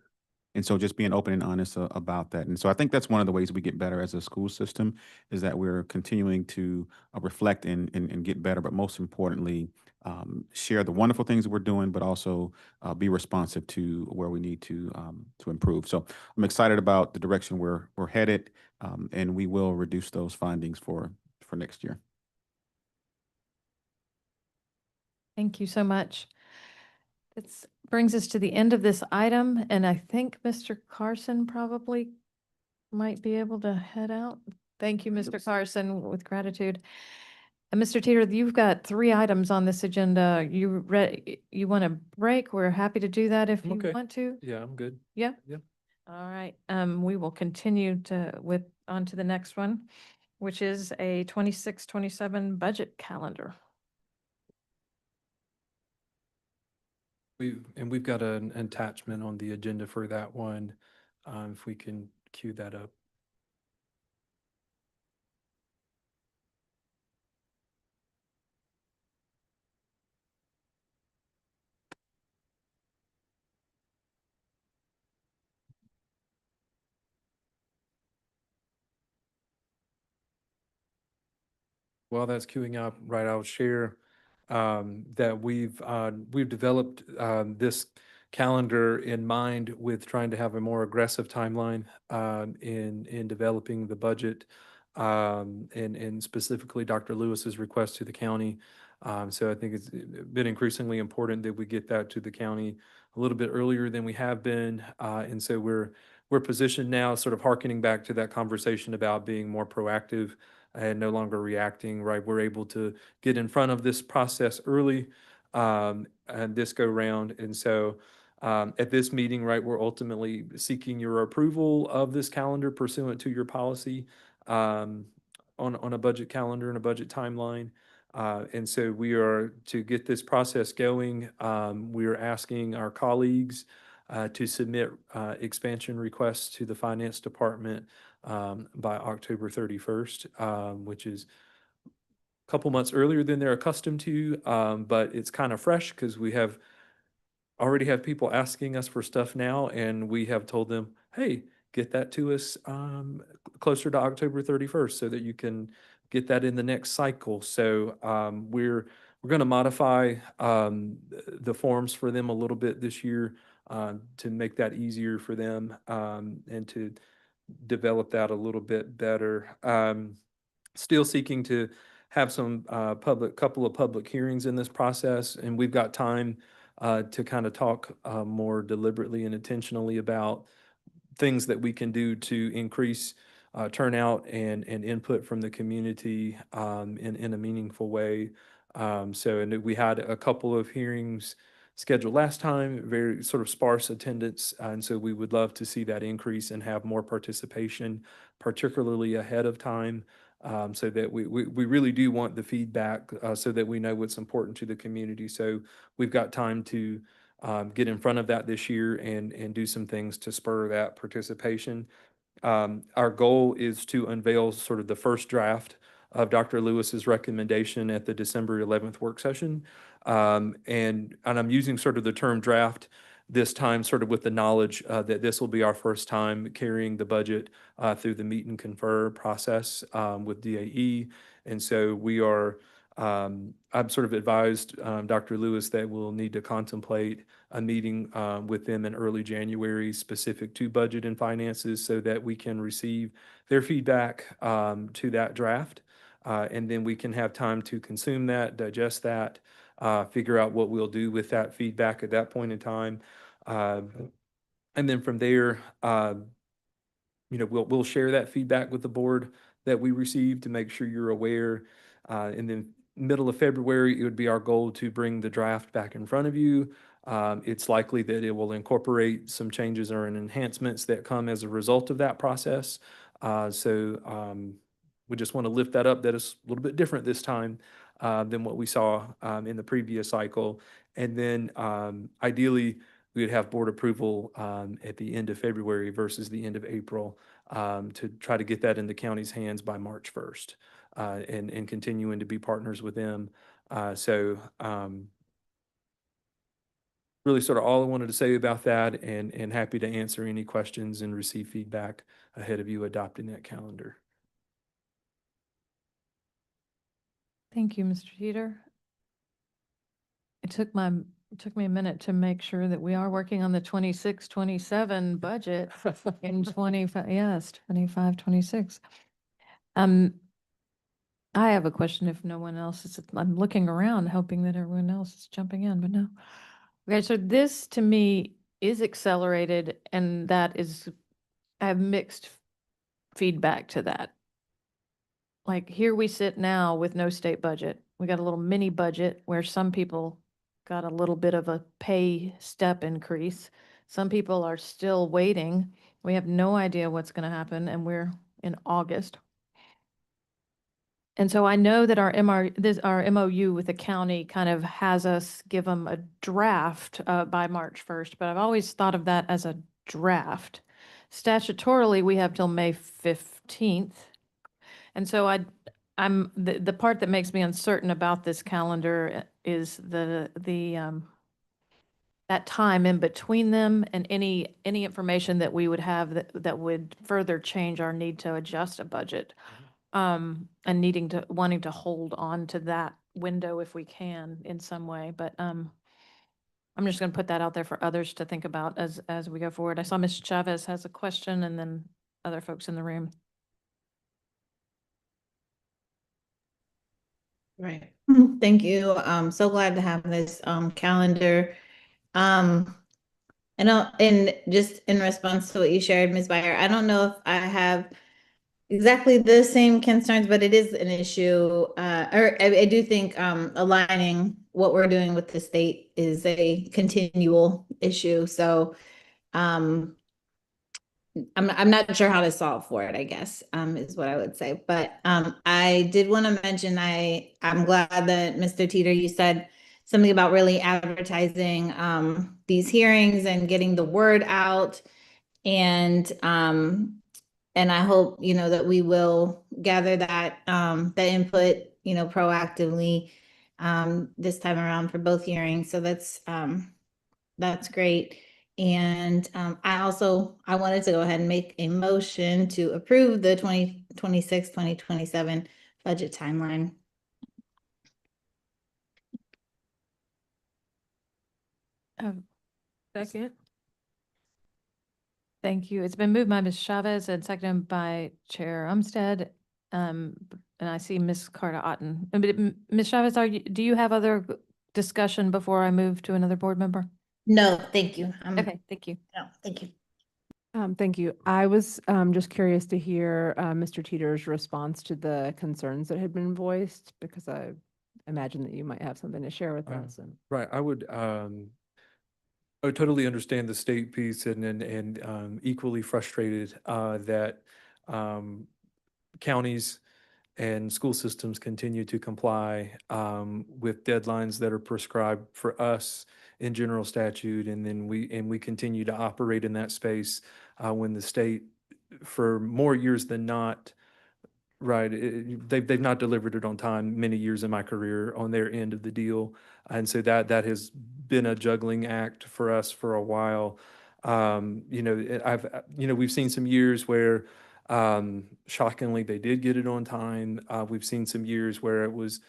And so just being open and honest about that. And so I think that's one of the ways we get better as a school system, is that we're continuing to reflect and get better, but most importantly, share the wonderful things that we're doing, but also be responsive to where we need to improve. So I'm excited about the direction we're headed, and we will reduce those findings for next year. Thank you so much. This brings us to the end of this item, and I think Mr. Carson probably might be able to head out. Thank you, Mr. Carson, with gratitude. And Mr. Teeter, you've got 3 items on this agenda. You want a break? We're happy to do that if you Okay. want to. Yeah, I'm good. Yeah? Yeah. All right. We will continue on to the next one, which is a 26-27 budget calendar. We've got an attachment on the agenda for that one, if we can cue that up. While that's queuing up, right, I'll share that we've developed this calendar in mind with trying to have a more aggressive timeline in developing the budget, and specifically Dr. Lewis's request to the county. So I think it's been increasingly important that we get that to the county a little bit earlier than we have been, and so we're positioned now, sort of hearkening back to that conversation about being more proactive and no longer reacting, right? We're able to get in front of this process early, and this go round. And so at this meeting, right, we're ultimately seeking your approval of this calendar pursuant to your policy on a budget calendar and a budget timeline. And so we are, to get this process going, we are asking our colleagues to submit expansion requests to the finance department by October 31st, which is a couple months earlier than they're accustomed to, but it's kind of fresh because we already have people asking us for stuff now, and we have told them, hey, get that to us closer to October 31st so that you can get that in the next cycle. So we're going to modify the forms for them a little bit this year to make that easier for them, and to develop that a little bit better. Still seeking to have some couple of public hearings in this process, and we've got time to kind of talk more deliberately and intentionally about things that we can do to increase turnout and input from the community in a meaningful way. And we had a couple of hearings scheduled last time, very sort of sparse attendance. And so we would love to see that increase and have more participation, particularly ahead of time. So that we really do want the feedback so that we know what's important to the community. So we've got time to get in front of that this year and do some things to spur that participation. Our goal is to unveil sort of the first draft of Dr. Lewis's recommendation at the December 11th work session. And I'm using sort of the term draft this time, sort of with the knowledge that this will be our first time carrying the budget through the meet and confer process with DAE. And so I've sort of advised Dr. Lewis that we'll need to contemplate a meeting with them in early January specific to budget and finances so that we can receive their feedback to that draft. And then we can have time to consume that, digest that, figure out what we'll do with that feedback at that point in time. And then from there, we'll share that feedback with the board that we received to make sure you're aware. And then middle of February, it would be our goal to bring the draft back in front of you. It's likely that it will incorporate some changes or enhancements that come as a result of that process. We just want to lift that up, that it's a little bit different this time than what we saw in the previous cycle. And then ideally, we would have board approval at the end of February versus the end of April to try to get that in the county's hands by March 1st and continuing to be partners with them. Really sort of all I wanted to say about that, and happy to answer any questions and receive feedback ahead of you adopting that calendar. Thank you, Mr. Teeter. It took me a minute to make sure that we are working on the 26, 27 budget in 25, yes, 25, 26. I have a question if no one else is, I'm looking around hoping that everyone else is jumping in, but no. Okay, so this to me is accelerated, and that is, I have mixed feedback to that. Like here we sit now with no state budget. We got a little mini budget where some people got a little bit of a pay step increase. Some people are still waiting. We have no idea what's going to happen, and we're in August. And so I know that our MOU with the county kind of has us give them a draft by March 1st, but I've always thought of that as a draft. Statutorily, we have till May 15th. And so the part that makes me uncertain about this calendar is that time in between them and any information that we would have that would further change our need to adjust a budget. And wanting to hold on to that window if we can in some way. But I'm just going to put that out there for others to think about as we go forward. I saw Ms. Chavez has a question, and then other folks in the room. Right. Thank you. I'm so glad to have this calendar. And just in response to what you shared, Ms. Beyer, I don't know if I have exactly the same concerns, but it is an issue. I do think aligning what we're doing with the state is a continual issue. So I'm not sure how to solve for it, I guess, is what I would say. But I did want to mention I'm glad that Mr. Teeter, you said something about really advertising these hearings and getting the word out. And I hope, that we will gather that input, proactively this time around for both hearings. So that's great. And I wanted to go ahead and make a motion to approve the 2026, 2027 budget timeline. Second. Thank you. It's been moved by Ms. Chavez and seconded by Chair Umstead. and I see Ms. Carter Otten. Ms. Chavez, do you have other discussion before I move to another board member? No, thank you. Okay, thank you. No, thank you. Thank you. I was just curious to hear Mr. Teeter's response to the concerns that had been voiced, because I imagine that you might have something to share with us. And Right, I would totally understand the state piece and equally frustrated that counties and school systems continue to comply with deadlines that are prescribed for us in general statute, and then we continue to operate in that space when the state, for more years than not, right, they've not delivered it on time many years in my career on their end of the deal, and so that has been a juggling act for us for a while. We've seen some years where shockingly they did get it on time. We've seen some years where it was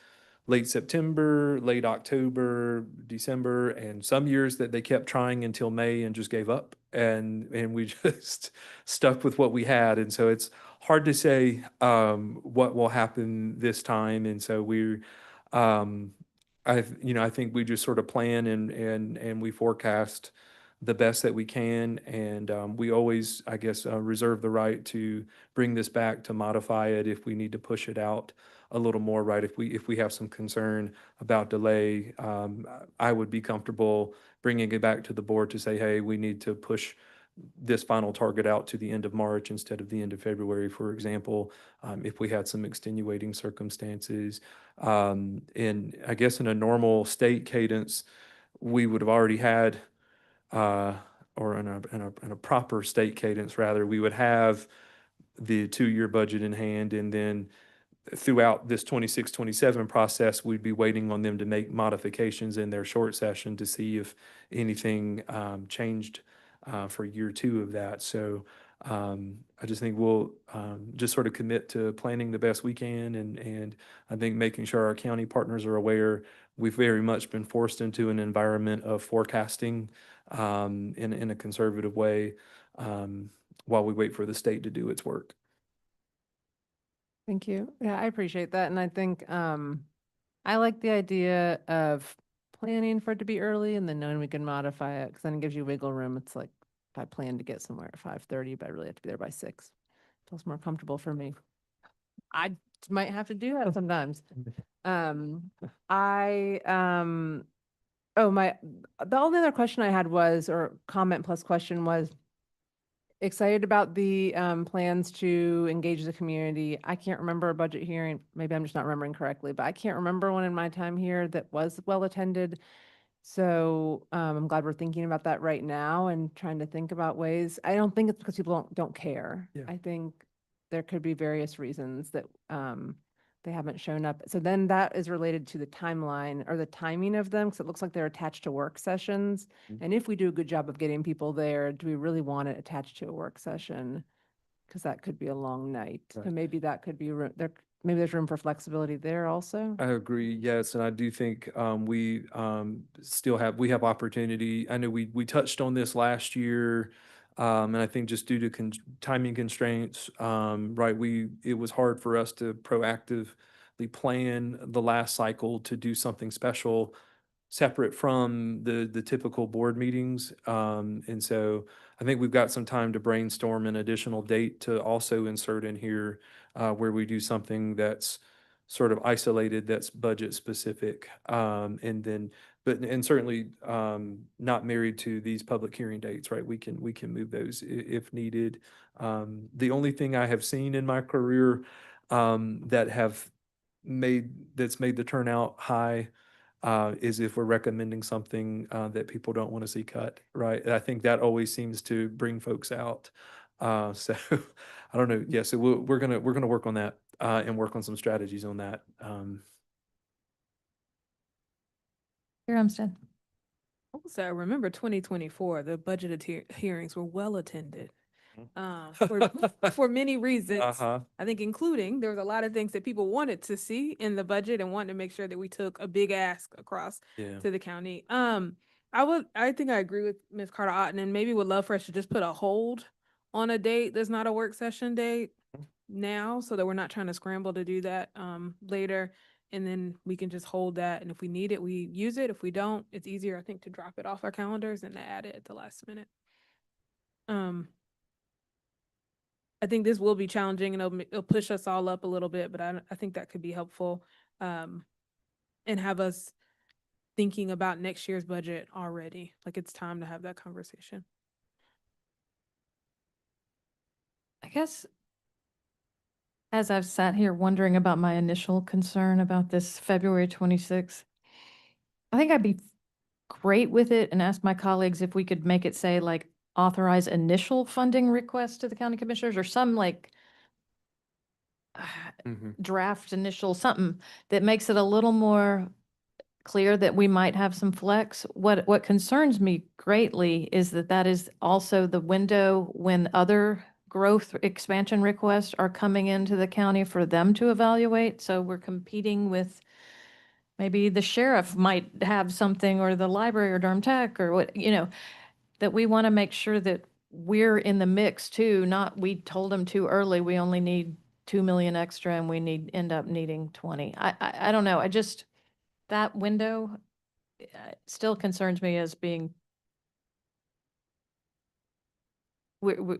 late September, late October, December, and some years that they kept trying until May and just gave up, and we just stuck with what we had. And so it's hard to say what will happen this time. And so um, I think we just sort of plan and we forecast the best that we can, and we always, I guess, reserve the right to bring this back to modify it if we need to push it out a little more, right? If we have some concern about delay, I would be comfortable bringing it back to the board to say, hey, we need to push this final target out to the end of March instead of the end of February, for example, if we had some extenuating circumstances. And I guess in a normal state cadence, we would have already had, or in a proper state cadence, rather, we would have the 2-year budget in hand, and then throughout this 26-27 process, we'd be waiting on them to make modifications in their short session to see if anything changed for year 2 of that. So I just think we'll just sort of commit to planning the best we can, and I think making sure our county partners are aware. We've very much been forced into an environment of forecasting in a conservative way while we wait for the state to do its work. thank you. Yeah, I appreciate that. And I think I like the idea of planning for it to be early and then knowing we can modify it, because then it gives you wiggle room. It's like if I plan to get somewhere at 5:30, but I really have to be there by 6. Feels more comfortable for me. I might have to do that sometimes. The only other question I had was, or comment plus question was, excited about the plans to engage the community. I can't remember a budget hearing, maybe I'm just not remembering correctly, but I can't remember one in my time here that was well attended. So I'm glad we're thinking about that right now and trying to think about ways. I don't think it's because people don't care. Yeah. I think there could be various reasons that they haven't shown up. So then that is related to the timeline or the timing of them, because it looks like they're attached to work sessions. And if we do a good job of getting people there, do we really want it attached to a work session? Because that could be a long night. So Right. maybe that could be there. Maybe there's room for flexibility there also. I agree, yes, and I do think we still have opportunity. I know we touched on this last year, and I think just due to timing constraints, right, it was hard for us to proactively plan the last cycle to do something special separate from the typical board meetings. And so I think we've got some time to brainstorm an additional date to also insert in here where we do something that's sort of isolated, that's budget specific. And certainly not married to these public hearing dates, right? We can move those if needed. The only thing I have seen in my career that's made the turnout high is if we're recommending something that people don't want to see cut, right? And I think that always seems to bring folks out. So I don't know. Yeah, so we're gonna work on that and work on some strategies on that. Here, Umstead. Also, remember 2024, the budget hearings were well attended. For many reasons. Uh-huh. I think including there was a lot of things that people wanted to see in the budget and wanted to make sure that we took a big ask across Yeah. to the county. I think I agree with Ms. Carter Otten, and maybe would love for us to just put a hold on a date that's not a work session date. now so that we're not trying to scramble to do that later. And then we can just hold that. And if we need it, we use it. If we don't, it's easier, I think, to drop it off our calendars and to add it at the last minute. I think this will be challenging and it'll push us all up a little bit, but I think that could be helpful and have us thinking about next year's budget already. Like it's time to have that conversation. I guess as I've sat here wondering about my initial concern about this February 26th, I think I'd be great with it and ask my colleagues if we could make it say like authorize initial funding request to the county commissioners or some like draft initial something that makes it a little more clear that we might have some flex. What concerns me greatly is that that is also the window when other growth expansion requests are coming into the county for them to evaluate. So we're competing with maybe the sheriff might have something or the library or Durham Tech or what, that we want to make sure that we're in the mix too, not we told them too early, we only need 2 million extra and we end up needing 20. I don't know. That window still concerns me as being, we're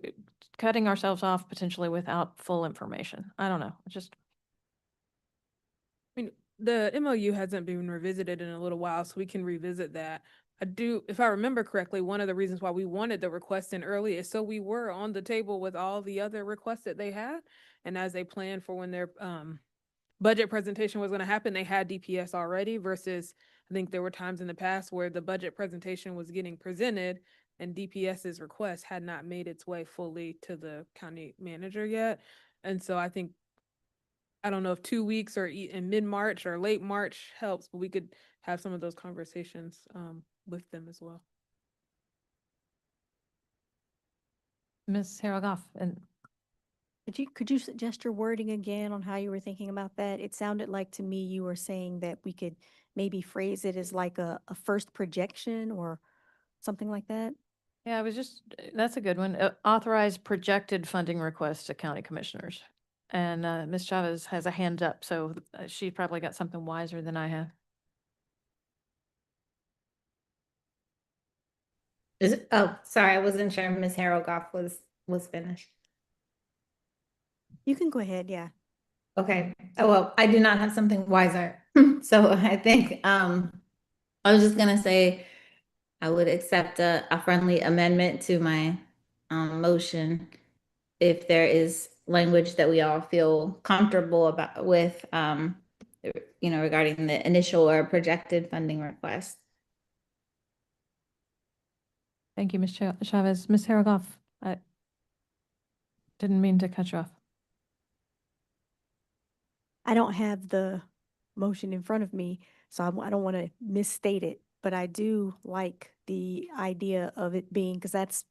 cutting ourselves off potentially without full information. I don't know. I mean, the MOU hasn't been revisited in a little while, so we can revisit that. If I remember correctly, one of the reasons why we wanted the request in early is so we were on the table with all the other requests that they had. And as they planned for when their budget presentation was going to happen, they had DPS already versus I think there were times in the past where the budget presentation was getting presented and DPS's request had not made its way fully to the county manager yet. And so I think, I don't know if 2 weeks or in mid-March or late March helps, but we could have some of those conversations with them as well. Ms. Harold-Goff, and Could you suggest your wording again on how you were thinking about that? It sounded like to me you were saying that we could maybe phrase it as like a first projection or something like that. yeah, that's a good one. Authorize projected funding requests to county commissioners. And Ms. Chavez has a hand up, so she probably got something wiser than I have. Sorry, I wasn't sure Ms. Harold Goff was finished. You can go ahead, yeah. Okay. Oh, well, I do not have something wiser. So I think I was just gonna say I would accept a friendly amendment to my motion if there is language that we all feel comfortable about with regarding the initial or projected funding request. Thank you, Ms. Chavez. Ms. Harold-Goff, I didn't mean to cut you off. I don't have the motion in front of me, so I don't want to misstate it, but I do like the idea of it being, because that's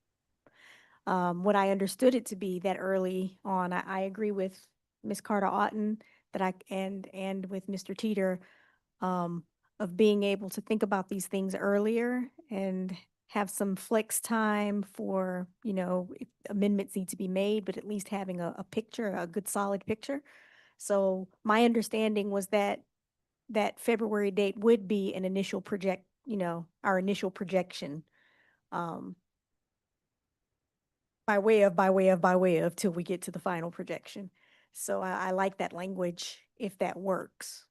what I understood it to be that early on. I agree with Ms. Carter-Otten and with Mr. Teeter of being able to think about these things earlier and have some flex time for, if amendments need to be made, but at least having a picture, a good solid picture. So my understanding was that February date would be an initial our initial projection. By way of till we get to the final projection. So I like that language if that works.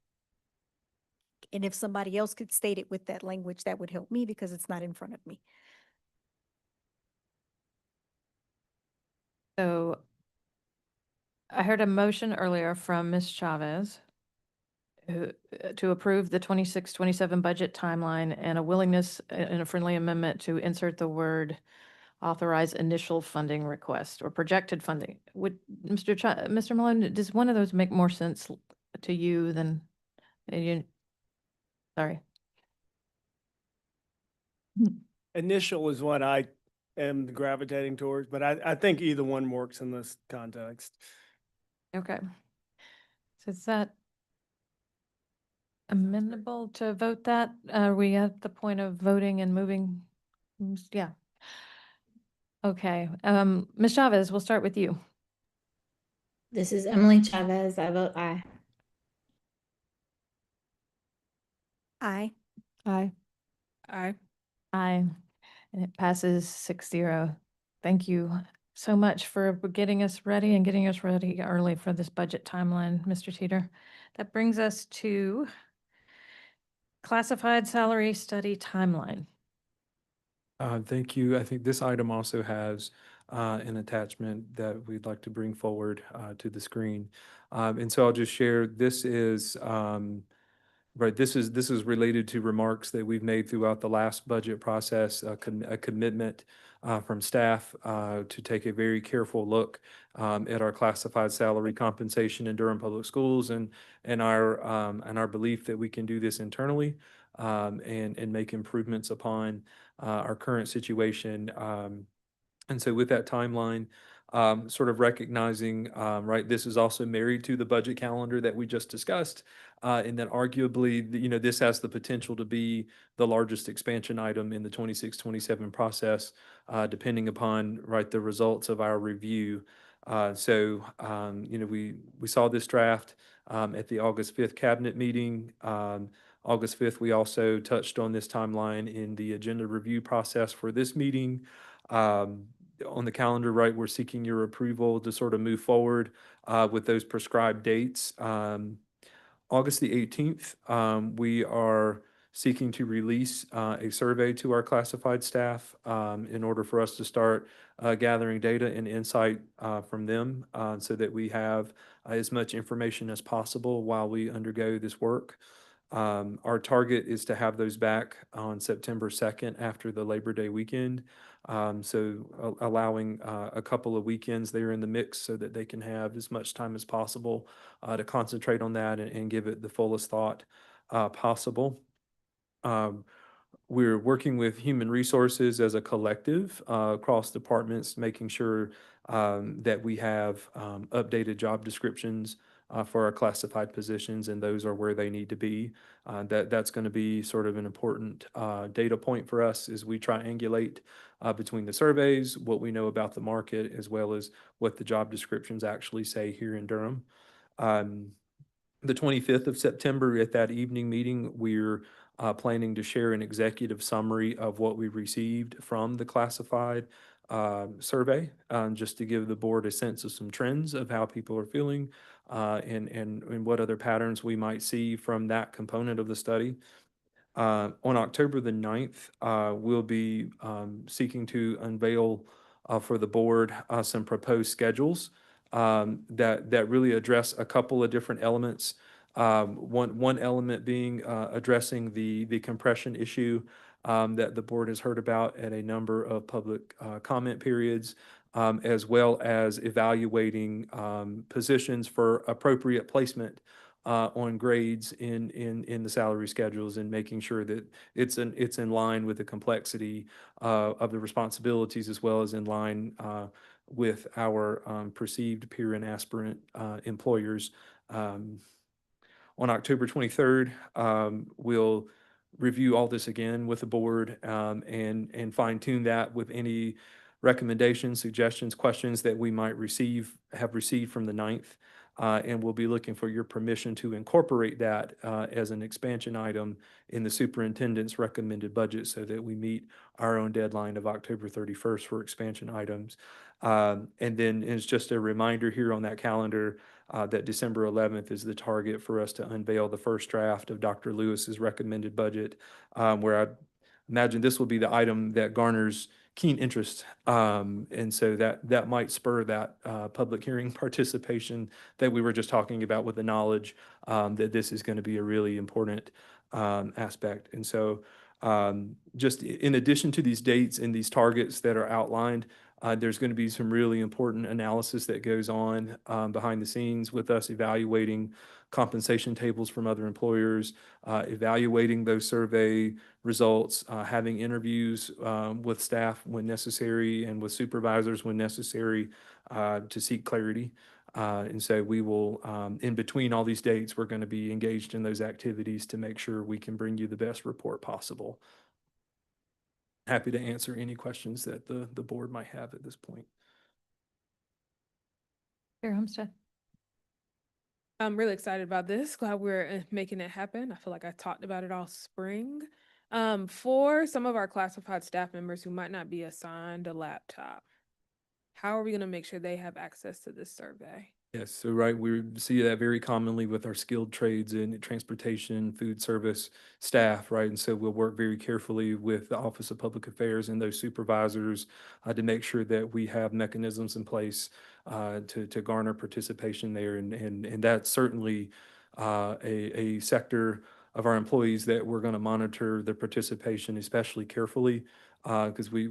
And if somebody else could state it with that language, that would help me because it's not in front of me. So I heard a motion earlier from Ms. Chavez to approve the 26-27 budget timeline and a willingness and a friendly amendment to insert the word authorize initial funding request or projected funding. Would Mr. Malone, does one of those make more sense to you than you? Sorry. Initial is what I am gravitating towards, but I think either one works in this context. Okay. So is that amenable to vote that? Are we at the point of voting and moving? Yeah. Okay. Ms. Chavez, we'll start with you. This is Emily Chavez. I vote aye. Aye. Aye. Aye. Aye. And it passes 6-0. Thank you so much for getting us ready and getting us ready early for this budget timeline, Mr. Teeter. That brings us to classified salary study timeline. Thank you. I think this item also has an attachment that we'd like to bring forward to the screen. And so I'll just share, this is right, this is related to remarks that we've made throughout the last budget process, a commitment from staff to take a very careful look at our classified salary compensation in Durham Public Schools and our belief that we can do this internally and make improvements upon our current situation. And so with that timeline, sort of recognizing, right, this is also married to the budget calendar that we just discussed, and that arguably, this has the potential to be the largest expansion item in the 26-27 process, depending upon, right, the results of our review. So, we saw this draft at the August 5th cabinet meeting. August 5th, we also touched on this timeline in the agenda review process for this meeting. On the calendar, right, we're seeking your approval to sort of move forward with those prescribed dates. August the 18th, we are seeking to release a survey to our classified staff in order for us to start gathering data and insight from them so that we have as much information as possible while we undergo this work. Our target is to have those back on September 2nd after the Labor Day weekend. So allowing a couple of weekends there in the mix so that they can have as much time as possible to concentrate on that and give it the fullest thought possible. We're working with human resources as a collective across departments, making sure that we have updated job descriptions for our classified positions, and those are where they need to be. That's going to be sort of an important data point for us as we triangulate between the surveys, what we know about the market, as well as what the job descriptions actually say here in Durham. The 25th of September at that evening meeting, we're planning to share an executive summary of what we received from the classified survey, just to give the board a sense of some trends of how people are feeling and what other patterns we might see from that component of the study. On October the 9th, we'll be seeking to unveil for the board some proposed schedules that really address a couple of different elements. One element being addressing the compression issue that the board has heard about at a number of public comment periods, as well as evaluating positions for appropriate placement on grades in the salary schedules and making sure that it's in line with the complexity of the responsibilities as well as in line with our perceived peer and aspirant employers. On October 23rd, we'll review all this again with the board and fine tune that with any recommendations, suggestions, questions that we might have received from the 9th. And we'll be looking for your permission to incorporate that as an expansion item in the superintendent's recommended budget so that we meet our own deadline of October 31st for expansion items. And then it's just a reminder here on that calendar that December 11th is the target for us to unveil the first draft of Dr. Lewis's recommended budget, where I imagine this will be the item that garners keen interest. And so that might spur that public hearing participation that we were just talking about with the knowledge that this is going to be a really important aspect. And so just in addition to these dates and these targets that are outlined, there's going to be some really important analysis that goes on behind the scenes with us evaluating compensation tables from other employers, evaluating those survey results, having interviews with staff when necessary and with supervisors when necessary to seek clarity. And so we will, in between all these dates, we're going to be engaged in those activities to make sure we can bring you the best report possible. Happy to answer any questions that the board might have at this point. Chair Homestead. I'm really excited about this. Glad we're making it happen. I feel like I talked about it all spring. For some of our classified staff members who might not be assigned a laptop, how are we going to make sure they have access to this survey? Yes, so right, we see that very commonly with our skilled trades in transportation, food service staff, right? And so we'll work very carefully with the Office of Public Affairs and those supervisors to make sure that we have mechanisms in place to garner participation there. And that's certainly a sector of our employees that we're going to monitor their participation especially carefully because we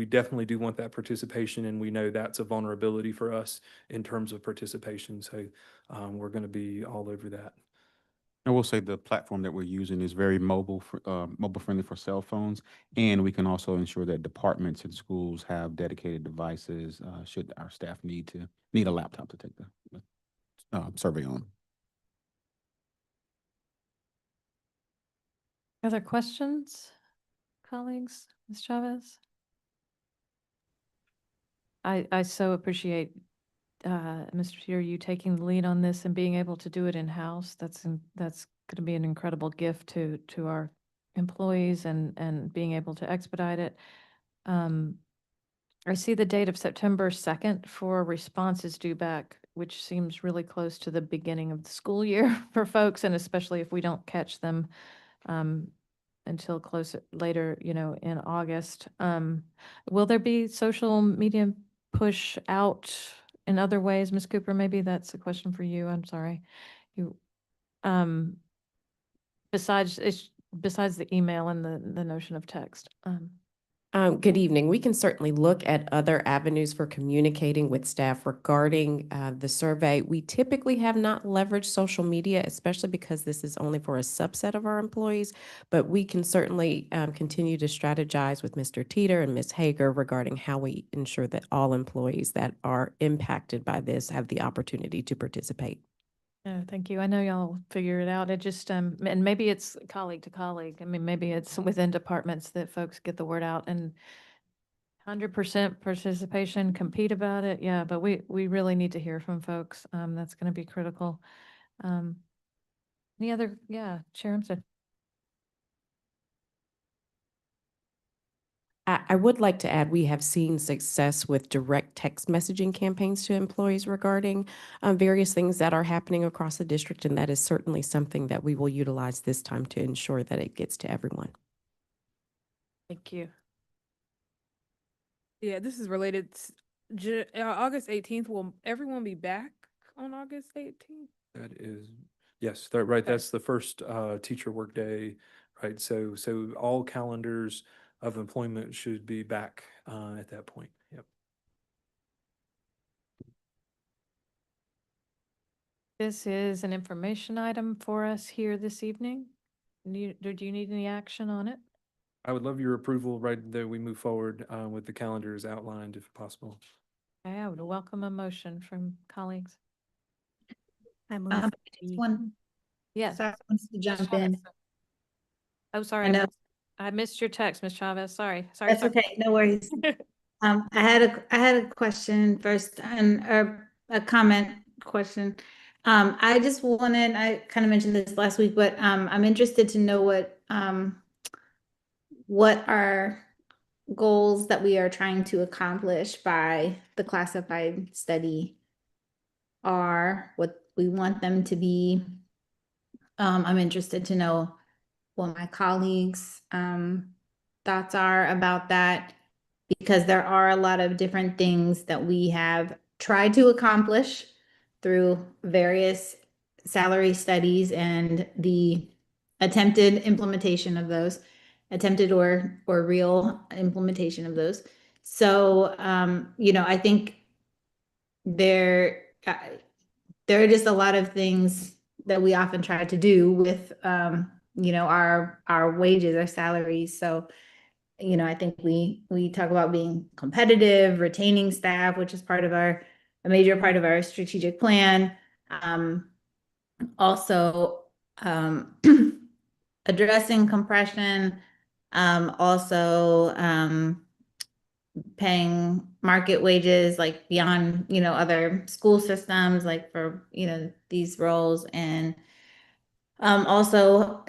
definitely do want that participation, and we know that's a vulnerability for us in terms of participation. So we're going to be all over that. I will say the platform that we're using is very mobile friendly for cell phones, and we can also ensure that departments and schools have dedicated devices should our staff need a laptop to take the survey on. Other questions, colleagues? Ms. Chavez? I so appreciate, Mr. Teeter, you taking the lead on this and being able to do it in-house. That's going to be an incredible gift to our employees and being able to expedite it. I see the date of September 2nd for responses due back, which seems really close to the beginning of the school year for folks, and especially if we don't catch them until later, in August. Will there be social media push out in other ways? Ms. Cooper, maybe that's a question for you. I'm sorry. You, besides the email and the notion of text. Good evening. We can certainly look at other avenues for communicating with staff regarding the survey. We typically have not leveraged social media, especially because this is only for a subset of our employees, but we can certainly continue to strategize with Mr. Teeter and Ms. Hager regarding how we ensure that all employees that are impacted by this have the opportunity to participate. Thank you. I know y'all figure it out. It just, and maybe it's colleague to colleague. I mean, maybe it's within departments that folks get the word out, and 100% participation, compete about it. Yeah, but we really need to hear from folks. That's going to be critical. Any other, Chair Armstead. I would like to add, we have seen success with direct text messaging campaigns to employees regarding various things that are happening across the district, and that is certainly something that we will utilize this time to ensure that it gets to everyone. Thank you. Yeah, this is related. August 18th, will everyone be back on August 18th? That is, yes, right. That's the first teacher work day, right? So all calendars of employment should be back at that point. Yep. This is an information item for us here this evening. Do you need any action on it? I would love your approval, right, that we move forward with the calendars outlined if possible. Okay, I would welcome a motion from colleagues. I move. Yes. Sorry, wants to jump in. Oh, sorry. I know. I missed your text, Ms. Chavez. Sorry. That's okay. No worries. I had a question first and a comment question. I just wanted, I kind of mentioned this last week, but I'm interested to know what our goals that we are trying to accomplish by the classified study are, what we want them to be. I'm interested to know what my colleagues' thoughts are about that, because there are a lot of different things that we have tried to accomplish through various salary studies and the attempted implementation of those, attempted or real implementation of those. So, I think there are just a lot of things that we often try to do with, our wages, our salaries. So, I think we talk about being competitive, retaining staff, which is a major part of our strategic plan. Also, addressing compression, also paying market wages, like beyond, other school systems, like for, these roles, and also,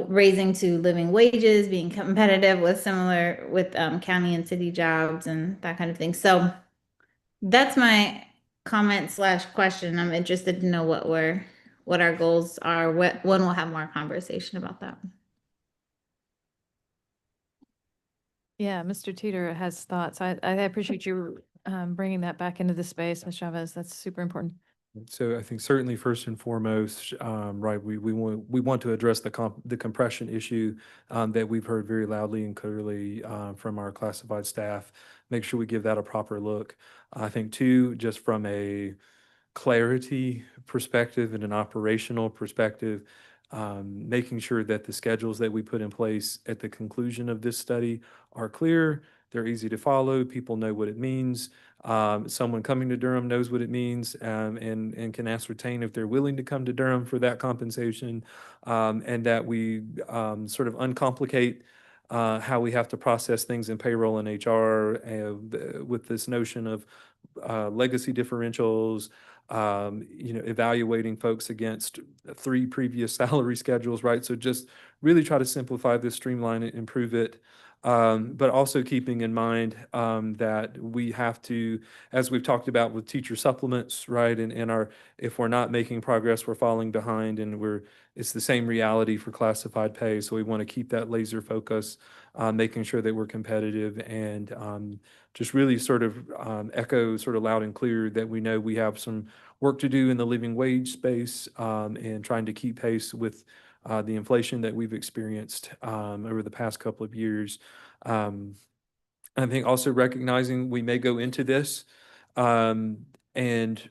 raising to living wages, being competitive with county and city jobs and that kind of thing. So that's my comment / question. I'm interested to know what our goals are, when we'll have more conversation about that. Yeah, Mr. Teeter has thoughts. I appreciate you bringing that back into the space, Ms. Chavez. That's super important. So I think certainly first and foremost, right, we want to address the compression issue that we've heard very loudly and clearly from our classified staff. Make sure we give that a proper look. I think too, just from a clarity perspective and an operational perspective, making sure that the schedules that we put in place at the conclusion of this study are clear, they're easy to follow, people know what it means. Someone coming to Durham knows what it means, and can ascertain if they're willing to come to Durham for that compensation, and that we sort of uncomplicate how we have to process things in payroll and HR with this notion of legacy differentials, evaluating folks against 3 previous salary schedules, right? So just really try to simplify this, streamline it, improve it. But also keeping in mind that we have to, as we've talked about with teacher supplements, right? And if we're not making progress, we're falling behind, and it's the same reality for classified pay. So we want to keep that laser focus on making sure that we're competitive, and just really sort of echo sort of loud and clear that we know we have some work to do in the living wage space, and trying to keep pace with the inflation that we've experienced over the past couple of years. I think also recognizing we may go into this, and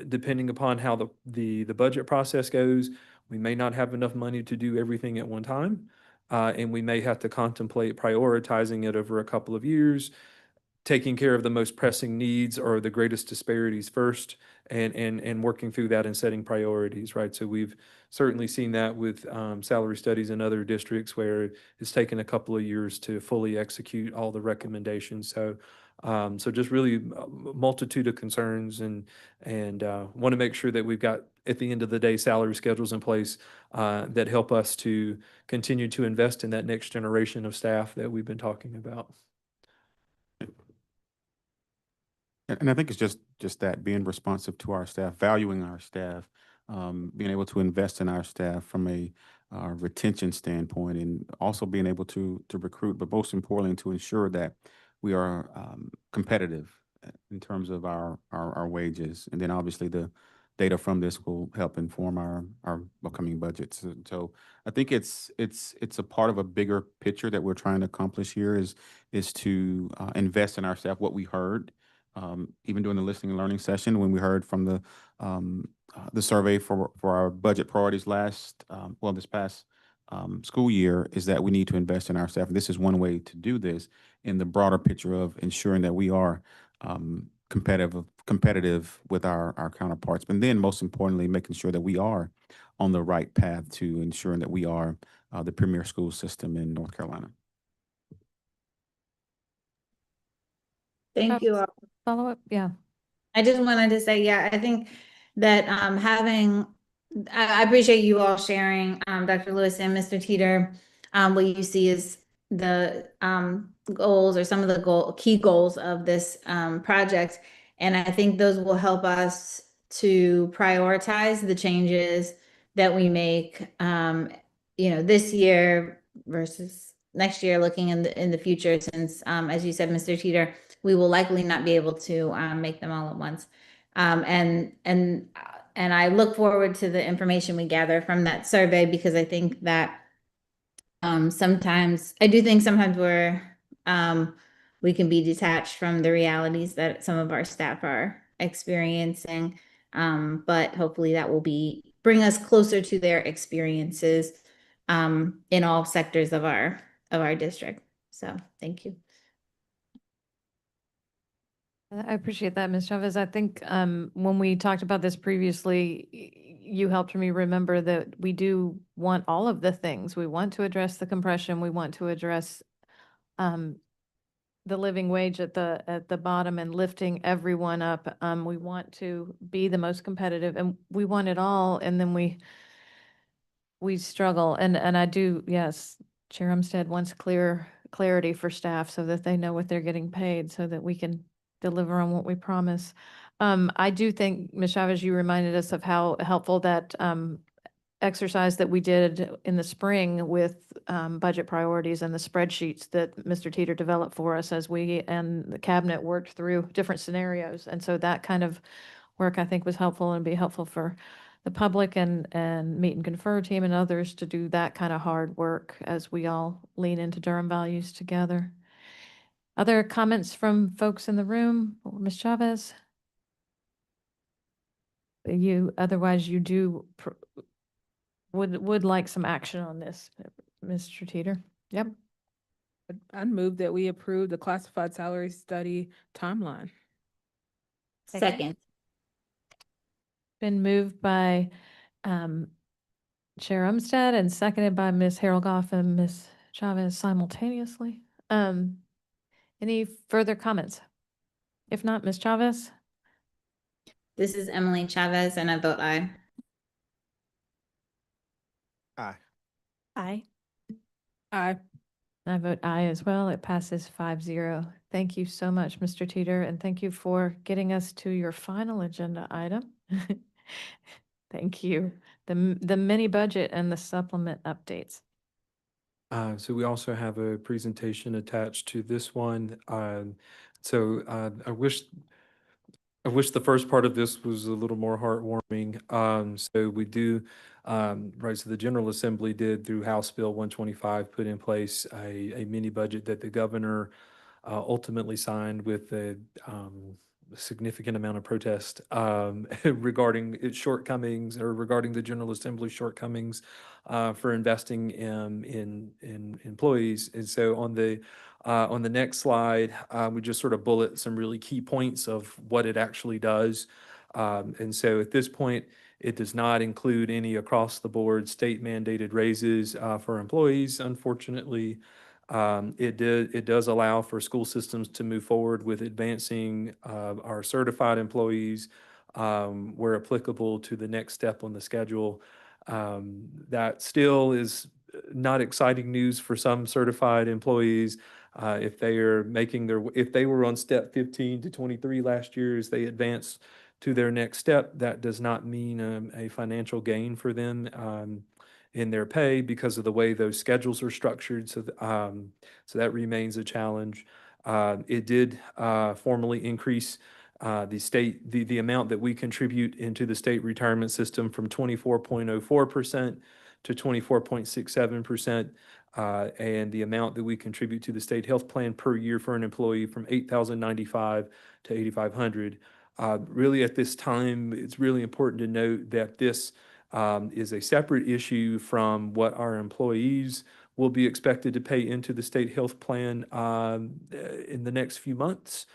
depending upon how the budget process goes, we may not have enough money to do everything at one time. And we may have to contemplate prioritizing it over a couple of years, taking care of the most pressing needs or the greatest disparities first, and working through that and setting priorities, right? So we've certainly seen that with salary studies in other districts where it's taken a couple of years to fully execute all the recommendations. So just really a multitude of concerns, and want to make sure that we've got, at the end of the day, salary schedules in place that help us to continue to invest in that next generation of staff that we've been talking about. And I think it's just that, being responsive to our staff, valuing our staff, being able to invest in our staff from a retention standpoint, and also being able to recruit, but most importantly, to ensure that we are competitive in terms of our wages. And then obviously the data from this will help inform our upcoming budgets. So I think it's a part of a bigger picture that we're trying to accomplish here, is to invest in our staff. What we heard, even during the listening and learning session, when we heard from the survey for our budget priorities this past school year, is that we need to invest in our staff. And this is one way to do this in the broader picture of ensuring that we are competitive with our counterparts. But then most importantly, making sure that we are on the right path to ensuring that we are the premier school system in North Carolina. Thank you all. Follow up? Yeah. I just wanted to say, yeah, I think that I appreciate you all sharing, Dr. Lewis and Mr. Teeter, what you see is the goals, or some of the key goals of this project. And I think those will help us to prioritize the changes that we make, this year versus next year, looking in the future, since, as you said, Mr. Teeter, we will likely not be able to make them all at once. And I look forward to the information we gather from that survey, because I think that sometimes we can be detached from the realities that some of our staff are experiencing. But hopefully that will bring us closer to their experiences in all sectors of our district. So thank you. I appreciate that, Ms. Chavez. I think when we talked about this previously, you helped me remember that we do want all of the things. We want to address the compression. We want to address the living wage at the bottom and lifting everyone up. We want to be the most competitive, and we want it all, and then we struggle. And I do, yes, Chair Umstead wants clarity for staff so that they know what they're getting paid, so that we can deliver on what we promise. I do think, Ms. Chavez, you reminded us of how helpful that exercise that we did in the spring with budget priorities and the spreadsheets that Mr. Teeter developed for us as we and the cabinet worked through different scenarios. And so that kind of work, I think, was helpful and be helpful for the public and Meet and Confer team and others to do that kind of hard work as we all lean into Durham values together. Other comments from folks in the room? Ms. Chavez? Otherwise you do would like some action on this, Mr. Teeter. Yep. I'd move that we approve the classified salary study timeline. Second. Been moved by Chair Umstead and seconded by Ms. Harold-Goff and Ms. Chavez simultaneously. Any further comments? If not, Ms. Chavez? This is Emily Chavez, and I vote aye. Aye. Aye. Aye. I vote aye as well. It passes 5-0. Thank you so much, Mr. Teeter, and thank you for getting us to your final agenda item. Thank you. The mini budget and the supplement updates. So we also have a presentation attached to this one. I wish the first part of this was a little more heartwarming. So we do, right, so the General Assembly did, through House Bill 125, put in place a mini budget that the governor ultimately signed with a significant amount of protest regarding its shortcomings, or regarding the General Assembly's shortcomings for investing in employees. And so on the next slide, we just sort of bullet some really key points of what it actually does. And so at this point, it does not include any across-the-board state-mandated raises for employees, unfortunately. It does allow for school systems to move forward with advancing our certified employees where applicable to the next step on the schedule. That still is not exciting news for some certified employees. If they were on step 15 to 23 last year as they advance to their next step, that does not mean a financial gain for them in their pay because of the way those schedules are structured. So that remains a challenge. It did formally increase the amount that we contribute into the state retirement system from 24.04% to 24.67%, and the amount that we contribute to the state health plan per year for an employee from $8,095 to $8,500. Really, at this time, it's really important to note that this is a separate issue from what our employees will be expected to pay into the state health plan in the next few months.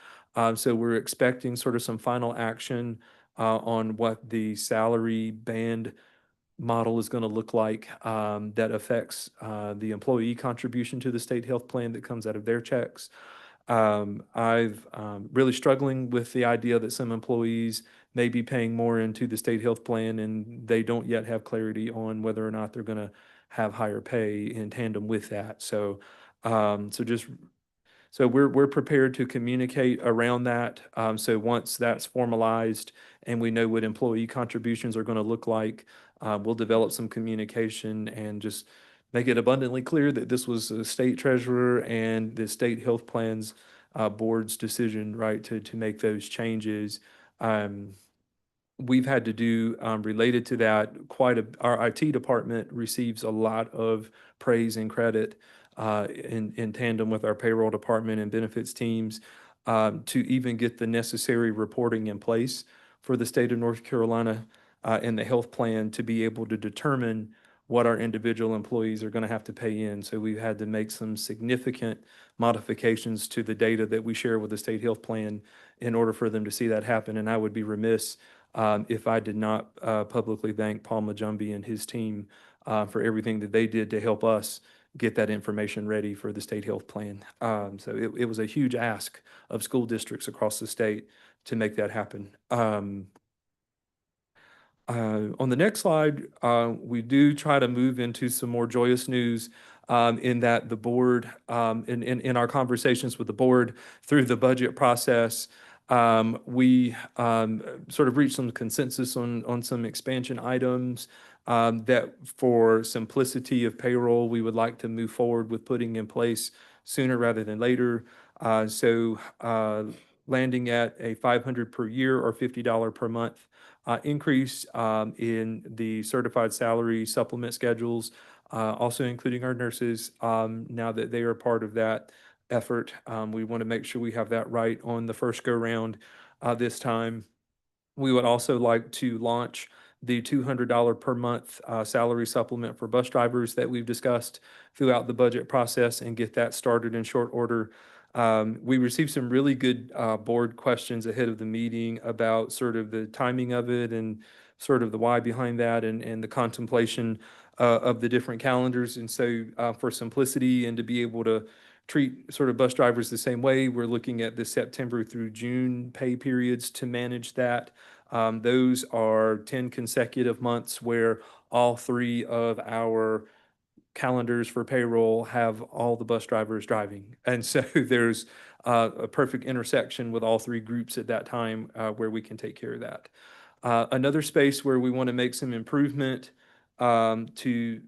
So we're expecting sort of some final action on what the salary band model is going to look like that affects the employee contribution to the state health plan that comes out of their checks. I've really struggling with the idea that some employees may be paying more into the state health plan and they don't yet have clarity on whether or not they're going to have higher pay in tandem with that. So we're prepared to communicate around that. So once that's formalized and we know what employee contributions are going to look like, we'll develop some communication and just make it abundantly clear that this was the state treasurer and the state health plans board's decision, right, to make those changes. We've had to do related to that our IT department receives a lot of praise and credit in tandem with our payroll department and benefits teams to even get the necessary reporting in place for the state of North Carolina and the health plan to be able to determine what our individual employees are going to have to pay in. So we've had to make some significant modifications to the data that we share with the state health plan in order for them to see that happen. And I would be remiss if I did not publicly thank Paul Majumbi and his team for everything that they did to help us get that information ready for the state health plan. So it was a huge ask of school districts across the state to make that happen. On the next slide, we do try to move into some more joyous news in that the board, in our conversations with the board through the budget process, we sort of reached some consensus on some expansion items that for simplicity of payroll, we would like to move forward with putting in place sooner rather than later. So landing at a $500 per year or $50 per month increase in the certified salary supplement schedules, also including our nurses, now that they are part of that effort. We want to make sure we have that right on the first go round this time. We would also like to launch the $200 per month salary supplement for bus drivers that we've discussed throughout the budget process and get that started in short order. We received some really good board questions ahead of the meeting about sort of the timing of it and sort of the why behind that and the contemplation of the different calendars. And so for simplicity and to be able to treat sort of bus drivers the same way, we're looking at the September through June pay periods to manage that. Those are 10 consecutive months where all three of our calendars for payroll have all the bus drivers driving. And so there's a perfect intersection with all three groups at that time where we can take care of that. Another space where we want to make some improvement to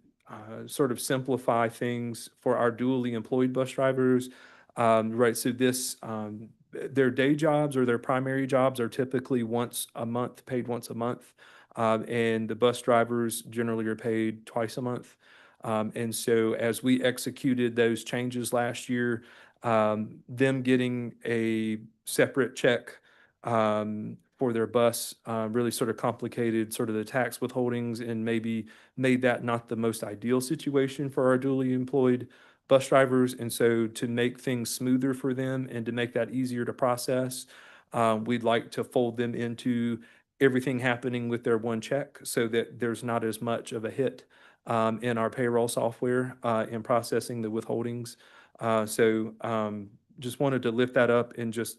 sort of simplify things for our dually employed bus drivers. Right, so this, their day jobs or their primary jobs are typically once a month, paid once a month. And the bus drivers generally are paid twice a month. And so as we executed those changes last year, them getting a separate check for their bus really sort of complicated sort of the tax withholdings and maybe made that not the most ideal situation for our dually employed bus drivers. And so to make things smoother for them and to make that easier to process, we'd like to fold them into everything happening with their one check so that there's not as much of a hit in our payroll software in processing the withholdings. Just wanted to lift that up and just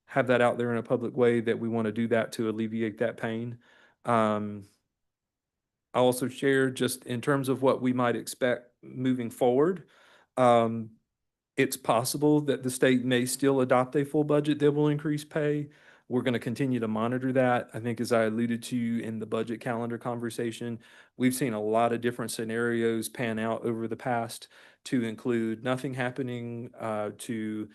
have that out there in a public way that we want to do that to alleviate that pain. I also share just in terms of what we might expect moving forward. It's possible that the state may still adopt a full budget that will increase pay. We're going to continue to monitor that. I think as I alluded to in the budget calendar conversation, we've seen a lot of different scenarios pan out over the past to include nothing happening to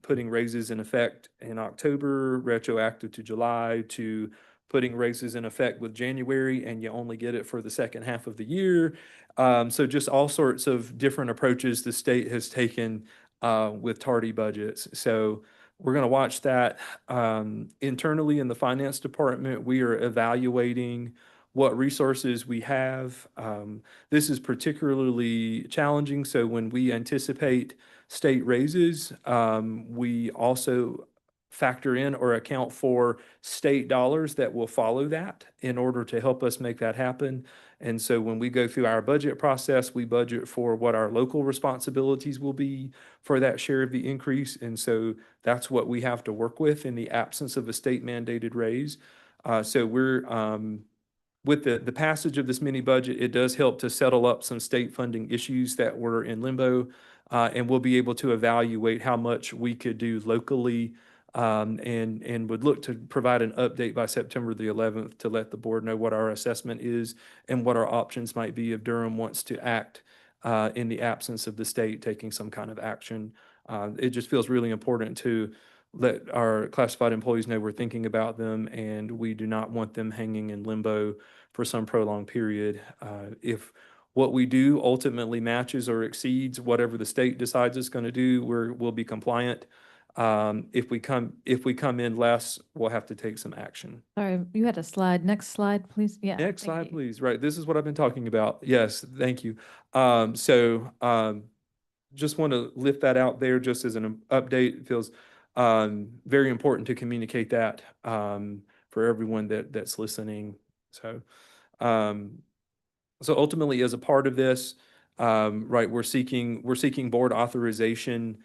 putting raises in effect in October, retroactive to July, to putting raises in effect with January, and you only get it for the second half of the year. So just all sorts of different approaches the state has taken with tardy budgets. So we're going to watch that. Internally in the finance department, we are evaluating what resources we have. This is particularly challenging. So when we anticipate state raises, we also factor in or account for state dollars that will follow that in order to help us make that happen. And so when we go through our budget process, we budget for what our local responsibilities will be for that share of the increase. And so that's what we have to work with in the absence of a state mandated raise. So we're, with the passage of this mini budget, it does help to settle up some state funding issues that were in limbo. And we'll be able to evaluate how much we could do locally and would look to provide an update by September the 11th to let the board know what our assessment is and what our options might be if Durham wants to act in the absence of the state taking some kind of action. It just feels really important to let our classified employees know we're thinking about them and we do not want them hanging in limbo for some prolonged period. If what we do ultimately matches or exceeds whatever the state decides it's going to do, we'll be compliant. If we come in less, we'll have to take some action. Sorry, you had a slide. Next slide, please. Yeah. Next thank slide, you. please. Right, this is what I've been talking about. Yes, thank you. Just want to lift that out there just as an update. It feels very important to communicate that for everyone that's listening. So ultimately, as a part of this, Right, we're seeking board authorization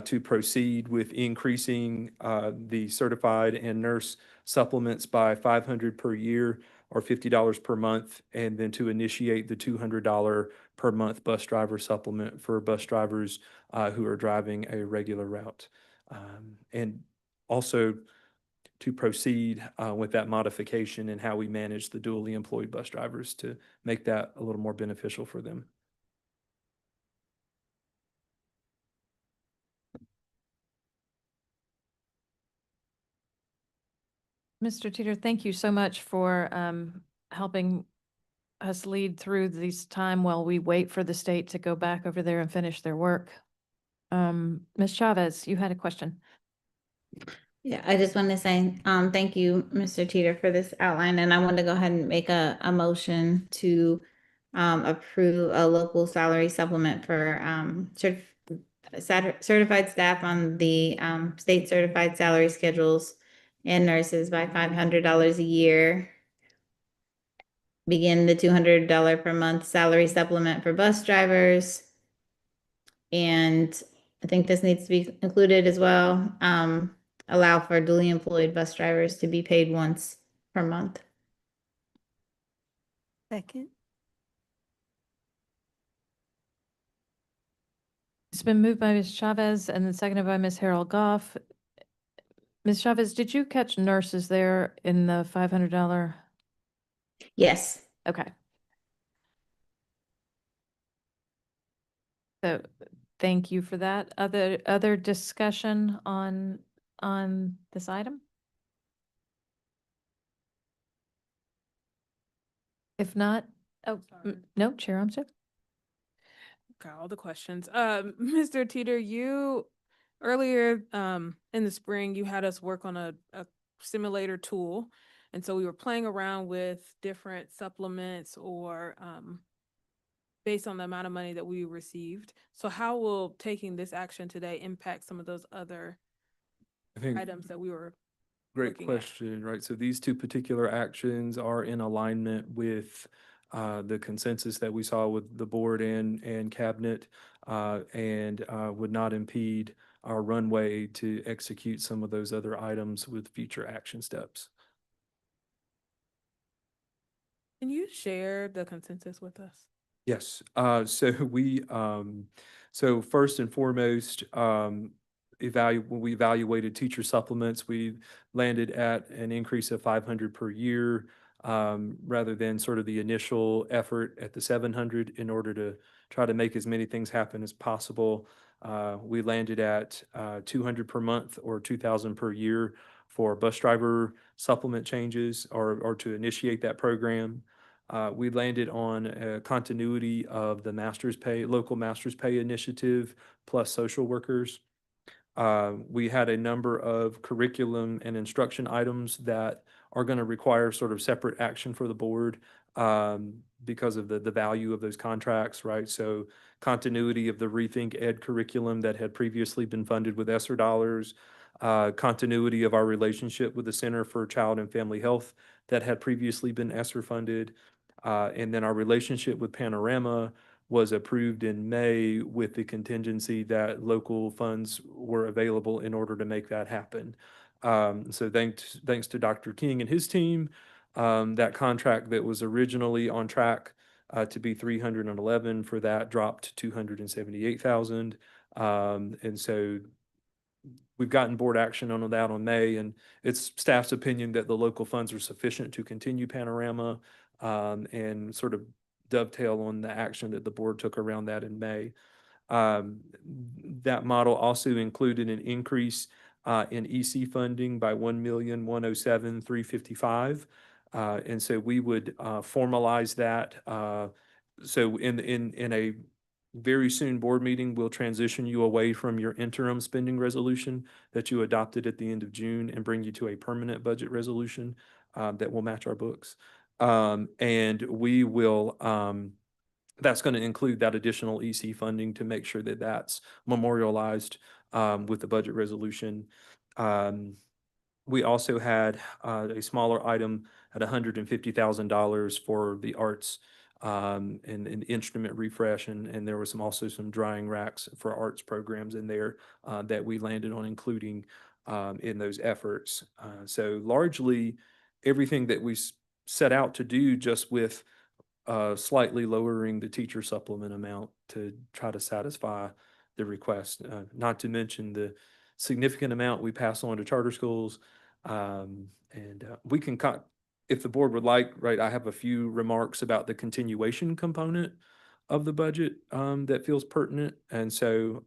to proceed with increasing the certified and nurse supplements by 500 per year or $50 per month, and then to initiate the $200 per month bus driver supplement for bus drivers who are driving a regular route. And also to proceed with that modification and how we manage the dually employed bus drivers to make that a little more beneficial for them. Mr. Teeter, thank you so much for helping us lead through this time while we wait for the state to go back over there and finish their work. Ms. Chavez, you had a question. Yeah, I just wanted to say, thank you, Mr. Teeter, for this outline, and I want to go ahead and make a motion to approve a local salary supplement for certified staff on the state certified salary schedules and nurses by $500 a year. Begin the $200 per month salary supplement for bus drivers. And I think this needs to be included as well. Allow for duly employed bus drivers to be paid once per month. Second. It's been moved by Ms. Chavez and then seconded by Ms. Harold Goff. Ms. Chavez, did you catch nurses there in the $500? Yes. Okay. So thank you for that. Other discussion on this item? If not, no, Chair Armstead. Okay, all the questions. Mr. Teeter, you earlier in the spring, you had us work on a simulator tool. And so we were playing around with different supplements or based on the amount of money that we received. So how will taking this action today impact some of those other items that we were Great looking at? question, right? So these two particular actions are in alignment with the consensus that we saw with the board and cabinet, and would not impede our runway to execute some of those other items with future action steps. Can you share the consensus with us? Yes, so first and foremost, when we evaluated teacher supplements, we landed at an increase of 500 per year, rather than sort of the initial effort at the 700 in order to try to make as many things happen as possible. We landed at 200 per month or 2,000 per year for bus driver supplement changes or to initiate that program. We landed on a continuity of the local master's pay initiative plus social workers. We had a number of curriculum and instruction items that are going to require sort of separate action for the board because of the value of those contracts, right? So continuity of the Rethink Ed curriculum that had previously been funded with ESSER dollars, continuity of our relationship with the Center for Child and Family Health that had previously been ESSER funded, and then our relationship with Panorama was approved in May with the contingency that local funds were available in order to make that happen. So thanks to Dr. King and his team, that contract that was originally on track to be 311 for that dropped to 278,000. And so we've gotten board action on that on May, and it's staff's opinion that the local funds are sufficient to continue Panorama and sort of dovetail on the action that the board took around that in May. That model also included an increase in EC funding by $1,107,355. And so we would formalize that. So in a very soon board meeting, we'll transition you away from your interim spending resolution that you adopted at the end of June and bring you to a permanent budget resolution that will match our books. And we will, that's going to include that additional EC funding to make sure that that's memorialized with the budget resolution. We also had a smaller item at $150,000 for the arts and an instrument refresh, and there was also some drying racks for arts programs in there that we landed on including in those efforts. So largely, everything that we set out to do, just with slightly lowering the teacher supplement amount to try to satisfy the request, not to mention the significant amount we pass on to charter schools. And we can, if the board would like, right, I have a few remarks about the continuation component of the budget that feels pertinent. And so,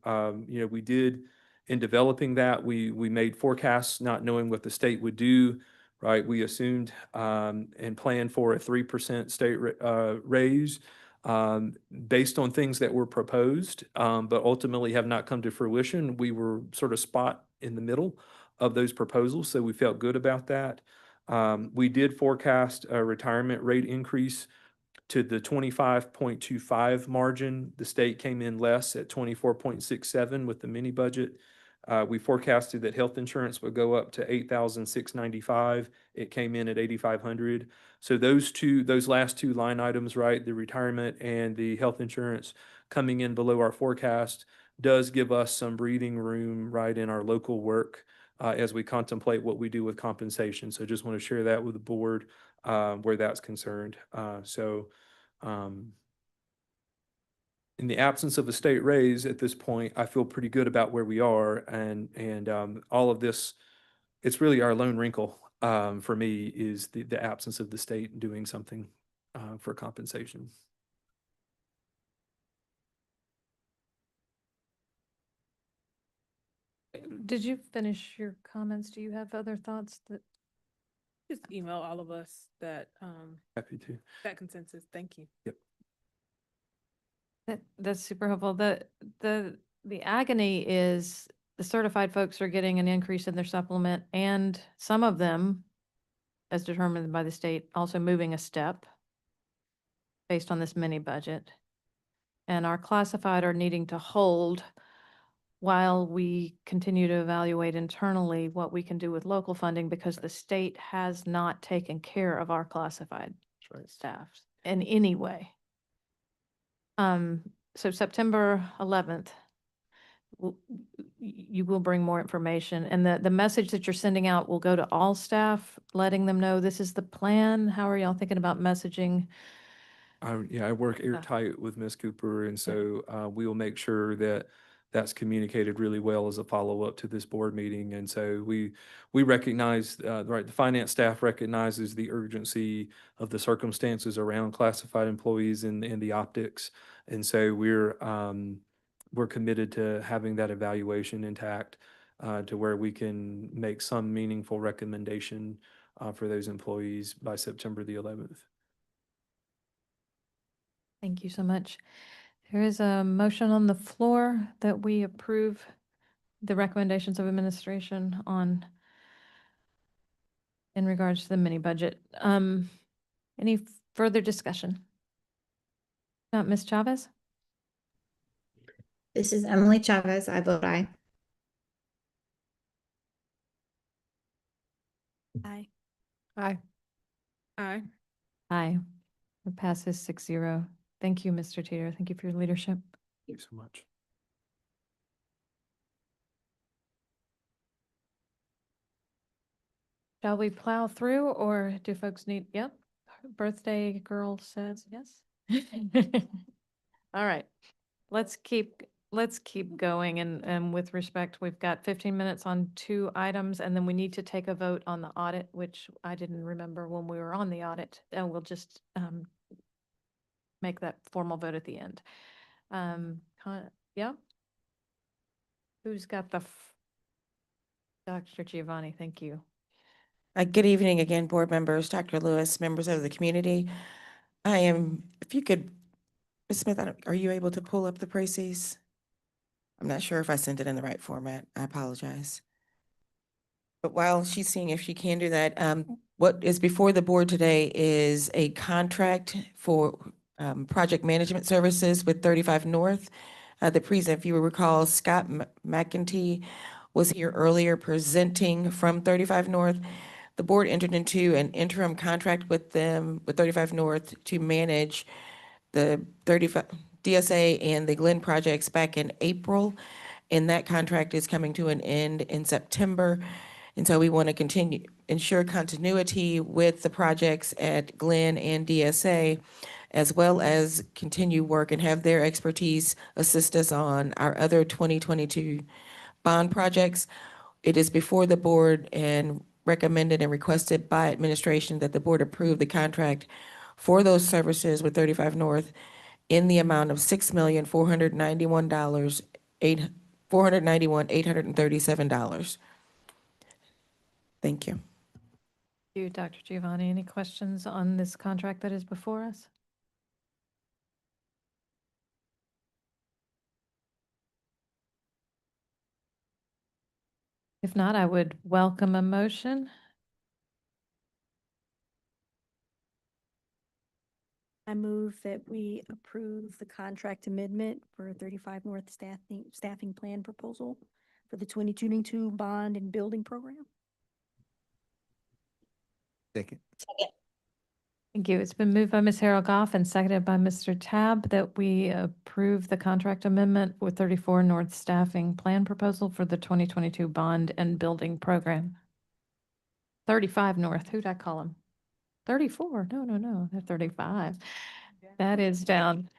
we did, in developing that, we made forecasts not knowing what the state would do, right? We assumed and planned for a 3% state raise based on things that were proposed, but ultimately have not come to fruition. We were sort of spot in the middle of those proposals, so we felt good about that. We did forecast a retirement rate increase to the 25.25 margin. The state came in less at 24.67 with the mini budget. We forecasted that health insurance would go up to 8,695. It came in at 8,500. So those last two line items, right, the retirement and the health insurance coming in below our forecast, does give us some breathing room, right, in our local work as we contemplate what we do with compensation. So just want to share that with the board where that's concerned. In the absence of a state raise at this point, I feel pretty good about where we are, and all of this, it's really our lone wrinkle for me is the absence of the state doing something for compensation. Did you finish your comments? Do you have other thoughts that? Just email all of us that, Happy to. that consensus. Thank you. Yep. That's super helpful. The agony is the certified folks are getting an increase in their supplement, and some of them, as determined by the state, also moving a step based on this mini budget. And our classified are needing to hold while we continue to evaluate internally what we can do with local funding, because the state has not taken care of our classified staff in any way. So September 11th, you will bring more information, and the message that you're sending out will go to all staff, letting them know this is the plan. How are y'all thinking about messaging? I work airtight with Ms. Cooper, and so we will make sure that that's communicated really well as a follow-up to this board meeting. And so we recognize, right, the finance staff recognizes the urgency of the circumstances around classified employees and the optics. And so we're committed to having that evaluation intact to where we can make some meaningful recommendation for those employees by September the 11th. Thank you so much. There is a motion on the floor that we approve the recommendations of administration in regards to the mini budget. Any further discussion? Ms. Chavez? This is Emily Chavez. I vote aye. Aye. Aye. Aye. Aye. It passes 6-0. Thank you, Mr. Teeter. Thank you for your leadership. Thanks so much. Shall we plow through, or do folks need, yep, birthday girl says yes? All right, let's keep going, and with respect, we've got 15 minutes on 2 items, and then we need to take a vote on the audit, which I didn't remember when we were on the audit, and we'll just make that formal vote at the end. Yeah? Who's got Dr. Giovanni, thank you. Good evening again, board members, Dr. Lewis, members of the community. If you could, Ms. Smith, are you able to pull up the précis? I'm not sure if I sent it in the right format. I apologize. But while she's seeing if she can do that, what is before the board today is a contract for project management services with 35 North. If you recall, Scott McEntee was here earlier presenting from 35 North. The board entered into an interim contract with them, with 35 North, to manage the 35 DSA and the Glen projects back in April, and that contract is coming to an end in September. And so we want to ensure continuity with the projects at Glen and DSA, as well as continue work and have their expertise assist us on our other 2022 bond projects. It is before the board and recommended and requested by administration that the board approve the contract for those services with 35 North in the amount of $6,491,837. Thank you. You, Dr. Giovanni, any questions on this contract that is before us? If not, I would welcome a motion. I move that we approve the contract amendment for 35 North staffing plan proposal for the 2022 bond and building program. Second. Thank you. It's been moved by Ms. Harold Goff and seconded by Mr. Tab that we approve the contract amendment with 34 North Staffing Plan Proposal for the 2022 Bond and Building Program. 35 North, who'd I call them? 34, no, they're 35. That is down.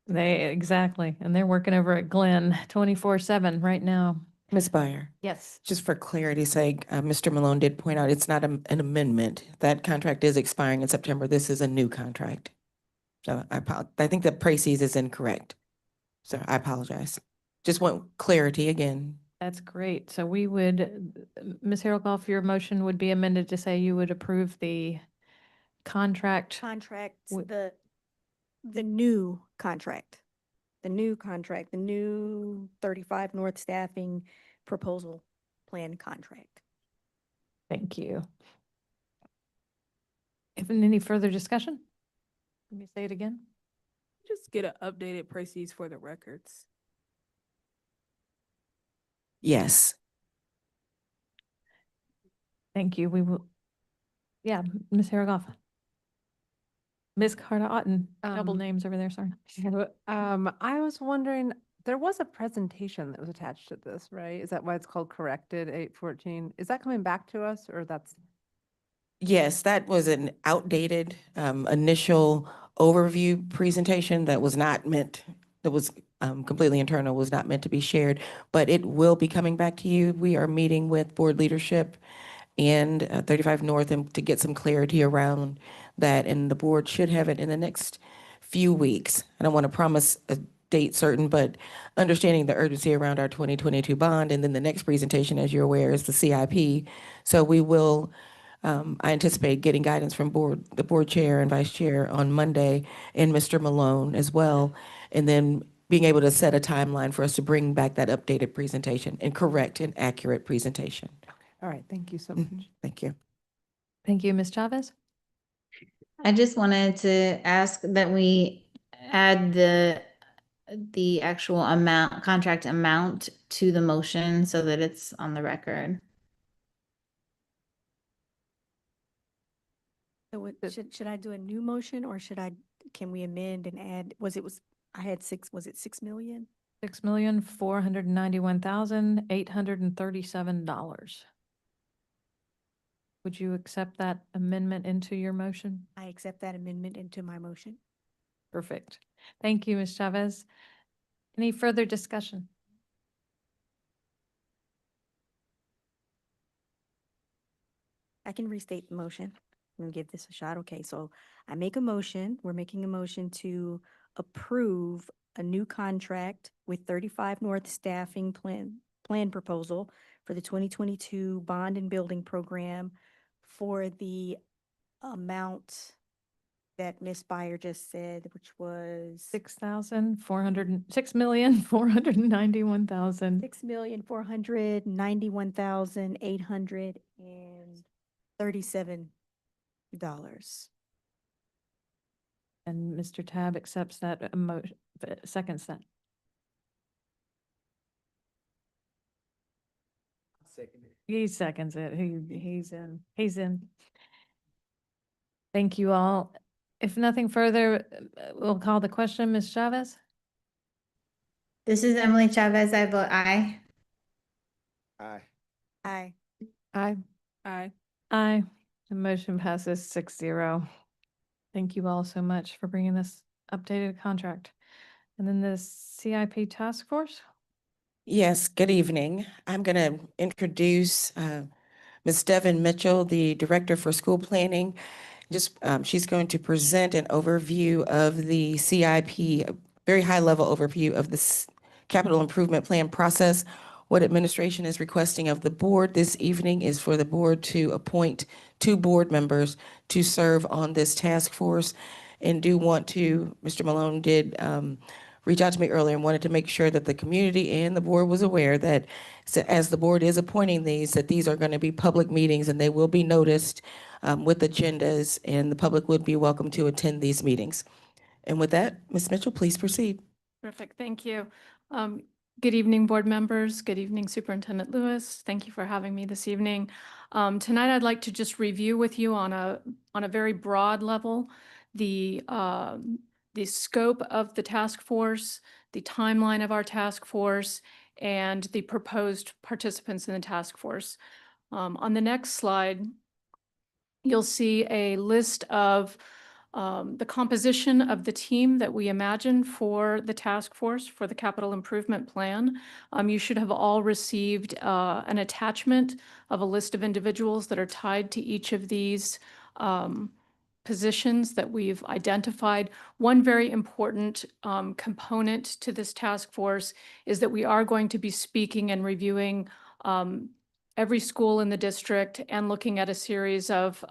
Exactly, and they're working over at Glen 24/7 right now. Ms. Byer, Yes. just for clarity's sake, Mr. Malone did point out it's not an amendment. That contract is expiring in September. This is a new contract. So I think the précis is incorrect. So I apologize. Just want clarity again. That's great. So we would, Ms. Harold Goff, your motion would be amended to say you would approve the contract. The new contract, the new 35 North staffing proposal plan contract. Thank you. If any further discussion? Let me say it again. Just get an updated précis for the records. Yes. Thank you. We will, yeah, Ms. Haragoff. Ms. Carter Otten, double names over there, sorry. I was wondering, there was a presentation that was attached to this, right? Is that why it's called Corrected 814? Is that coming back to us, or that's? Yes, that was an outdated initial overview presentation that was not meant, that was completely internal, was not meant to be shared, but it will be coming back to you. We are meeting with board leadership and 35 North and to get some clarity around that, and the board should have it in the next few weeks. I don't want to promise a date certain, but understanding the urgency around our 2022 bond, and then the next presentation, as you're aware, is the CIP. So we will, I anticipate getting guidance from the board chair and vice chair on Monday, and Mr. Malone as well, and then being able to set a timeline for us to bring back that updated presentation and correct and accurate presentation. All right, thank you so much. Thank you. Thank you, Ms. Chavez. I just wanted to ask that we add the actual amount, contract amount to the motion so that it's on the record. So what, should I do a new motion, or can we amend and add, I had was it 6 million? $6,491,837. Would you accept that amendment into your motion? I accept that amendment into my motion. Perfect. Thank you, Ms. Chavez. Any further discussion? I can restate the motion and give this a shot. Okay, so we're making a motion to approve a new contract with 35 North staffing plan proposal for the 2022 bond and building program for the amount that Ms. Byer just said, which was $6,491,000. $6,491,837. And Mr. Tab accepts that motion, seconds that. He seconds it. He's in. Thank you all. If nothing further, we'll call the question. Ms. Chavez? This is Emily Chavez. I vote aye. Aye. Aye. Aye. Aye. Aye. The motion passes 6-0. Thank you all so much for bringing this updated contract. And then the CIP task force? Yes, good evening. I'm going to introduce Ms. Devin Mitchell, the Director for School Planning. She's going to present an overview of the CIP, a very high-level overview of this capital improvement plan process. What administration is requesting of the board this evening is for the board to appoint 2 board members to serve on this task force. And do want to, Mr. Malone did reach out to me earlier and wanted to make sure that the community and the board was aware that as the board is appointing these, that these are going to be public meetings and they will be noticed with agendas, and the public would be welcome to attend these meetings. And with that, Ms. Mitchell, please proceed. Perfect, thank you. Good evening, board members. Good evening, Superintendent Lewis. Thank you for having me this evening. Tonight, I'd like to just review with you on a very broad level the scope of the task force, the timeline of our task force, and the proposed participants in the task force. On the next slide, you'll see a list of the composition of the team that we imagine for the task force for the capital improvement plan. You should have all received an attachment of a list of individuals that are tied to each of these positions that we've identified. One very important component to this task force is that we are going to be speaking and reviewing every school in the district and looking at a series of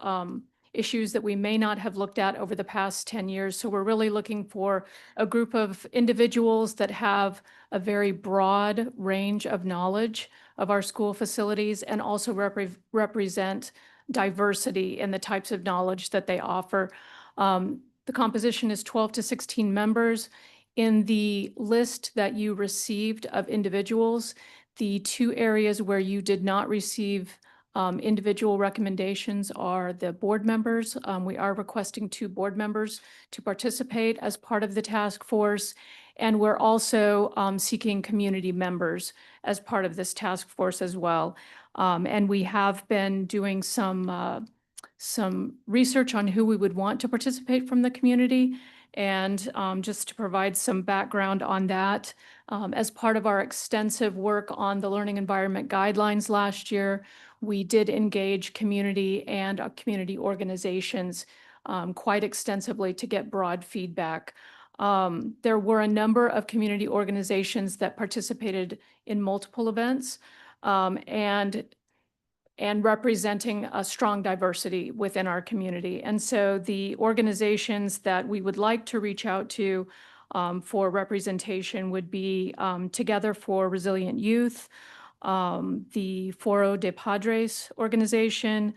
issues that we may not have looked at over the past 10 years. So we're really looking for a group of individuals that have a very broad range of knowledge of our school facilities and also represent diversity in the types of knowledge that they offer. The composition is 12 to 16 members. In the list that you received of individuals, the 2 areas where you did not receive individual recommendations are the board members. We are requesting 2 board members to participate as part of the task force. And we're also seeking community members as part of this task force as well. And we have been doing some research on who we would want to participate from the community. And just to provide some background on that, as part of our extensive work on the learning environment guidelines last year, we did engage community and community organizations quite extensively to get broad feedback. There were a number of community organizations that participated in multiple events and representing a strong diversity within our community. And so the organizations that we would like to reach out to for representation would be Together for Resilient Youth, the Foro de Padres organization,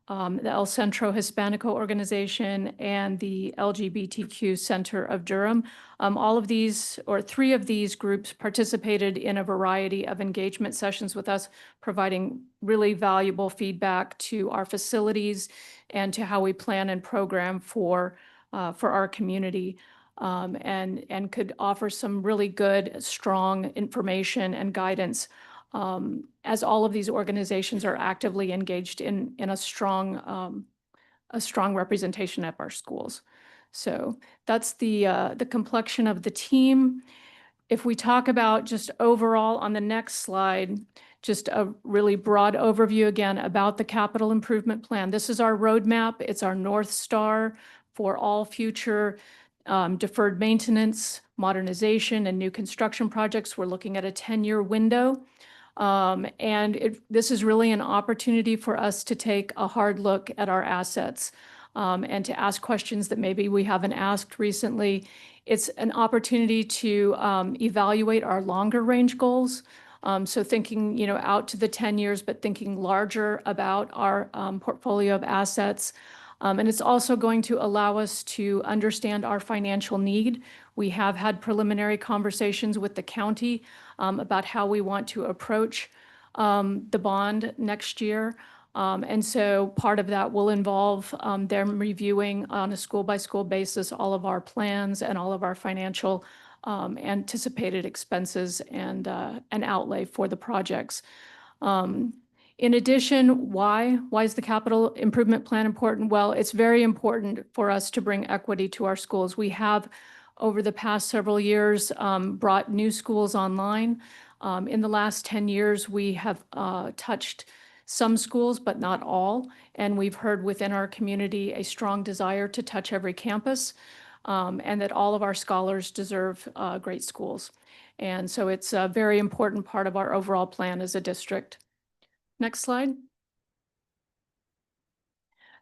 the El Centro Hispanico organization, and the LGBTQ Center of Durham. All of these, or 3 of these groups, participated in a variety of engagement sessions with us, providing really valuable feedback to our facilities and to how we plan and program for our community. And could offer some really good, strong information and guidance as all of these organizations are actively engaged in a strong representation at our schools. So that's the complexion of the team. If we talk about just overall on the next slide, just a really broad overview again about the capital improvement plan. This is our roadmap. It's our North Star for all future deferred maintenance, modernization, and new construction projects. We're looking at a 10-year window. This is really an opportunity for us to take a hard look at our assets and to ask questions that maybe we haven't asked recently. It's an opportunity to evaluate our longer range goals. So thinking, out to the 10 years, but thinking larger about our portfolio of assets. And it's also going to allow us to understand our financial need. We have had preliminary conversations with the county about how we want to approach the bond next year. And so part of that will involve them reviewing on a school-by-school basis all of our plans and all of our financial anticipated expenses and outlay for the projects. In addition, why? Why is the capital improvement plan important? Well, it's very important for us to bring equity to our schools. We have, over the past several years, brought new schools online. In the last 10 years, we have touched some schools, but not all. And we've heard within our community a strong desire to touch every campus, and that all of our scholars deserve great schools. And so it's a very important part of our overall plan as a district. Next slide.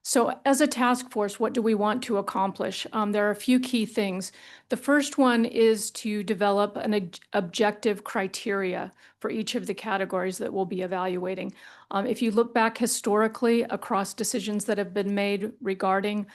So as a task force, what do we want to accomplish? There are a few key things. The first one is to develop an objective criteria for each of the categories that we'll be evaluating. If you look back historically across decisions that have been made regarding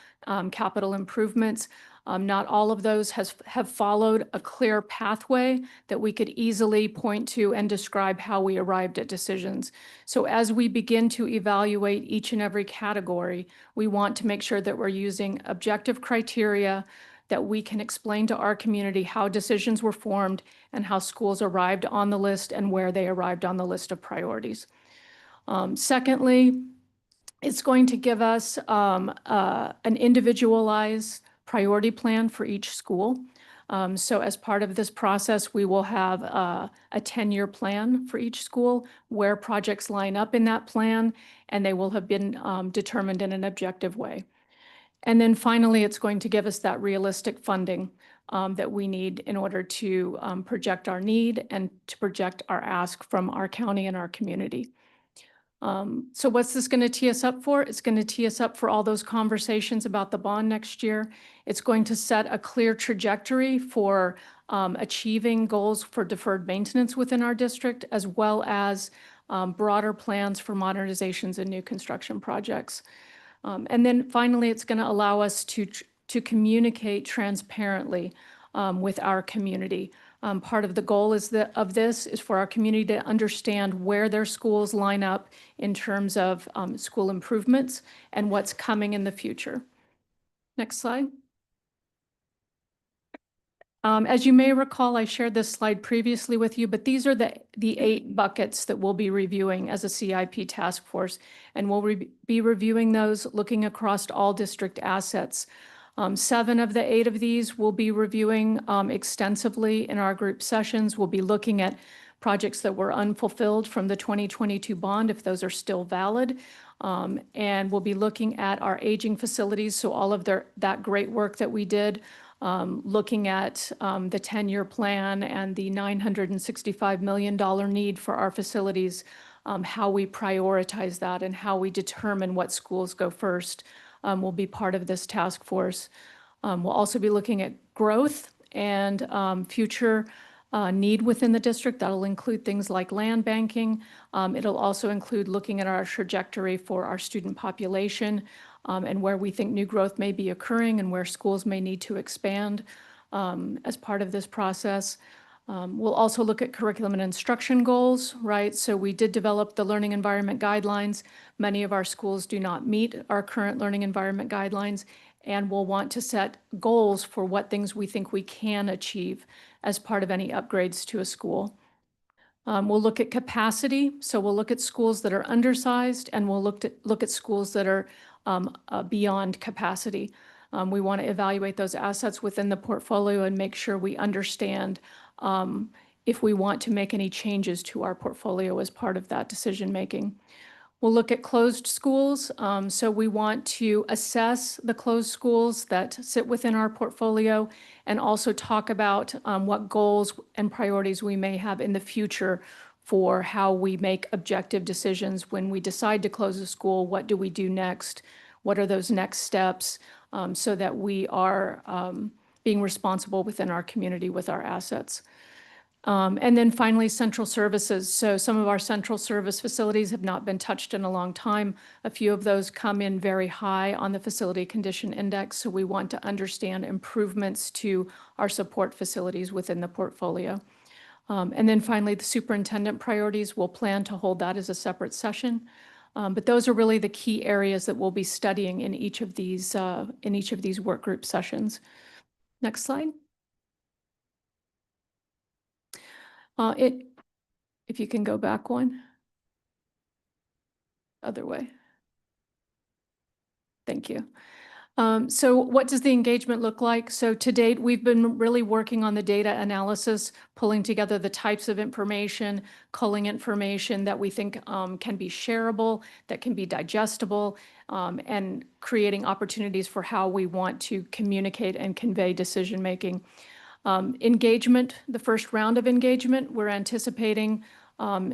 capital improvements, not all of those have followed a clear pathway that we could easily point to and describe how we arrived at decisions. So as we begin to evaluate each and every category, we want to make sure that we're using objective criteria, that we can explain to our community how decisions were formed and how schools arrived on the list and where they arrived on the list of priorities. Secondly, it's going to give us an individualized priority plan for each school. So as part of this process, we will have a 10-year plan for each school where projects line up in that plan, and they will have been determined in an objective way. And then finally, it's going to give us that realistic funding that we need in order to project our need and to project our ask from our county and our community. So what's this going to tee us up for? It's going to tee us up for all those conversations about the bond next year. It's going to set a clear trajectory for achieving goals for deferred maintenance within our district, as well as broader plans for modernizations and new construction projects. And then finally, it's going to allow us to communicate transparently with our community. Part of the goal of this is for our community to understand where their schools line up in terms of school improvements and what's coming in the future. Next slide. As you may recall, I shared this slide previously with you, but these are the 8 buckets that we'll be reviewing as a CIP task force, and we'll be reviewing those looking across all district assets. 7 of the 8 of these we'll be reviewing extensively in our group sessions. We'll be looking at projects that were unfulfilled from the 2022 bond, if those are still valid. And we'll be looking at our aging facilities, so all of that great work that we did, looking at the 10-year plan and the $965 million need for our facilities, how we prioritize that and how we determine what schools go first. Will be part of this task force. We'll also be looking at growth and future need within the district. That'll include things like land banking. It'll also include looking at our trajectory for our student population and where we think new growth may be occurring and where schools may need to expand as part of this process. We'll also look at curriculum and instruction goals, right? So we did develop the learning environment guidelines. Many of our schools do not meet our current learning environment guidelines, and we'll want to set goals for what things we think we can achieve as part of any upgrades to a school. We'll look at capacity. So we'll look at schools that are undersized, and we'll look at schools that are beyond capacity. We want to evaluate those assets within the portfolio and make sure we understand if we want to make any changes to our portfolio as part of that decision making. We'll look at closed schools. So we want to assess the closed schools that sit within our portfolio and also talk about what goals and priorities we may have in the future for how we make objective decisions when we decide to close a school. What do we do next? What are those next steps so that we are being responsible within our community with our assets. And then finally, central services. So some of our central service facilities have not been touched in a long time. A few of those come in very high on the facility condition index. So we want to understand improvements to our support facilities within the portfolio. And then finally, the superintendent priorities, we'll plan to hold that as a separate session. But those are really the key areas that we'll be studying in each of these work group sessions. Next slide. If you can go back one. Other way. Thank you. So what does the engagement look like? So to date, we've been really working on the data analysis, pulling together the types of information, culling information that we think can be shareable, that can be digestible, and creating opportunities for how we want to communicate and convey decision-making. Engagement, the first round of engagement, we're anticipating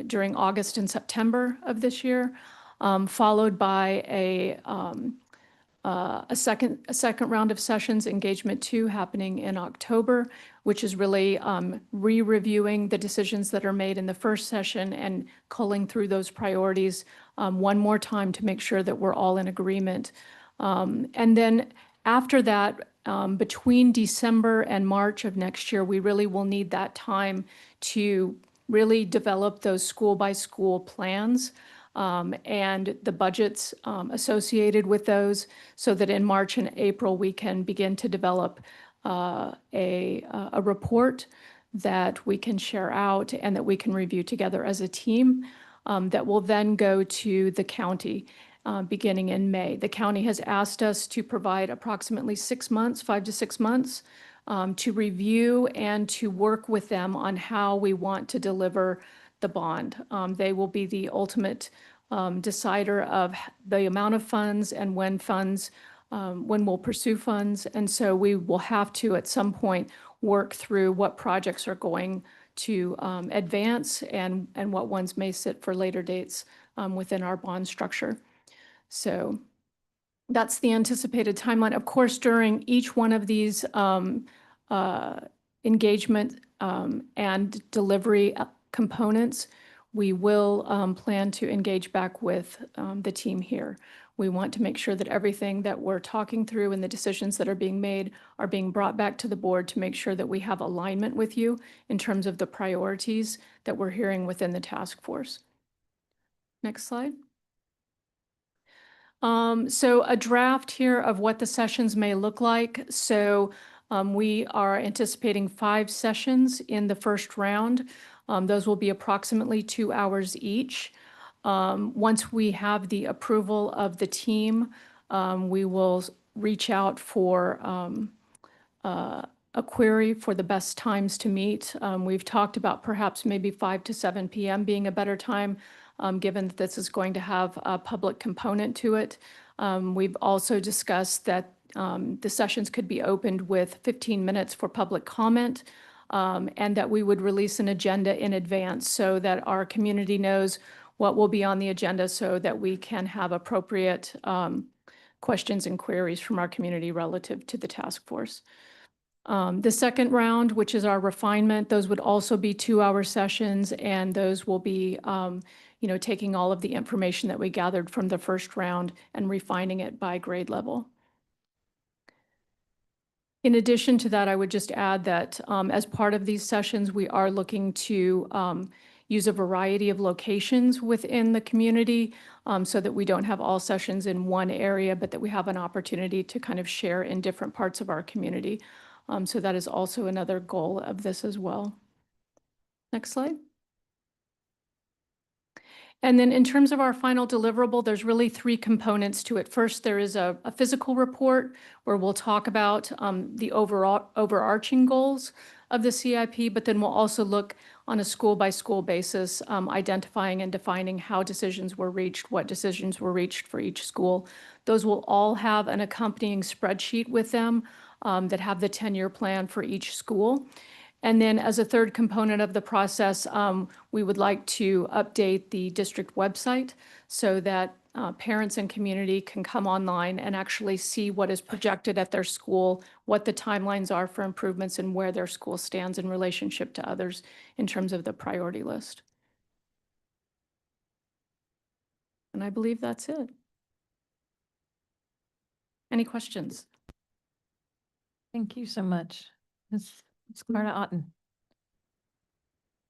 during August and September of this year, followed by a second round of sessions, engagement 2, happening in October, which is really re-reviewing the decisions that are made in the first session and culling through those priorities one more time to make sure that we're all in agreement. And then after that, between December and March of next year, we really will need that time to really develop those school-by-school plans and the budgets associated with those, so that in March and April, we can begin to develop a report that we can share out and that we can review together as a team that will then go to the county beginning in May. The county has asked us to provide approximately 6 months, 5 to 6 months, to review and to work with them on how we want to deliver the bond. They will be the ultimate decider of the amount of funds and when we'll pursue funds. And so we will have to, at some point, work through what projects are going to advance and what ones may sit for later dates within our bond structure. So that's the anticipated timeline. Of course, during each one of these engagement and delivery components, we will plan to engage back with the team here. We want to make sure that everything that we're talking through and the decisions that are being made are being brought back to the board to make sure that we have alignment with you in terms of the priorities that we're hearing within the task force. Next slide. So a draft here of what the sessions may look like. So we are anticipating 5 sessions in the first round. Those will be approximately 2 hours each. Once we have the approval of the team, we will reach out for a query for the best times to meet. We've talked about perhaps maybe 5 to 7 p.m. being a better time, given that this is going to have a public component to it. We've also discussed that the sessions could be opened with 15 minutes for public comment, and that we would release an agenda in advance so that our community knows what will be on the agenda so that we can have appropriate questions and queries from our community relative to the task force. The second round, which is our refinement, those would also be 2-hour sessions, and those will be taking all of the information that we gathered from the first round and refining it by grade level. In addition to that, I would just add that as part of these sessions, we are looking to use a variety of locations within the community so that we don't have all sessions in one area, but that we have an opportunity to kind of share in different parts of our community. So that is also another goal of this as well. Next slide. And then in terms of our final deliverable, there's really 3 components to it. First, there is a physical report where we'll talk about the overarching goals of the CIP, but then we'll also look on a school-by-school basis, identifying and defining how decisions were reached, what decisions were reached for each school. Those will all have an accompanying spreadsheet with them that have the 10-year plan for each school. And then as a third component of the process, we would like to update the district website so that parents and community can come online and actually see what is projected at their school, what the timelines are for improvements, and where their school stands in relationship to others in terms of the priority list. And I believe that's it. Any questions? Thank you so much, Ms. Carter Otten.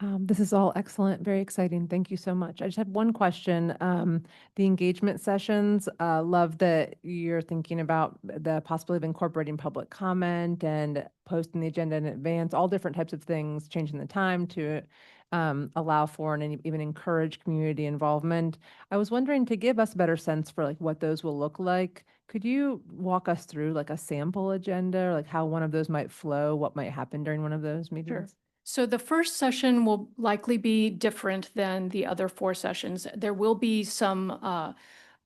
This is all excellent, very exciting. Thank you so much. I just have one question. The engagement sessions, love that you're thinking about the possibility of incorporating public comment and posting the agenda in advance, all different types of things, changing the time to allow for and even encourage community involvement. I was wondering, to give us a better sense for like what those will look like, could you walk us through like a sample agenda, or like how one of those might flow, what might happen during one of those meetings? So the first session will likely be different than the other 4 sessions. There will be some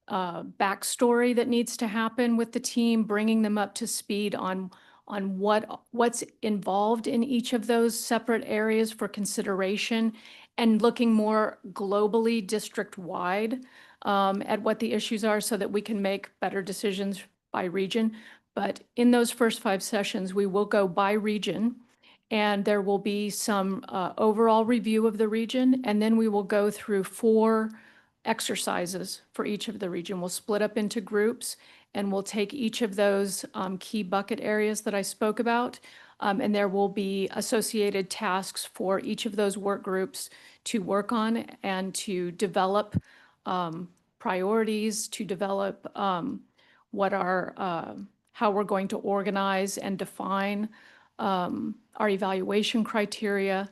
backstory that needs to happen with the team, bringing them up to speed on what's involved in each of those separate areas for consideration, and looking more globally, district-wide, at what the issues are so that we can make better decisions by region. But in those first 5 sessions, we will go by region, and there will be some overall review of the region, and then we will go through 4 exercises for each of the region. We'll split up into groups, and we'll take each of those key bucket areas that I spoke about, and there will be associated tasks for each of those work groups to work on and to develop priorities, to develop what are, how we're going to organize and define our evaluation criteria.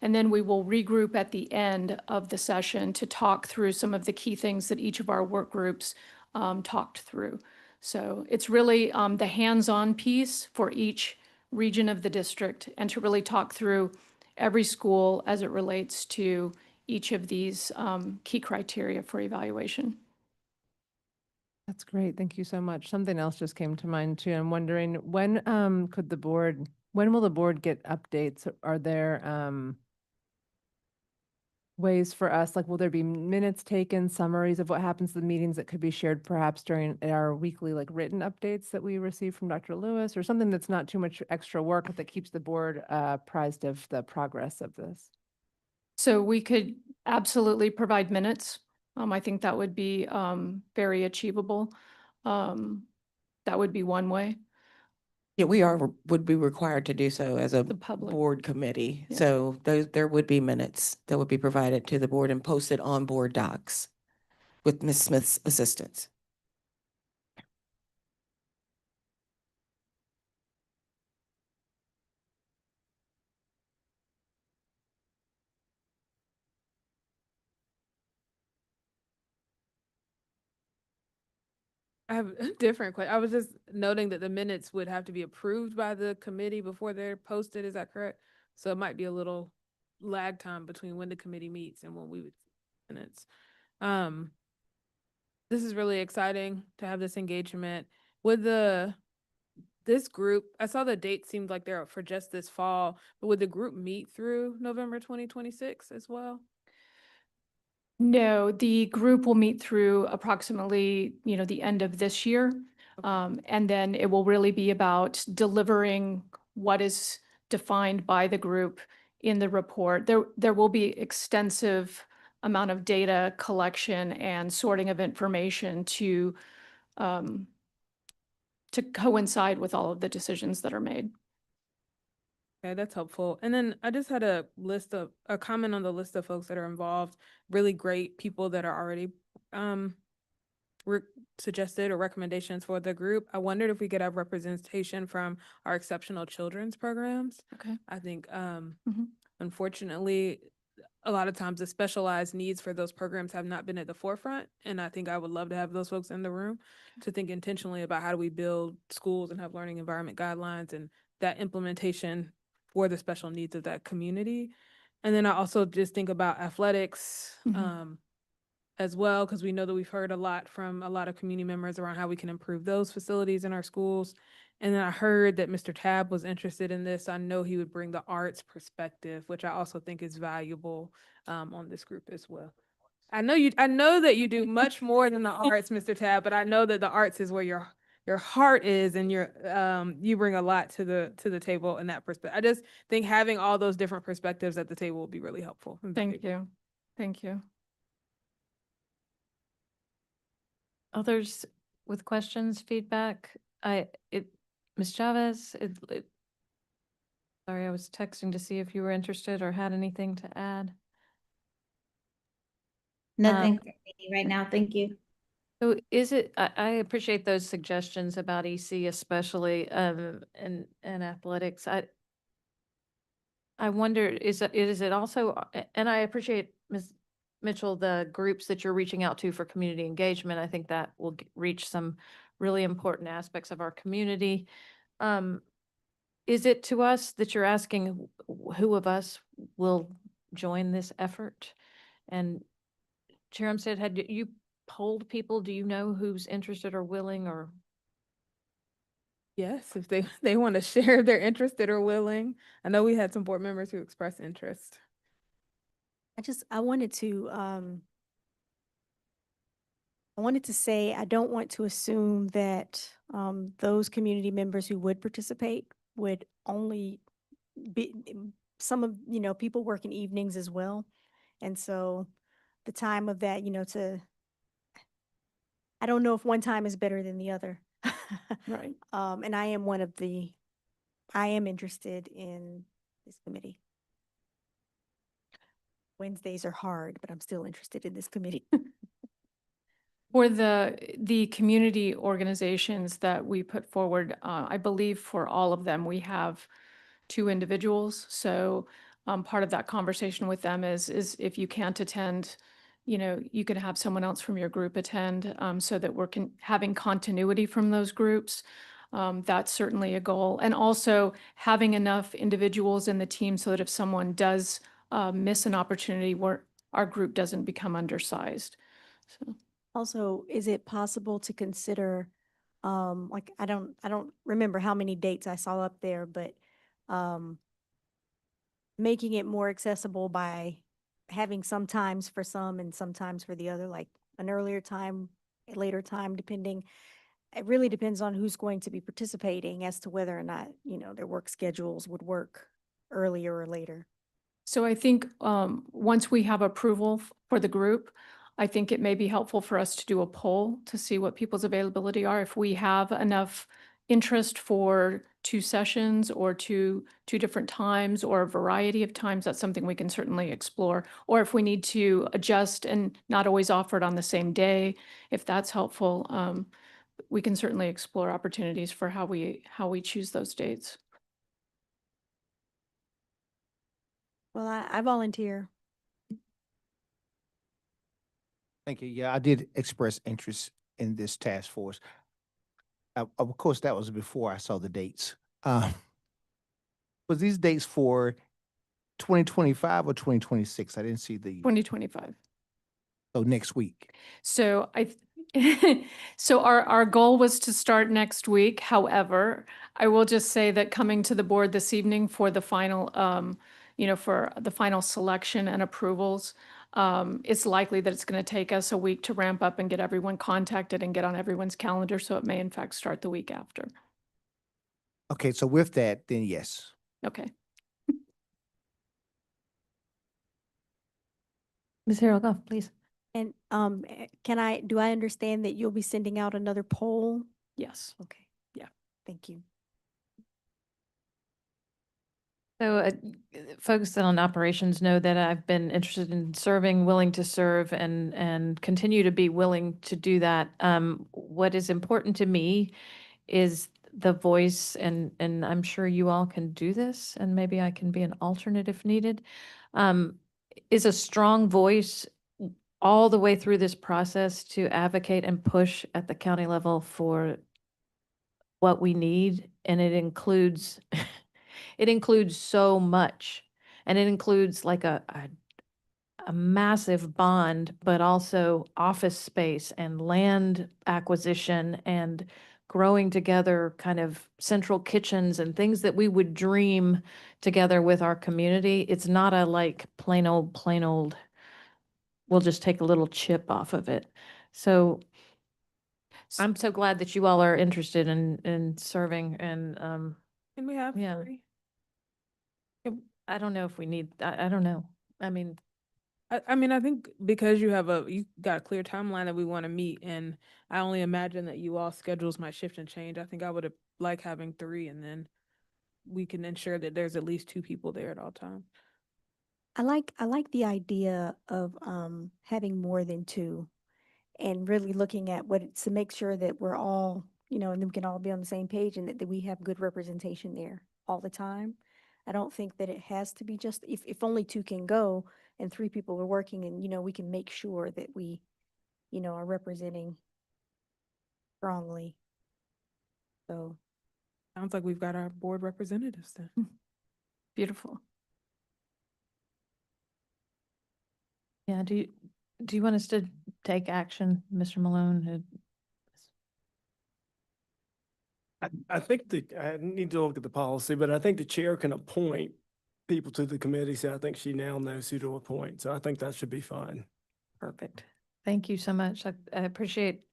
And then we will regroup at the end of the session to talk through some of the key things that each of our work groups talked through. So it's really the hands-on piece for each region of the district, and to really talk through every school as it relates to each of these key criteria for evaluation. That's great. Thank you so much. Something else just came to mind too. I'm wondering when when will the board get updates? Are there ways for us, like, will there be minutes taken, summaries of what happens to the meetings that could be shared perhaps during our weekly like written updates that we receive from Dr. Lewis, or something that's not too much extra work but that keeps the board apprised of the progress of this? So we could absolutely provide minutes. I think that would be very achievable. That would be one way. Yeah, would be required to do so as a public. board committee. Yeah. So there would be minutes that would be provided to the board and posted on board docs with Ms. Smith's assistance. I have a different question. I was just noting that the minutes would have to be approved by the committee before they're posted. Is that correct? So it might be a little lag time between when the committee meets and when we would minutes. This is really exciting to have this engagement. Would this group, I saw the date seemed like they're for just this fall, but would the group meet through November 2026 as well? No, the group will meet through approximately, the end of this year. And then it will really be about delivering what is defined by the group in the report. There will be extensive amount of data collection and sorting of information to coincide with all of the decisions that are made. Okay, that's helpful. And then I just had a comment on the list of folks that are involved, really great people that are already suggested or recommendations for the group. I wondered if we could have representation from our exceptional children's programs. Okay. I think unfortunately, a lot of times the specialized needs for those programs have not been at the forefront. And I think I would love to have those folks in the room to think intentionally about how do we build schools and have learning environment guidelines and that implementation for the special needs of that community. And then I also just think about athletics as well, because we know that we've heard a lot from a lot of community members around how we can improve those facilities in our schools. And then I heard that Mr. Tab was interested in this. I know he would bring the arts perspective, which I also think is valuable on this group as well. I know that you do much more than the arts, Mr. Tab, but I know that the arts is where your heart is, and you bring a lot to the table in that perspective. I just think having all those different perspectives at the table will be really helpful. Thank you. Thank you. Others with questions, feedback? Ms. Chavez, Sorry, I was texting to see if you were interested or had anything to add. Nothing for me right now, thank you. So is it, I appreciate those suggestions about EC especially, and athletics. I wonder, is it also, and I appreciate, Ms. Mitchell, the groups that you're reaching out to for community engagement. I think that will reach some really important aspects of our community. Is it to us that you're asking who of us will join this effort? And Chair said, had you polled people? Do you know who's interested or willing or? Yes, if they want to share if they're interested or willing. I know we had some board members who expressed interest. I wanted to say, I don't want to assume that those community members who would participate would only be, some of, people work in evenings as well. And so the time of that, I don't know if one time is better than the other. Right. And I am interested in this committee. Wednesdays are hard, but I'm still interested in this committee. For the community organizations that we put forward, I believe for all of them, we have 2 individuals. So part of that conversation with them is if you can't attend, you could have someone else from your group attend, so that we're having continuity from those groups. That's certainly a goal. And also having enough individuals in the team so that if someone does miss an opportunity, our group doesn't become undersized. So. Also, is it possible to consider, like, I don't remember how many dates I saw up there, but, making it more accessible by having some times for some and sometimes for the other, like an earlier time, a later time, depending. It really depends on who's going to be participating as to whether or not, their work schedules would work earlier or later. So I think once we have approval for the group, I think it may be helpful for us to do a poll to see what people's availability are. If we have enough interest for 2 sessions or two different times or a variety of times, that's something we can certainly explore. Or if we need to adjust and not always offer it on the same day, if that's helpful, we can certainly explore opportunities for how we choose those dates. Well, I volunteer. Thank you. Yeah, I did express interest in this task force. Of course, that was before I saw the dates. Was these dates for 2025 or 2026? I didn't see the, 2025. so next week. So so our goal was to start next week. However, I will just say that coming to the board this evening for the final, for the final selection and approvals, it's likely that it's going to take us a week to ramp up and get everyone contacted and get on everyone's calendar. So it may in fact start the week after. Okay, so with that, then yes. Okay. Ms. Harold, go, please. And do I understand that you'll be sending out another poll? Yes. Okay. Yeah. Thank you. So folks on operations know that I've been interested in serving, willing to serve, and continue to be willing to do that. What is important to me is the voice, and I'm sure you all can do this, and maybe I can be an alternate if needed, is a strong voice all the way through this process to advocate and push at the county level for what we need. And it includes, it includes so much. And it includes like a massive bond, but also office space and land acquisition and growing together kind of central kitchens and things that we would dream together with our community. It's not a like plain old, we'll just take a little chip off of it. So I'm so glad that you all are interested in serving and, Can we have yeah. 3? I don't know if we need, I don't know. I mean, I mean, I think because you got a clear timeline that we want to meet, and I only imagine that you all schedules might shift and change. I think I would like having 3 and then we can ensure that there's at least 2 people there at all times. I like the idea of having more than 2 and really looking at to make sure that we're all, and then we can all be on the same page and that we have good representation there all the time. I don't think that it has to be just if only 2 can go and 3 people are working and, we can make sure that we, are representing strongly. So Sounds like we've got our board representatives then. Beautiful. Yeah, do you want us to take action, Mr. Malone? I think I need to look at the policy, but I think the chair can appoint people to the committee, so I think she now knows who to appoint, so I think that should be fine. Perfect. Thank you so much. I appreciate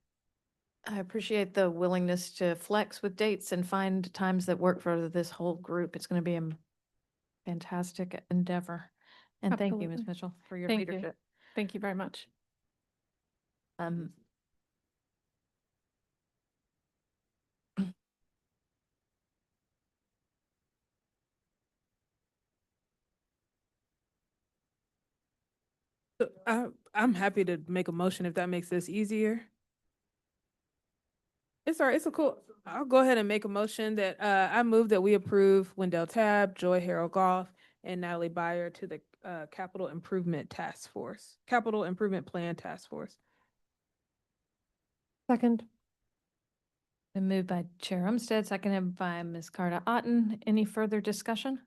the willingness to flex with dates and find times that work for this whole group. It's going to be a fantastic endeavor. And thank you, Ms. Absolutely. Mitchell, for your Thank you. leadership. Thank you very much. So, I'm happy to make a motion if that makes this easier. It's all right. It's a cool. I'll go ahead and make a motion that I move that we approve Wendell Tab, Joy Harold Goff, and Natalie Byer to the Capital Improvement Plan Task Force. Second. Been moved by Chair Umstead, seconded by Ms. Carter Otten. Any further discussion?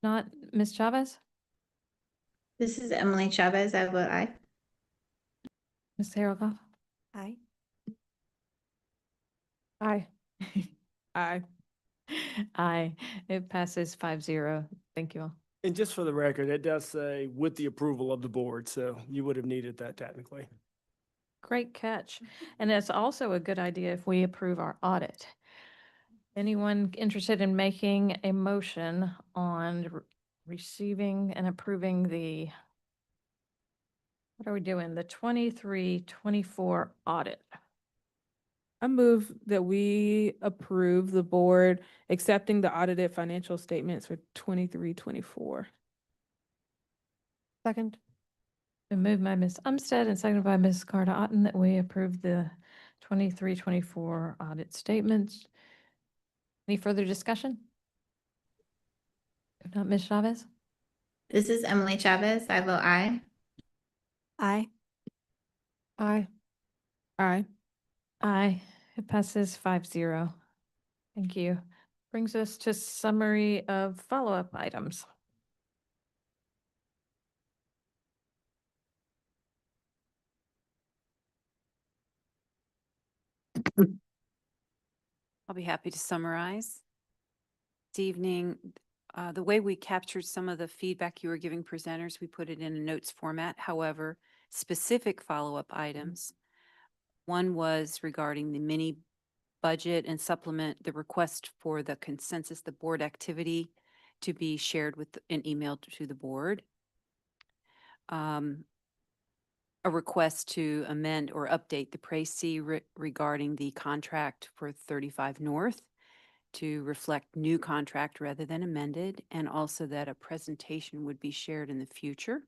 Not, Ms. Chavez? This is Emily Chavez. I vote aye. Ms. Harold Goff? Aye. Aye. Aye. Aye. It passes 5-0. Thank you all. And just for the record, it does say with the approval of the board, so you would have needed that technically. Great catch. And it's also a good idea if we approve our audit. Anyone interested in making a motion on receiving and approving what are we doing? The 23-24 audit. I move that we approve the board accepting the audited financial statements for 23-24. Second. Been moved by Ms. Umstead and seconded by Ms. Carter Otten that we approve the 23-24 audit statements. Any further discussion? If not, Ms. Chavez? This is Emily Chavez. I vote aye. Aye. Aye. Aye. Aye. It passes 5-0. Thank you. Brings us to summary of follow-up items. I'll be happy to summarize. This evening, the way we captured some of the feedback you were giving presenters, we put it in a notes format. However, specific follow-up items. One was regarding the mini budget and supplement the request for the consensus, the board activity to be shared with an email to the board. A request to amend or update the précis regarding the contract for 35 North to reflect new contract rather than amended, and also that a presentation would be shared in the future.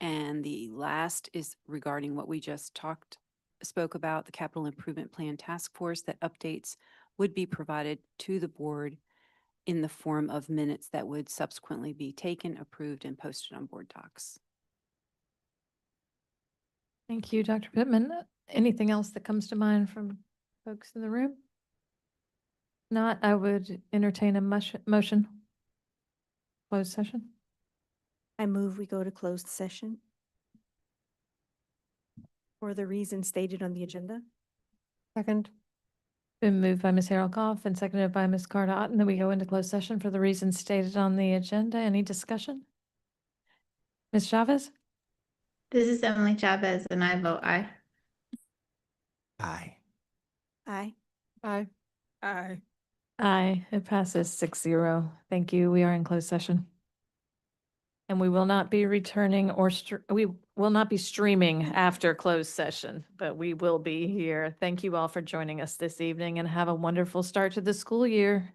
And the last is regarding what we just spoke about, the Capital Improvement Plan Task Force, that updates would be provided to the board in the form of minutes that would subsequently be taken, approved, and posted on board docs. Thank you, Dr. Pittman. Anything else that comes to mind from folks in the room? Not, I would entertain a motion. Closed session. I move we go to closed session for the reasons stated on the agenda. Second. Been moved by Ms. Harold Goff and seconded by Ms. Carter Otten that we go into closed session for the reasons stated on the agenda. Any discussion? Ms. Chavez? This is Emily Chavez, and I vote aye. Aye. Aye. Aye. Aye. Aye. It passes 6-0. Thank you. We are in closed session. And we will not be returning we will not be streaming after closed session, but we will be here. Thank you all for joining us this evening and have a wonderful start to the school year.